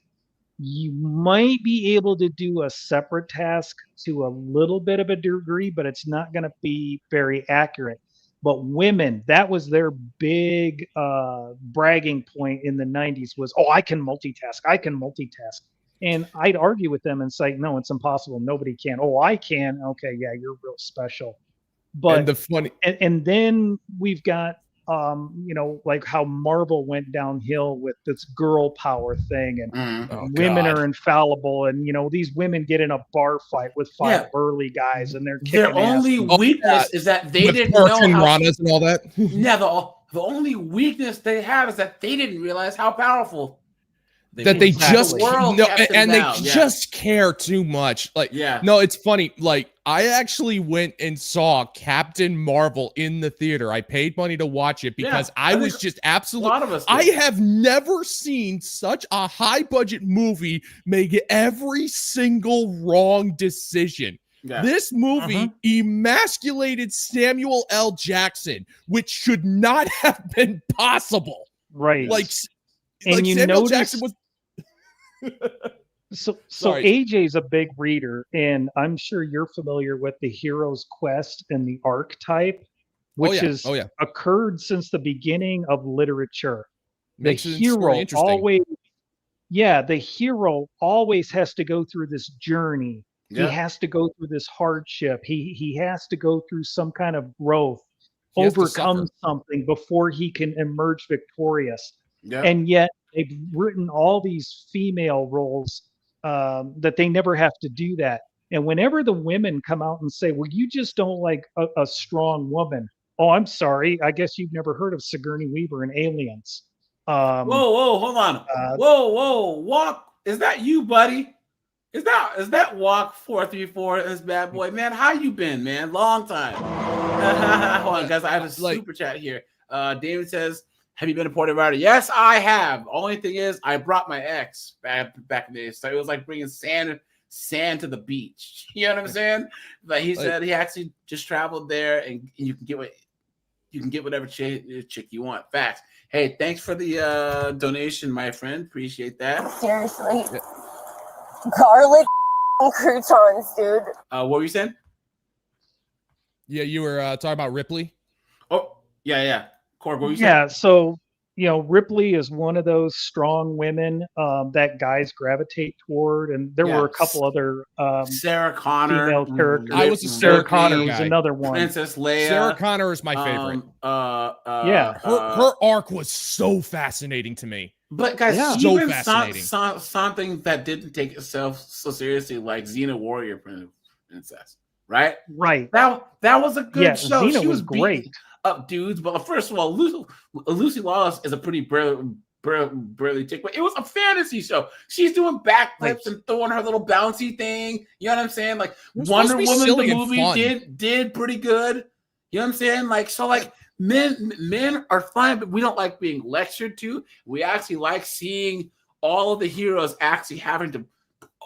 You might be able to do a separate task to a little bit of a degree, but it's not going to be very accurate. But women, that was their big bragging point in the 90s was, oh, I can multitask. I can multitask. And I'd argue with them and say, no, it's impossible. Nobody can. Oh, I can. Okay, yeah, you're real special. But and the funny, and then we've got like how Marvel went downhill with this girl power thing, and women are infallible, and these women get in a bar fight with five burly guys, and they're kicking their only weakness is that they didn't know how. Ranas and all that. Yeah, the only weakness they have is that they didn't realize how powerful. That they just just care too much. Like, no, it's funny. Like, I actually went and saw Captain Marvel in the theater. I paid money to watch it because I was just absolutely. A lot of us I have never seen such a high budget movie make every single wrong decision. Yeah. This movie emasculated Samuel L. Jackson, which should not have been possible. Right. Like you Samuel notice, Jackson was. So Sorry. AJ's a big reader, and I'm sure you're familiar with the hero's quest and the archetype, which has occurred since the beginning of literature. The hero always has to go through this journey. Yeah. He has to go through this hardship. He has to go through some kind of growth, He has to overcome suffer. something before he can emerge victorious. Yeah. And yet they've written all these female roles that they never have to do that. And whenever the women come out and say, well, you just don't like a strong woman. Oh, I'm sorry. I guess you've never heard of Sigourney Weaver and Aliens. Whoa, hold on. Whoa, Walk. Is that you, buddy? Is that Walk 434? This bad boy, man. How you been, man? Long time. Hold on, guys. I have a super chat here. David says, have you been a porter rider? Yes, I have. Only thing is, I brought my ex back in the day, so it was like bringing sand to the beach. You know what I'm saying? But he said he actually just traveled there, and you can get whatever chick you want. Facts. Hey, thanks for the donation, my friend. Appreciate that. Seriously, garlic croutons, dude. What were you saying? Yeah, you were talking about Ripley. Oh, yeah. Corb, what were you saying? Yeah, so Ripley is one of those strong women that guys gravitate toward, and there were a couple other Sarah Connor, female characters. I was a Sarah Connor guy. was another one. Princess Leia. Sarah Connor is my favorite. Her arc was so fascinating to me. But guys, so even fascinating. something that didn't take itself so seriously, like Xena Warrior Princess, right? Right. That was a good show. Xena She was great. Up dudes, but first of all, Lucy Lawless is a pretty burly chick, but it was a fantasy show. She's doing backflips and throwing her little bouncy thing. You know what I'm saying? Like Wonder Woman, the movie did pretty good. You know what I'm saying? Like so, like men are fine, but we don't like being lectured to. We actually like seeing all of the heroes actually having to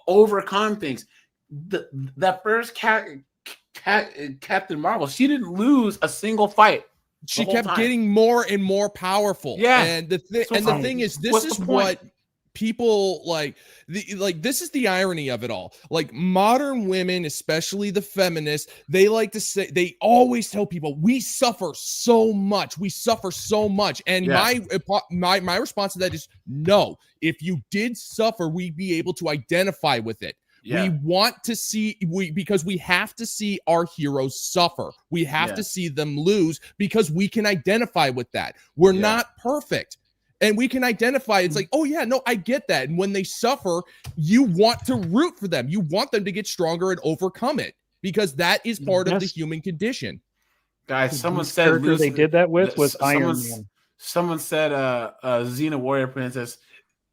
overcome things. That first Captain Marvel, she didn't lose a single fight. She kept getting more and more powerful. Yeah. And the thing is, this is what people like this is the irony of it all. Like modern women, especially the feminists, they like to say, they always tell people we suffer so much. And my response to that is no. If you did suffer, we'd be able to identify with it. Yeah. We want to see because we have to see our heroes suffer. We have to see them lose because we can identify with that. We're not perfect. And we can identify. It's like, oh yeah, no, I get that. And when they suffer, you want to root for them. You want them to get stronger and overcome it because that is part of the human condition. Guys, someone said they did that with was Iron Man. Someone said Xena Warrior Princess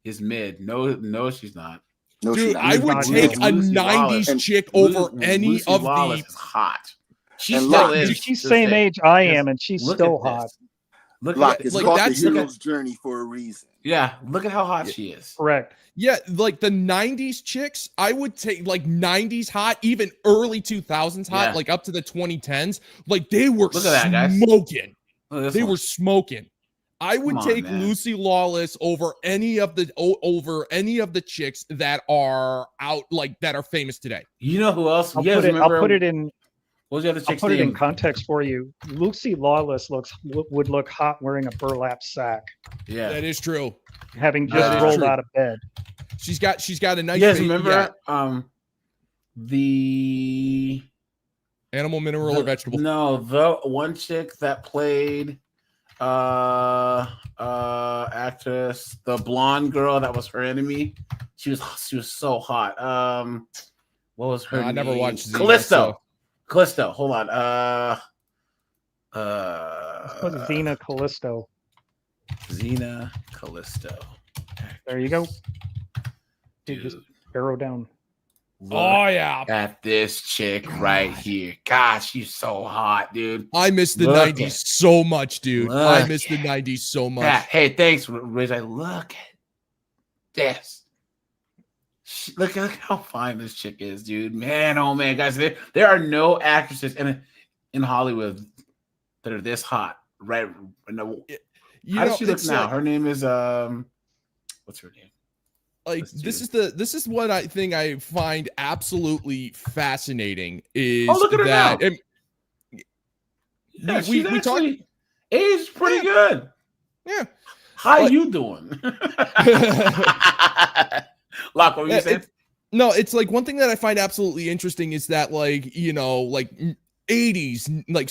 is mid. No, she's not. No, dude, I would take a 90s chick over any of the is hot. She's same age I am, and she's still hot. Look at it's called the hero's journey for a reason. Yeah, look at how hot she is. Correct. Yeah, like the 90s chicks, I would take like 90s hot, even early 2000s hot, like up to the 2010s. Like they were smoking. They were smoking. I would take Lucy Lawless over any of the chicks that are out, like that are famous today. You know who else? I'll put it in context for you. Lucy Lawless would look hot wearing a burlap sack. Yeah, that is true. Having just rolled out of bed. She's got a nice. Yes, remember the animal, mineral, or vegetable? No, the one chick that played actress, the blonde girl that was her enemy. She was so hot. What was her name? I never watched Xena, Callisto. Callisto. Hold on. Xena Callisto. Xena Callisto. There you go. Dude, just arrow down. Look at this chick right here. Gosh, she's so hot, dude. I miss the 90s so much, dude. I miss the 90s so much. Hey, thanks, Riz. Look at this. Look how fine this chick is, dude. Man, oh man, guys, there are no actresses in Hollywood that are this hot, right? No. How does she look now? Her name is what's her name? Like this is what I think I find absolutely fascinating is look at her that now. We talked age pretty good. Yeah. How you doing? Locke, what were you saying? No, it's like one thing that I find absolutely interesting is that like 80s, like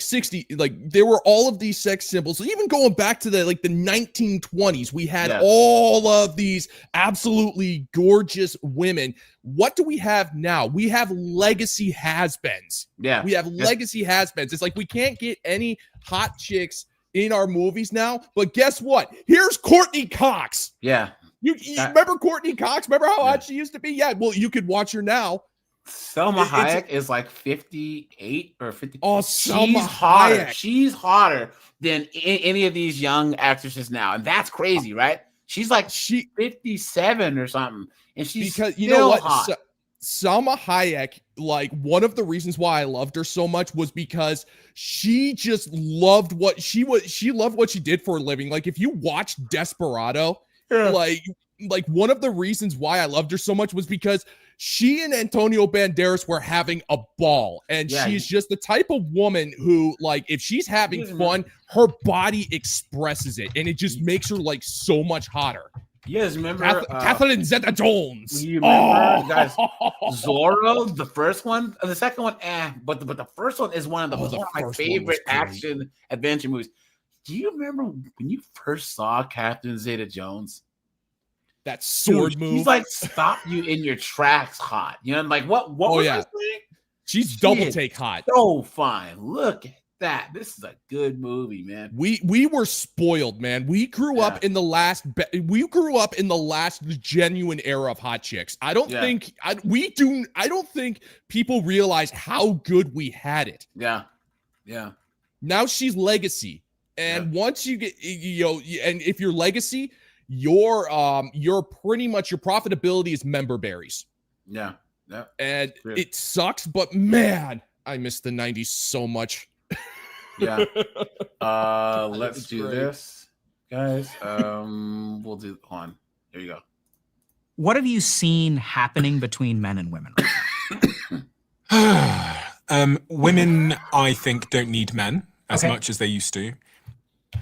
60, like there were all of these sex symbols. So even going back to the 1920s, we had all of these absolutely gorgeous women. What do we have now? We have legacy has-beens. Yeah. We have legacy has-beens. It's like we can't get any hot chicks in our movies now. But guess what? Here's Courtney Cox. Yeah. You remember Courtney Cox? Remember how hot she used to be? Yeah, well, you could watch her now. Selma Hayek is like 58 or 50. Oh, Selma hotter. Hayek. She's hotter than any of these young actresses now. And that's crazy, right? She's like 57 or something. And she's because you know what? Hot. Selma Hayek, like one of the reasons why I loved her so much was because she just loved what she was. She loved what she did for a living. Like if you watch Desperado, like one of the reasons why I loved her so much was because she and Antonio Banderas were having a ball, and she's just the type of woman who, like, if she's having fun, her body expresses it, and it just makes her like so much hotter. Yes, remember Catherine Zeta-Jones? You remember, guys, Zorro, the first one, the second one, but the first one is one of my favorite action adventure movies. Do you remember when you first saw Catherine Zeta-Jones? That sword move. She's like stop you in your tracks hot. You know, like what was I saying? She's double take hot. So fine. Look at that. This is a good movie, man. We were spoiled, man. We grew up in the last genuine era of hot chicks. I don't think people realize how good we had it. Yeah. Yeah. Now she's legacy. And once you get and if you're legacy, your pretty much your profitability is member berries. Yeah. Yeah. And it sucks, but man, I miss the 90s so much. Yeah. Let's do this, guys. We'll do on. Here you go. what have you seen happening between men and women? Women, I think, don't need men as much as they used to.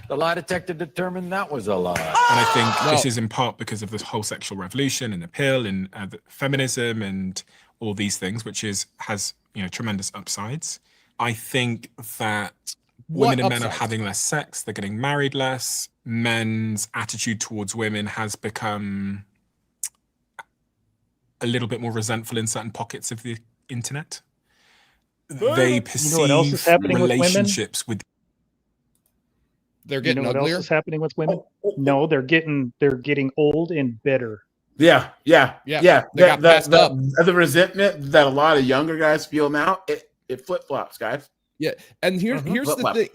The lie detector determined that was a lie. And I think this is in part because of the whole sexual revolution and the pill and the feminism and all these things, which has tremendous upsides. I think that women and men are having less sex. They're getting married less. Men's attitude towards women has become a little bit more resentful in certain pockets of the internet. They perceive what else is happening relationships with. They're getting what uglier. else is happening with women? No, they're getting old and bitter. Yeah. They got passed up. The resentment that a lot of younger guys feel now, it flip flops, guys. Yeah, and here's the thing.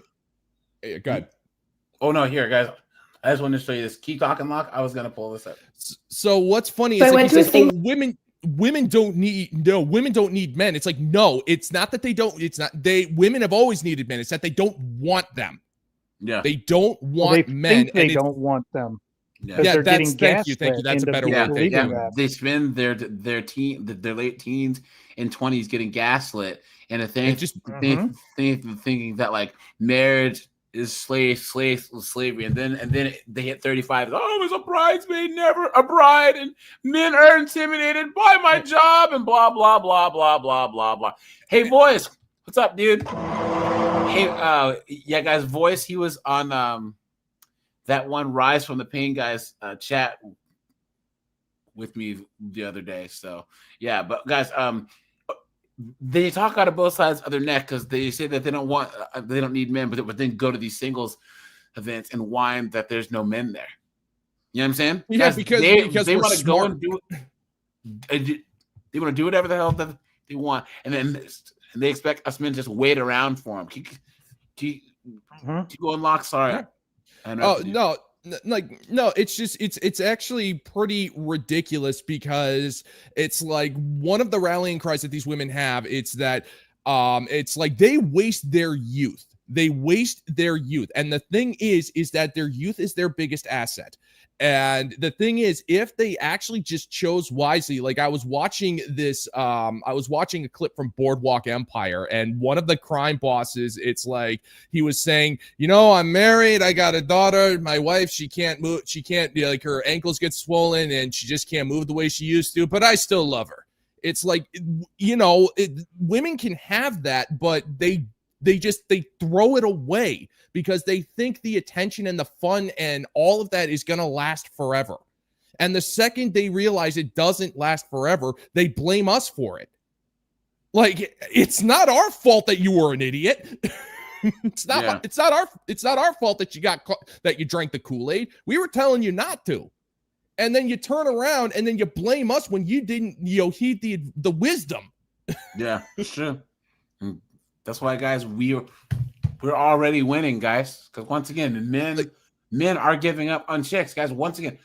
Hey, go ahead. Oh no, here, guys. I just wanted to show you this. Keep talking, Locke. I was gonna pull this up. So what's funny is like you said, women don't need men. It's like, no, it's not that they don't. It's not women have always needed men. It's that they don't want them. Yeah, they don't want men. They don't want them. Yeah, thank you. That's a better way. They spend their late teens and 20s getting gaslit, and thinking that like marriage is slavery, and then they hit 35. Oh, I was a bridesmaid, never a bride, and men are intimidated by my job, and blah blah blah blah blah blah blah. Hey, Voice, what's up, dude? Hey, yeah, guys, Voice. He was on that one Rise from the Pain guys chat with me the other day. So yeah, but guys, they talk out of both sides of their neck because they say that they don't need men, but then go to these singles events and whine that there's no men there. You know what I'm saying? Yeah, because they want to go and do it. They want to do whatever the hell that they want, and then they expect us men to just wait around for them. Keep going, Locke. Sorry. Oh no, it's actually pretty ridiculous because it's like one of the rallying cries that these women have. It's that it's like they waste their youth. They waste their youth, and the thing is that their youth is their biggest asset. And the thing is, if they actually just chose wisely, like I was watching a clip from Boardwalk Empire, and one of the crime bosses, it's like he was saying, I'm married, I got a daughter, my wife, she can't move, like her ankles get swollen and she just can't move the way she used to, but I still love her. It's like, women can have that, but they throw it away because they think the attention and the fun and all of that is going to last forever. And the second they realize it doesn't last forever, they blame us for it. Like, it's not our fault that you were an idiot. It's not our fault that you drank the Kool-Aid. We were telling you not to. And then you turn around and then you blame us when you didn't, heed the wisdom. Yeah, it's true. That's why, guys, we're already winning, guys. Because once again, men are giving up on chicks, guys. Once again,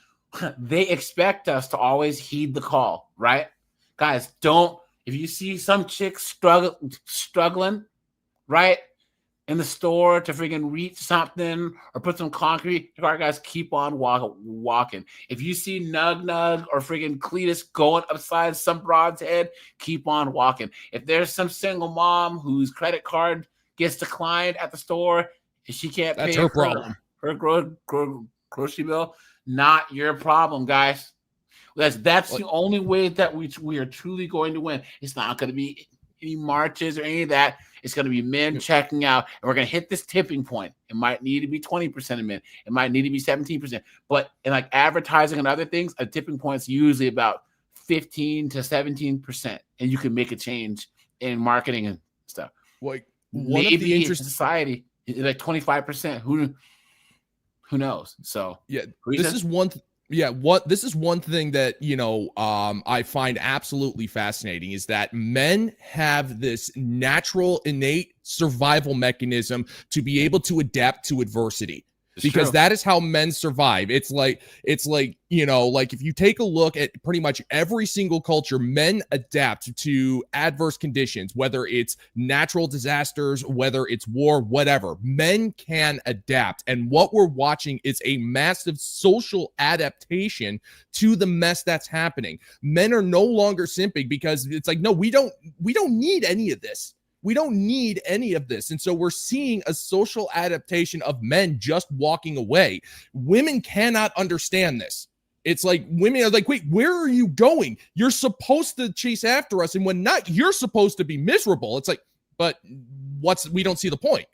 they expect us to always heed the call, right? Guys, if you see some chick struggling, right, in the store to freaking reach something or put some concrete, guys, keep on walking. If you see Nug or freaking Cletus going upside some broad's head, keep on walking. If there's some single mom whose credit card gets declined at the store and she can't pay her problem. Her grocery bill, not your problem, guys. That's the only way that we are truly going to win. It's not going to be any marches or any of that. It's going to be men checking out, and we're going to hit this tipping point. It might need to be 20% of men. It might need to be 17%. But in like advertising and other things, a tipping point is usually about 15 to 17%, and you can make a change in marketing and stuff. Like maybe in society, like 25%. Who knows? So yeah, this is one. This is one thing that, I find absolutely fascinating is that men have this natural, innate survival mechanism to be able to adapt to adversity. because that is how men survive. It's like, you know, like if you take a look at pretty much every single culture, men adapt to adverse conditions, whether it's natural disasters, whether it's war, whatever. Men can adapt. And what we're watching is a massive social adaptation to the mess that's happening. Men are no longer simping because it's like, no, we don't need any of this. We don't need any of this. And so we're seeing a social adaptation of men just walking away. Women cannot understand this. It's like women are like, wait, where are you going? You're supposed to chase after us. And when not, you're supposed to be miserable. It's like, but we don't see the point.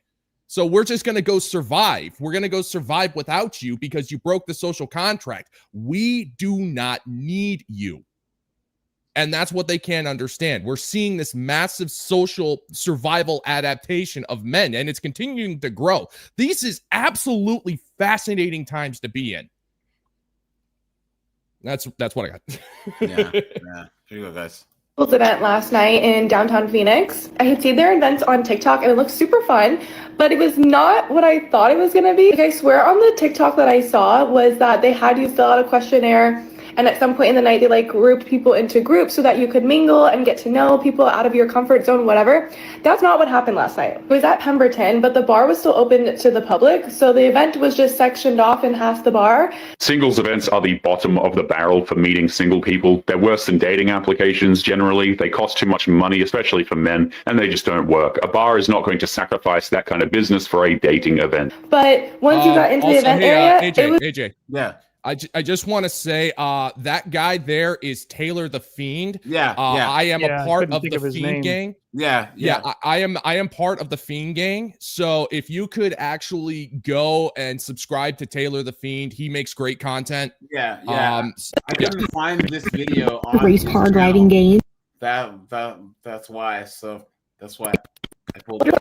So we're just going to go survive. We're going to go survive without you because you broke the social contract. We do not need you. And that's what they can't understand. We're seeing this massive social survival adaptation of men, and it's continuing to grow. This is absolutely fascinating times to be in. That's what I got. Yeah. Here you go, guys. Event last night in downtown Phoenix. I had seen their events on TikTok and it looked super fun, but it was not what I thought it was going to be. Like, I swear on the TikTok that I saw was that they had you fill out a questionnaire, and at some point in the night, they like grouped people into groups so that you could mingle and get to know people out of your comfort zone, whatever. That's not what happened last night. It was at Pemberton, but the bar was still open to the public. So the event was just sectioned off in half the bar. Singles events are the bottom of the barrel for meeting single people. They're worse than dating applications generally. They cost too much money, especially for men, and they just don't work. A bar is not going to sacrifice that kind of business for a dating event. But once you got into the event area, AJ. Yeah. I just want to say that guy there is Taylor the Fiend. Yeah. I am a part of the Fiend gang. Yeah. I am part of the Fiend gang. So if you could actually go and subscribe to Taylor the Fiend, he makes great content. Yeah. I couldn't find this video on race card riding game. That's why. So that's why I pulled it.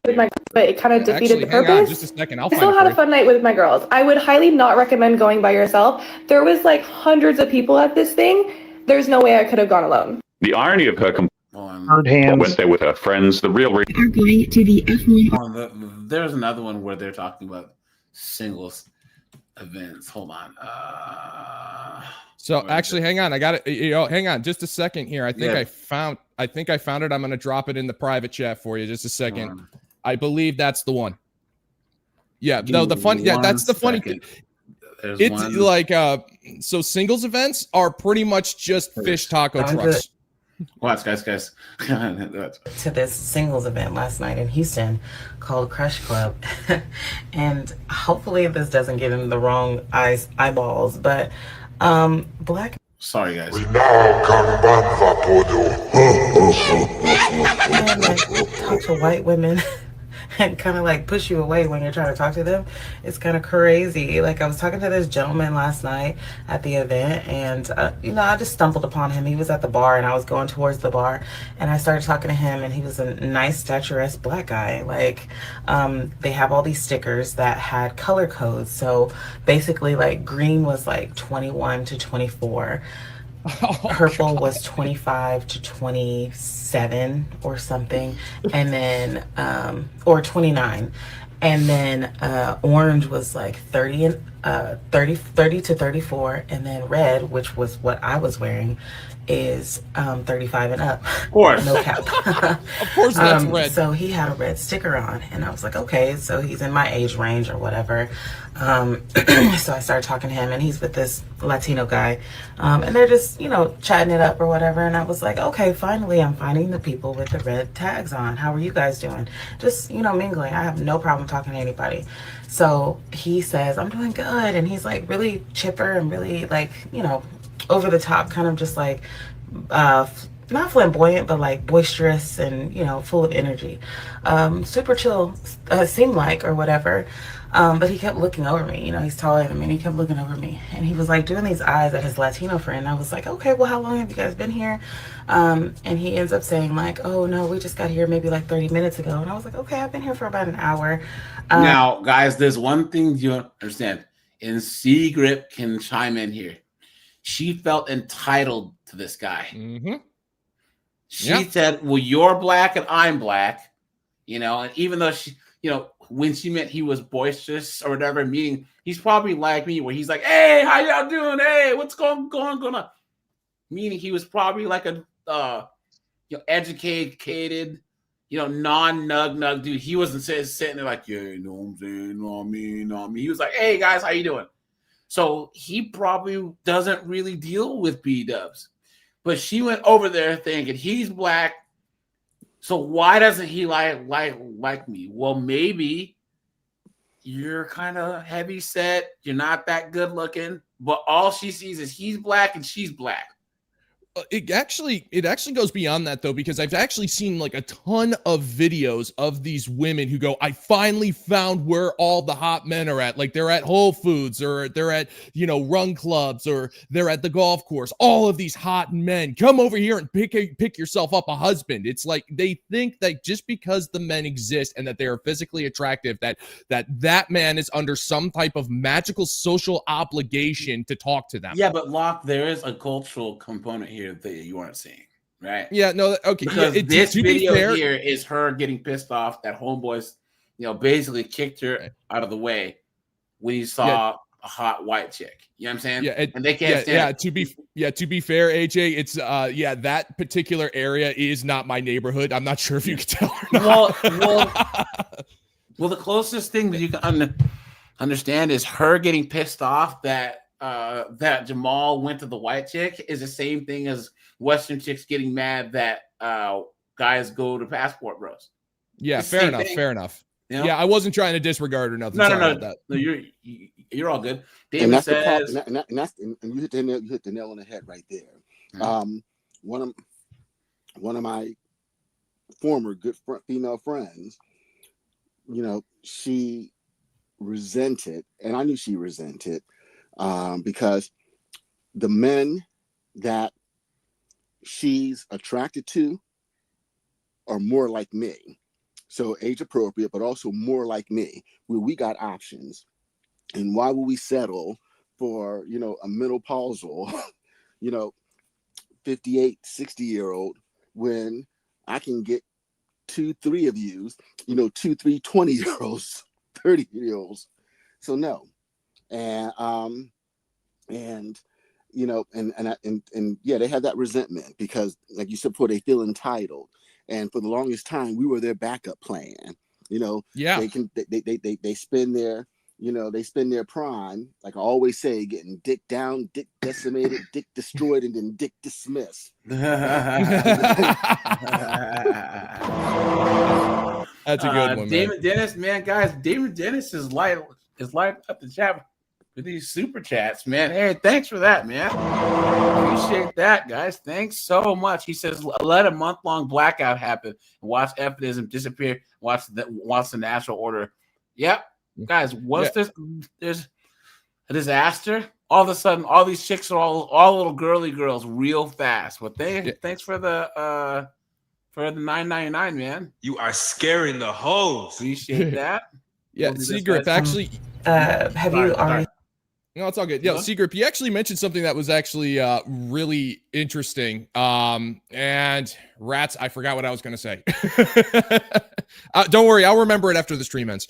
But it kind of defeated the purpose. Hang on just a second. I still had a fun night with my girls. I would highly not recommend going by yourself. There was like hundreds of people at this thing. There's no way I could have gone alone. The irony of her went there with her friends. The real reason. Are going to the F1. There's another one where they're talking about singles events. Hold on. So actually, hang on. I got it. Hang on just a second here. I think I found it. I'm going to drop it in the private chat for you. Just a second. I believe that's the one. Yeah. No, the funny. Yeah, that's the funny thing. It's like so singles events are pretty much just fish taco trucks. Watch, guys. To this singles event last night in Houston called Crush Club. And hopefully this doesn't give him the wrong eyeballs, but black. Sorry, guys. And talk to white women and kind of like push you away when you're trying to talk to them. It's kind of crazy. Like, I was talking to this gentleman last night at the event, and I just stumbled upon him. He was at the bar and I was going towards the bar, and I started talking to him, and he was a nice statuesque black guy. Like, they have all these stickers that had color codes. So basically, like, green was like 21 to 24. Purple was 25 to 27 or something, and then or 29, and then orange was like 30 to 34, and then red, which was what I was wearing, is 35 and up. Of course. No cap. Of course that's red. So he had a red sticker on, and I was like, okay, so he's in my age range or whatever. So I started talking to him, and he's with this Latino guy, and they're just, chatting it up or whatever. And I was like, okay, finally I'm finding the people with the red tags on. How are you guys doing? Just, mingling. I have no problem talking to anybody. So he says, I'm doing good. And he's like really chipper and really like, over the top, kind of just like, not flamboyant, but like boisterous and, full of energy. Super chill, seemed like, or whatever. But he kept looking over me. He's taller than me, and he kept looking over me. And he was like doing these eyes at his Latino friend. I was like, okay, well, how long have you guys been here? And he ends up saying like, oh no, we just got here maybe like 30 minutes ago. And I was like, okay, I've been here for about an hour. Now, guys, there's one thing you understand. And C-Grip can chime in here. She felt entitled to this guy. Mm-hmm. She said, well, you're black and I'm black, and even though she, when she meant he was boisterous or whatever, meaning he's probably like me, where he's like, "Hey, how y'all doing? Hey, what's going on?" Meaning he was probably like a educated, non-nug dude. He wasn't sitting there like, "Yeah, you know what I'm saying? Not me. He was like, "Hey guys, how you doing?" So he probably doesn't really deal with B-dubs. But she went over there thinking he's black. So why doesn't he like me? Well, maybe you're kind of heavy set. You're not that good looking, but all she sees is he's black and she's black. It actually goes beyond that, though, because I've actually seen like a ton of videos of these women who go, I finally found where all the hot men are at. Like they're at Whole Foods, or they're at, run clubs, or they're at the golf course. All of these hot men, come over here and pick yourself up a husband. It's like they think that just because the men exist and that they are physically attractive, that man is under some type of magical social obligation to talk to them. Yeah, but Locke, there is a cultural component here that you aren't seeing, right? Yeah, no, okay. Because yeah, this video here is her getting pissed off that homeboys, basically kicked her out of the way when he saw a hot white chick. You know what I'm saying? Yeah, and they can't stand it. To be fair, AJ, it's that particular area is not my neighborhood. I'm not sure if you can tell or not. Well, the closest thing that you can understand is her getting pissed off that Jamal went to the white chick is the same thing as Western chicks getting mad that guys go to Passport Bros. Yeah, fair enough. Yeah, I wasn't trying to disregard or nothing. No, you're all good. David says, and you hit the nail on the head right there. One of my former good female friends, she resented, and I knew she resented. Because the men that she's attracted to are more like me. So age appropriate, but also more like me, where we got options. And why would we settle for, a menopausal, 58, 60-year-old when I can get 2-3 of yous, 2-3 20-year-olds, 30-year-olds. So no. And they had that resentment because, like you said before, they feel entitled. And for the longest time, we were their backup plan. They spend their prime, like I always say, getting dick down, dick decimated, dick destroyed, and then dick dismissed. That's a good one, Damon Dennis, man, guys. Damon Dennis is light up the chat with these super chats, man. Hey, thanks for that, man. Appreciate that, guys. Thanks so much. He says, let a month-long blackout happen and watch feminism disappear. Watch the natural order. Yep, guys. Once there's a disaster, all of a sudden, all these chicks are all little girly girls real fast. Well, thanks for the $9.99, man. You are scaring the hoes. Appreciate that. Yeah, Seagrip, actually. Have you already? No, it's all good. Yeah, Seagrip, you actually mentioned something that was actually really interesting. And Rats, I forgot what I was going to say. Don't worry, I'll remember it after the stream ends.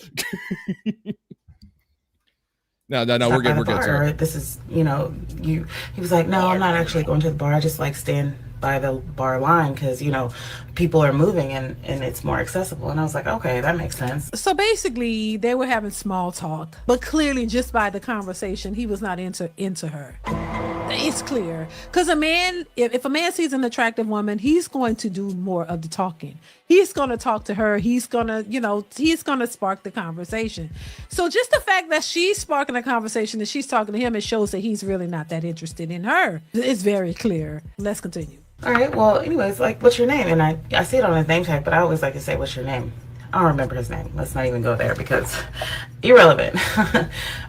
No, we're good. We're good. Sorry. This is, he was like, no, I'm not actually going to the bar. I just like stand by the bar line because, people are moving and it's more accessible. And I was like, okay, that makes sense. So basically they were having small talk, but clearly just by the conversation, he was not into her. It's clear because if a man sees an attractive woman, he's going to do more of the talking. He's going to talk to her. He's going to spark the conversation. So just the fact that she's sparking a conversation and she's talking to him, it shows that he's really not that interested in her. It's very clear. Let's continue. All right. Well, anyways, like, what's your name? And I see it on his name tag, but I always like to say, what's your name? I don't remember his name. Let's not even go there because irrelevant.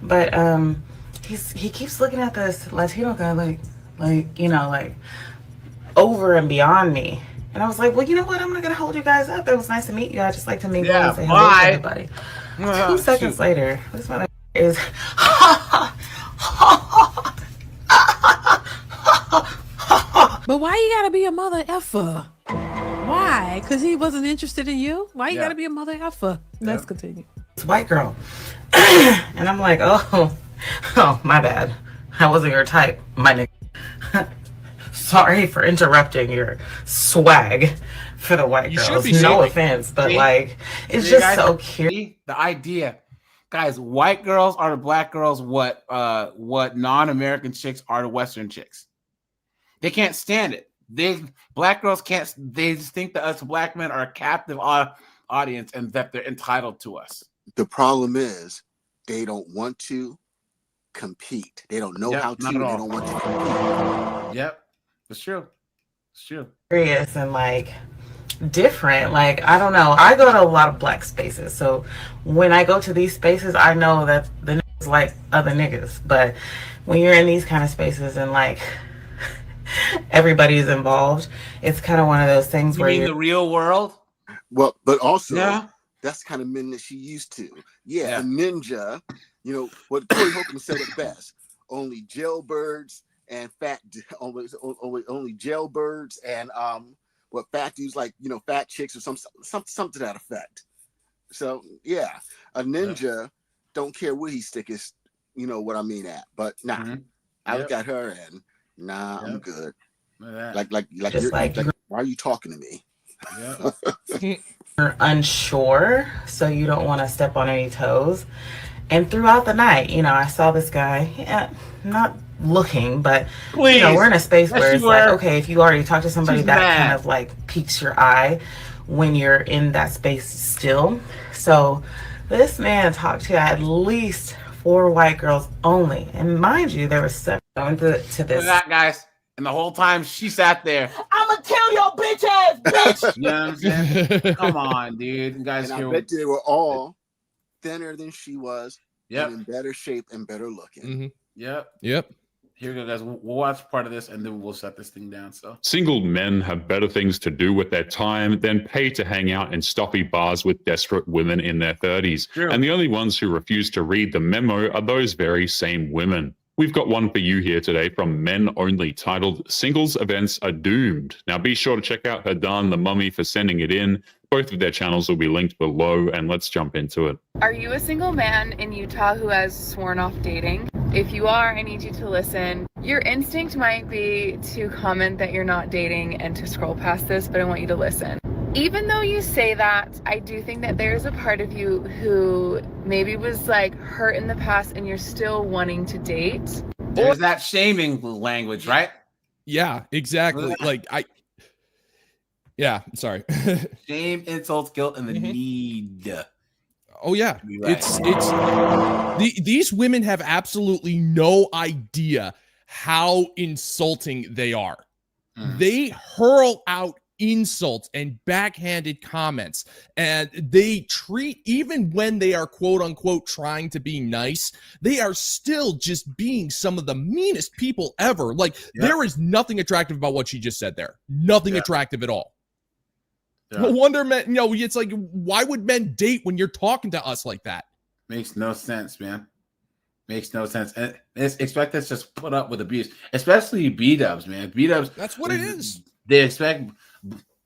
But he keeps looking at this Latino guy like over and beyond me. And I was like, well, you know what? I'm not gonna hold you guys up. It was nice to meet you. I just like to mingle and say hello to everybody. 2 seconds later, this one is But why you gotta be a mother effer? Why? Because he wasn't interested in you? Why you gotta be a mother effer? Let's continue. this white girl. And I'm like, oh, my bad. I wasn't your type, my nigga. Sorry for interrupting your swag for the white girls. No offense, but like, it's just so cute. The idea, guys, white girls are to black girls what non-American chicks are to Western chicks. They can't stand it. Black girls can't. They just think that us black men are a captive audience and that they're entitled to us. The problem is they don't want to compete. They don't know how to. They don't want to compete. Yep, it's true. It's true. Serious and like different. Like, I don't know. I go to a lot of black spaces, so when I go to these spaces, I know that the niggas like other niggas. But when you're in these kind of spaces and like everybody's involved, it's kind of one of those things where you're in the real world. Well, but also that's kind of men that she used to. A ninja. You know what Corey Holcomb said it best: only jailbirds and only jailbirds and what fat dudes like, you know, fat chicks or something to that effect. So a ninja don't care where he stick his, you know what I mean at. But I look at her and I'm good. Like why are you talking to me? You're unsure, so you don't want to step on any toes. And throughout the night, you know, I saw this guy, not looking, but you know, we're in a space where it's like, okay, if you already talk to somebody, that kind of like piques your eye when you're in that space still. So this man talked to at least 4 white girls only, and mind you, there were 7 going to this. Look at that, guys. And the whole time she sat there, I'ma kill your bitch ass, bitch. You know what I'm saying? Come on, dude. You guys, and I bet they were all thinner than she was, and in better shape and better looking. Yep. Here we go, guys. We'll watch part of this and then we'll shut this thing down. So single men have better things to do with their time than pay to hang out in stuffy bars with desperate women in their 30s. True. And the only ones who refuse to read the memo are those very same women. We've got one for you here today from Men Only, titled Singles Events Are Doomed. Now be sure to check out Hadan the Mummy for sending it in. Both of their channels will be linked below, and let's jump into it. Are you a single man in Utah who has sworn off dating? If you are, I need you to listen. Your instinct might be to comment that you're not dating and to scroll past this, but I want you to listen. Even though you say that, I do think that there's a part of you who maybe was like hurt in the past and you're still wanting to date. There's that shaming language, right? Yeah, exactly. Sorry. Shame, insults, guilt, and the need. Oh yeah, right. These women have absolutely no idea how insulting they are. They hurl out insults and backhanded comments, and they treat, even when they are quote unquote trying to be nice, they are still just being some of the meanest people ever. Like there is nothing attractive about what she just said there. Nothing attractive at all. No wonder men, you know, it's like, why would men date when you're talking to us like that? Makes no sense, man. Makes no sense. And expect us to just put up with abuse, especially B-dubs, man. B-dubs. That's what it is. They expect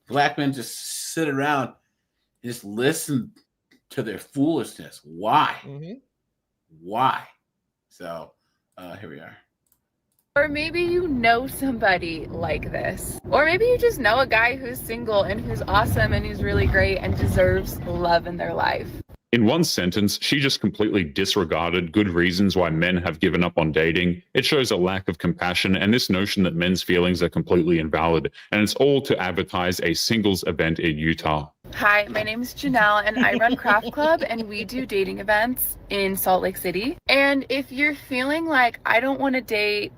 black men to just sit around and just listen to their foolishness. Why? Why? So here we are. Or maybe you know somebody like this. Or maybe you just know a guy who's single and who's awesome and who's really great and deserves love in their life. In one sentence, she just completely disregarded good reasons why men have given up on dating. It shows a lack of compassion and this notion that men's feelings are completely invalid. And it's all to advertise a singles event in Utah. Hi, my name is Janelle and I run Craft Club and we do dating events in Salt Lake City. And if you're feeling like I don't want to date,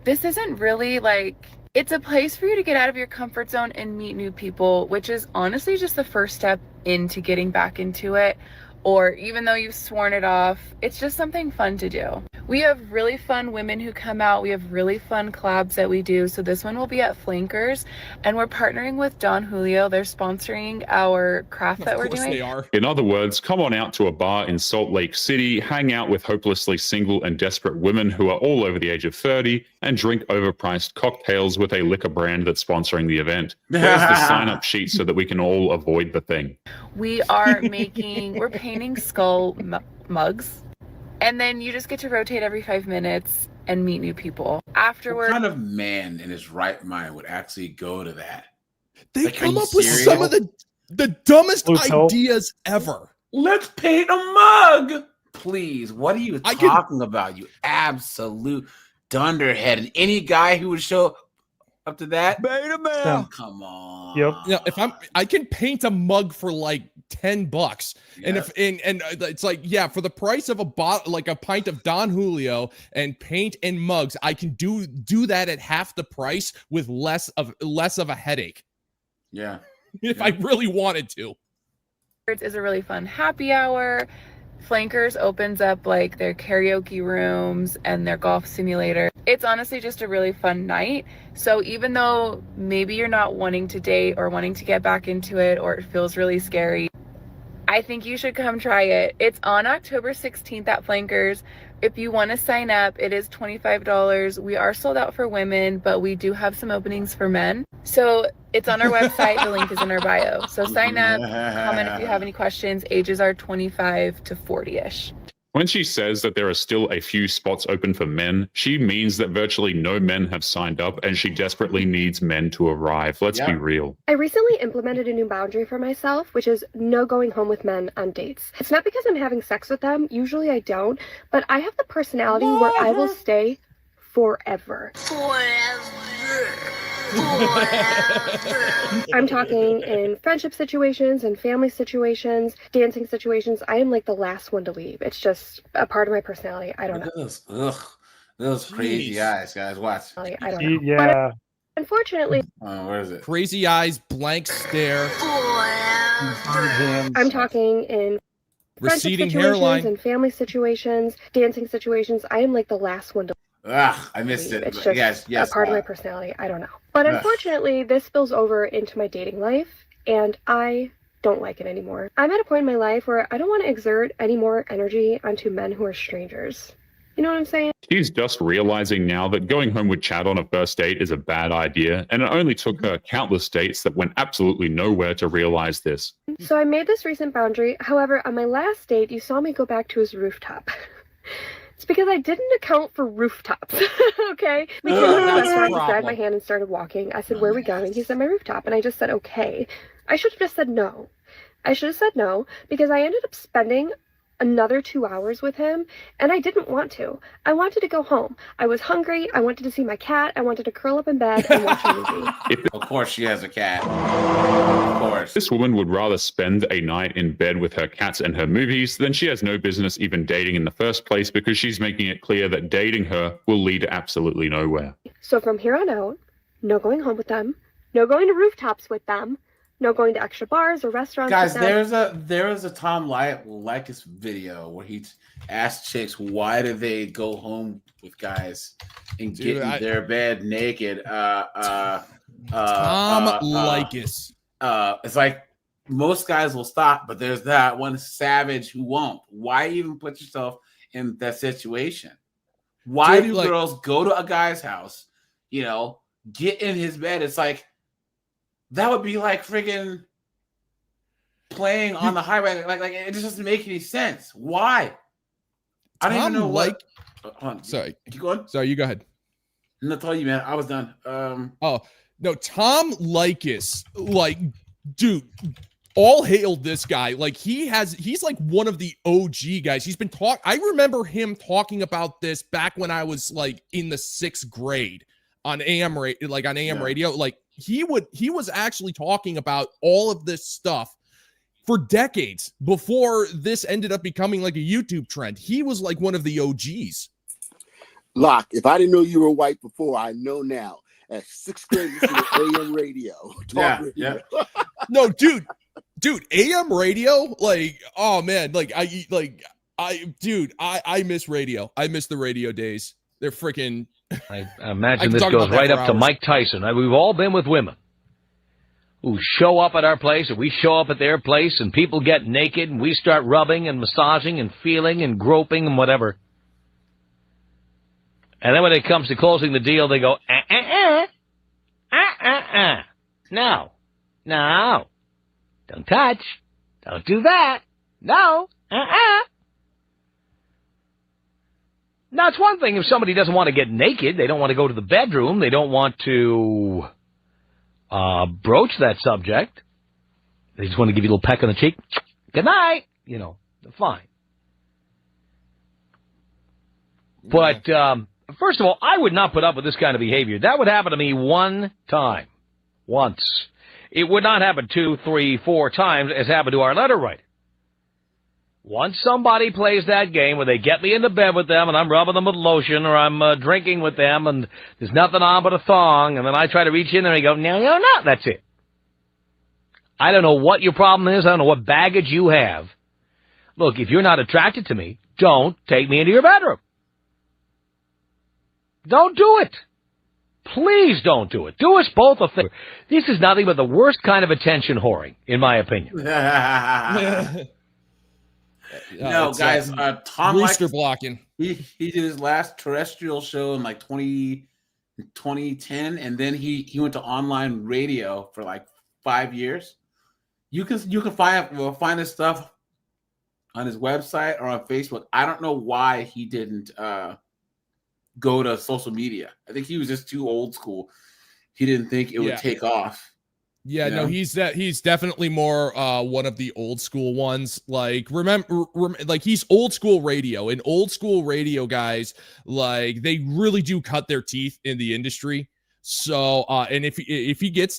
this isn't really like, it's a place for you to get out of your comfort zone and meet new people, which is honestly just the first step into getting back into it. Or even though you've sworn it off, it's just something fun to do. We have really fun women who come out. We have really fun collabs that we do. So this one will be at Flankers, and we're partnering with Don Julio. They're sponsoring our craft that we're doing. They are. In other words, come on out to a bar in Salt Lake City, hang out with hopelessly single and desperate women who are all over the age of 30, and drink overpriced cocktails with a liquor brand that's sponsoring the event. Where's the sign-up sheet so that we can all avoid the thing? We are making, we're paying painting skull mugs, and then you just get to rotate every 5 minutes and meet new people. Afterward, what kind of man in his right mind would actually go to that? They come up with some of the dumbest ideas ever. Let's paint a mug. Please, what are you talking about? You absolute dunderhead. And any guy who would show up to that, beta man. Come on. Yep. You know, if I can paint a mug for like $10, and if it's like, yeah, for the price of a bottle, like a pint of Don Julio and paint and mugs, I can do that at half the price with less of a headache. Yeah. If I really wanted to. is a really fun happy hour. Flankers opens up like their karaoke rooms and their golf simulator. It's honestly just a really fun night. So even though maybe you're not wanting to date or wanting to get back into it, or it feels really scary, I think you should come try it. It's on October 16th at Flankers. If you want to sign up, it is $25. We are sold out for women, but we do have some openings for men. So it's on our website. The link is in our bio. So sign up, comment if you have any questions. Ages are 25 to 40-ish. When she says that there are still a few spots open for men, she means that virtually no men have signed up and she desperately needs men to arrive. Let's be real. I recently implemented a new boundary for myself, which is no going home with men on dates. It's not because I'm having sex with them. Usually I don't, but I have the personality where I will stay forever. I'm talking in friendship situations and family situations, dancing situations. I am like the last one to leave. It's just a part of my personality. I don't know. Those crazy eyes, guys. Watch. I don't know. Yeah. But unfortunately, where is it? Crazy eyes, blank stare. I'm talking in receding friendship situations hairline and family situations, dancing situations. I am like the last one to I missed it. It's But just yes, a part of my personality. I don't know. But unfortunately, this spills over into my dating life, and I don't like it anymore. I'm at a point in my life where I don't want to exert any more energy onto men who are strangers. You know what I'm saying? She's just realizing now that going home with Chad on a first date is a bad idea, and it only took her countless dates that went absolutely nowhere to realize this. So I made this recent boundary. However, on my last date, you saw me go back to his rooftop. It's because I didn't account for rooftops, okay? We came to the restaurant, he grabbed my hand and started walking. I said, where are we going? He said, my rooftop. And I just said, okay. I should have just said no. I should have said no because I ended up spending another 2 hours with him, and I didn't want to. I wanted to go home. I was hungry. I wanted to see my cat. I wanted to curl up in bed and watch a movie. Of course she has a cat. Of course. This woman would rather spend a night in bed with her cats and her movies than she has no business even dating in the first place, because she's making it clear that dating her will lead absolutely nowhere. So from here on out, no going home with them, no going to rooftops with them, no going to extra bars or restaurants. Guys, there is a Tom Likas video where he asked chicks why do they go home with guys and get in their bed naked. Tom Likas. It's like most guys will stop, but there's that one savage who won't. Why even put yourself in that situation? Why do girls go to a guy's house, get in his bed? It's like, that would be like freaking playing on the highway. Like it just doesn't make any sense. Why? I don't even know what. Sorry. Keep going. Sorry, you go ahead. No, tell you, man. I was done. Oh no, Tom Likas, dude. All hail this guy. He's like one of the OG guys. He's been I remember him talking about this back when I was like in the 6th grade on AM radio. Like he was actually talking about all of this stuff for decades before this ended up becoming like a YouTube trend. He was like one of the OGs. Locke, if I didn't know you were white before, I know now. At 6th grade, listening to AM radio. Yeah. No, dude, AM radio, oh man, I miss radio. I miss the radio days. They're freaking. I imagine this goes right up to Mike Tyson. We've all been with women who show up at our place, and we show up at their place, and people get naked, and we start rubbing and massaging and feeling and groping and whatever. And then when it comes to closing the deal, they go, no, don't touch, don't do that, no, Now, it's one thing if somebody doesn't want to get naked, they don't want to go to the bedroom, they don't want to broach that subject. They just want to give you a little peck on the cheek. Good night. You know, fine. But, first of all, I would not put up with this kind of behavior. That would happen to me one time. Once. It would not happen 2, 3, 4 times as happened to our letter writer. Once somebody plays that game where they get me into bed with them and I'm rubbing them with lotion or I'm drinking with them and there's nothing on but a thong and then I try to reach in there and they go, no, that's it. I don't know what your problem is. I don't know what baggage you have. Look, if you're not attracted to me, don't take me into your bedroom. Don't do it. Please don't do it. Do us both a favor. This is nothing but the worst kind of attention whoring, in my opinion. No, guys, Tom rooster likes, blocking. He did his last terrestrial show in like 2010, and then he went to online radio for like 5 years. You can find his stuff on his website or on Facebook. I don't know why he didn't go to social media. I think he was just too old school. He didn't think it would take off. Yeah, no, he's definitely more one of the old school ones. Like remember, like he's old school radio, and old school radio guys, like they really do cut their teeth in the industry. So, and if you get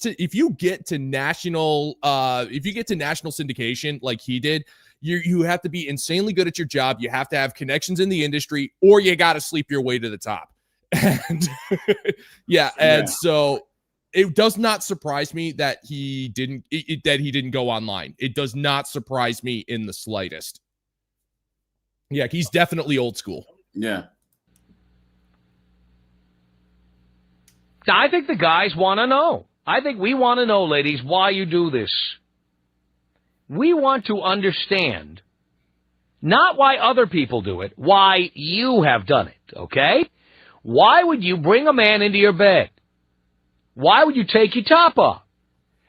to national syndication like he did, you have to be insanely good at your job. You have to have connections in the industry, or you got to sleep your way to the top. And so. It does not surprise me that he didn't go online. It does not surprise me in the slightest. Yeah, he's definitely old school. Yeah. I think the guys want to know. I think we want to know, ladies, why you do this. We want to understand, not why other people do it, why you have done it, okay? Why would you bring a man into your bed? Why would you take your top off?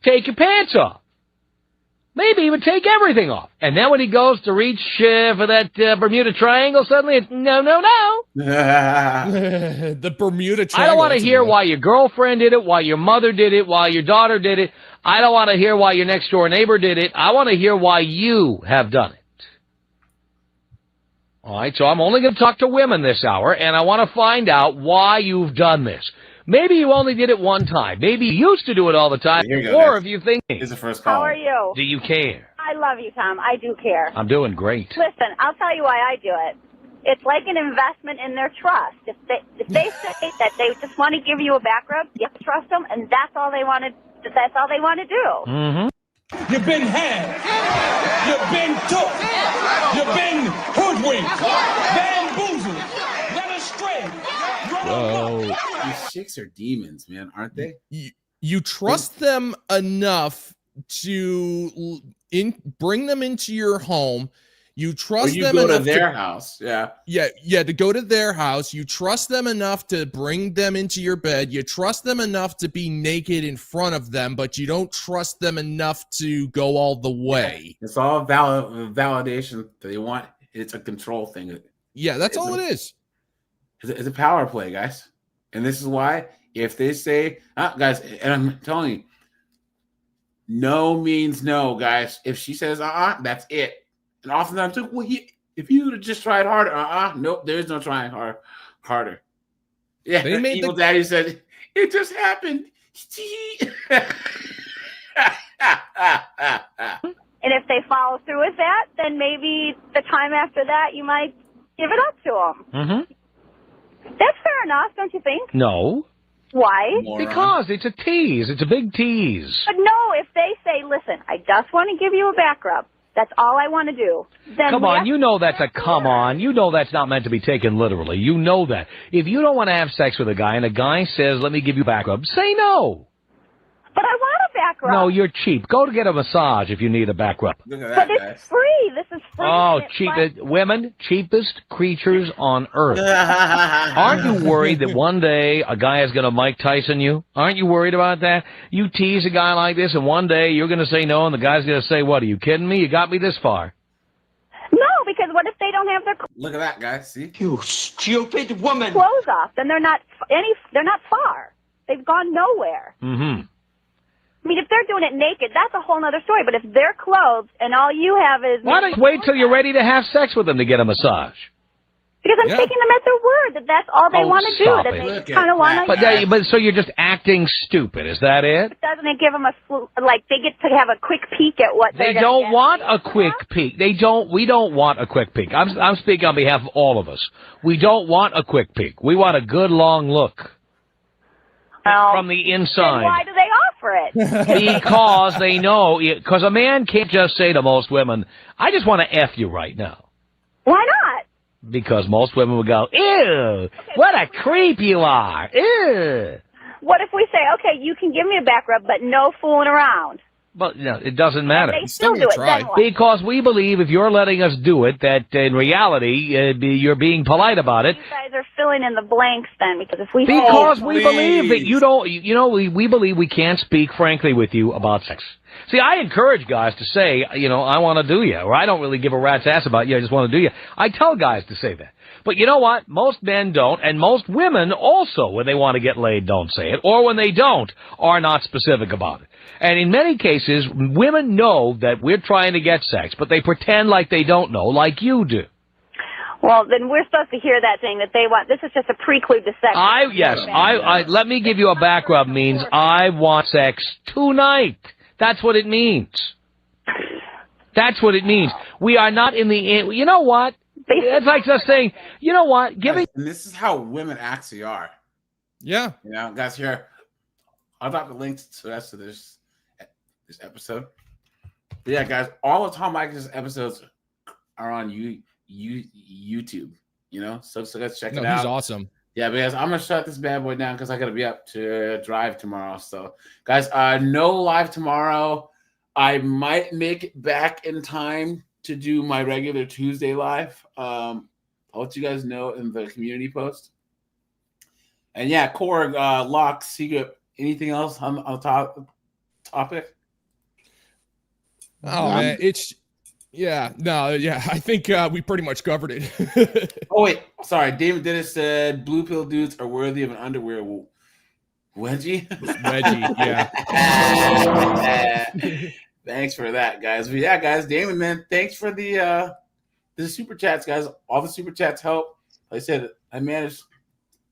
Take your pants off? Maybe even take everything off. And then when he goes to reach for that Bermuda Triangle, suddenly it's no. The Bermuda Triangle. I don't want to hear why your girlfriend did it, why your mother did it, why your daughter did it. I don't want to hear why your next door neighbor did it. I want to hear why you have done it. All right, so I'm only going to talk to women this hour, and I want to find out why you've done this. Maybe you only did it one time. Maybe you used to do it all the time. Or if you think... Here's the first call. How are you? Do you care? I love you, Tom. I do care. I'm doing great. Listen, I'll tell you why I do it. It's like an investment in their trust. If they say that they just want to give you a back rub, you have to trust them, and that's all they want to do. Mm-hmm. You've been had. You've been took. You've been hoodwinked. Bamboozled. Led astray. Whoa. These chicks are demons, man, aren't they? You trust them enough to bring them into your home. You trust them enough to their house. Yeah, to go to their house. You trust them enough to bring them into your bed. You trust them enough to be naked in front of them, but you don't trust them enough to go all the way. It's all validation that they want. It's a control thing. Yeah, that's all it is. It's a power play, guys. And this is why, if they say, guys, and I'm telling you, no means no, guys. If she says, that's it. And oftentimes, well, if you would have just tried harder, nope, there's no trying harder. Yeah, they made evil daddy said, it just happened. And if they follow through with that, then maybe the time after that, you might give it up to them. Mm-hmm. That's fair enough, don't you think? No. Why? Because it's a tease. It's a big tease. But no, if they say, listen, I just want to give you a back rub. That's all I want to do. Then come on, you know that's a come on. You know that's not meant to be taken literally. You know that. If you don't want to have sex with a guy and a guy says, let me give you a back rub, say no. But I want a back rub. No, you're cheap. Go to get a massage if you need a back rub. Look at that, but it's free. This is free. Oh, women, cheapest creatures on earth. Aren't you worried that one day a guy is going to Mike Tyson you? Aren't you worried about that? You tease a guy like this, and one day you're going to say no, and the guy's going to say, what, are you kidding me? You got me this far. No, because what if they don't have their Look at that, guys. See? You stupid woman. clothes off? Then they're not far. They've gone nowhere. Mm-hmm. I mean, if they're doing it naked, that's a whole other story. But if they're clothed and all you have is... Why don't you wait till you're ready to have sex with them to get a massage? Because I'm taking them at their word that that's all they want to do. stop That it. they kind of want to... But so you're just acting stupid, is that it? Doesn't it give them they get to have a quick peek at what They they're don't gonna want a quick peek. We don't want a quick peek. I'm speaking on behalf of all of us. We don't want a quick peek. We want a good long look. From the inside. Then why do they offer it? Because they know, because a man can't just say to most women, I just want to F you right now. Why not? Because most women would go, ew, what a creep you are. Ew. What if we say, okay, you can give me a back rub, but no fooling around? But no, it doesn't matter. They still do it, then what? Because we believe if you're letting us do it, that in reality, you're being polite about it. You guys are filling in the blanks then, because if we Because we believe that you don't, we believe we can't speak frankly with you about sex. See, I encourage guys to say, I want to do you, or I don't really give a rat's ass about you, I just want to do you. I tell guys to say that. But you know what? Most men don't, and most women also, when they want to get laid, don't say it, or when they don't, are not specific about it. And in many cases, women know that we're trying to get sex, but they pretend like they don't know, like you do. Well, then we're supposed to hear that thing that they want. This is just a prelude to sex. Let me give you a back rub means I want sex tonight. That's what it means. That's what it means. We are not in the, you know what? It's like just saying, you know what? And this is how women actually are. Yeah. Guys, here, I'll drop the links to the rest of this episode. But yeah, guys, all of Tom Michaels' episodes are on YouTube. So guys, check it out. He's awesome. Yeah, because I'm gonna shut this bad boy down because I gotta be up to drive tomorrow. So, guys, no live tomorrow. I might make it back in time to do my regular Tuesday live. I'll let you guys know in the community post. And yeah, Korg, Locke, Secret, anything else on the topic? Oh, man, I think we pretty much covered it. Oh, wait, sorry. David Dennis said blue pill dudes are worthy of an underwear wedgie. Wedgie, yeah. Thanks for that, guys. But yeah, guys, Damon, man, thanks for the super chats, guys. All the super chats help. Like I said, I managed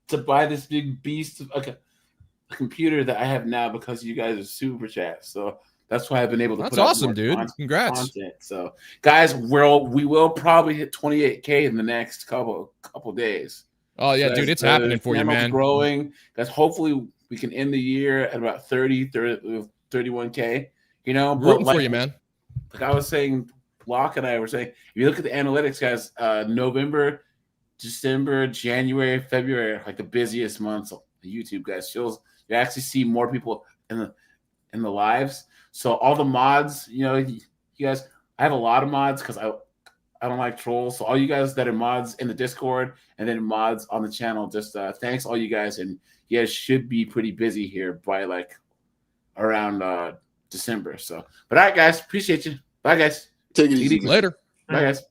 to buy this big beast of a computer that I have now because you guys are super chats. So that's why I've been able to. That's put out awesome, more dude. Congrats. Content. So, guys, we will probably hit 28K in the next couple days. Oh yeah, so dude, it's happening for you, man. Growing, guys. Hopefully, we can end the year at about 31K. Rooting for you, man. Like I was saying, Locke and I were saying, if you look at the analytics, guys, November, December, January, February are like the busiest months on YouTube, guys. You actually see more people in the lives. So all the mods, you guys, I have a lot of mods because I don't like trolls. So all you guys that are mods in the Discord and then mods on the channel, just thanks all you guys. And you guys should be pretty busy here by like around December. So, but all right, guys, appreciate you. Bye, guys. Take it easy. Later. Bye, guys.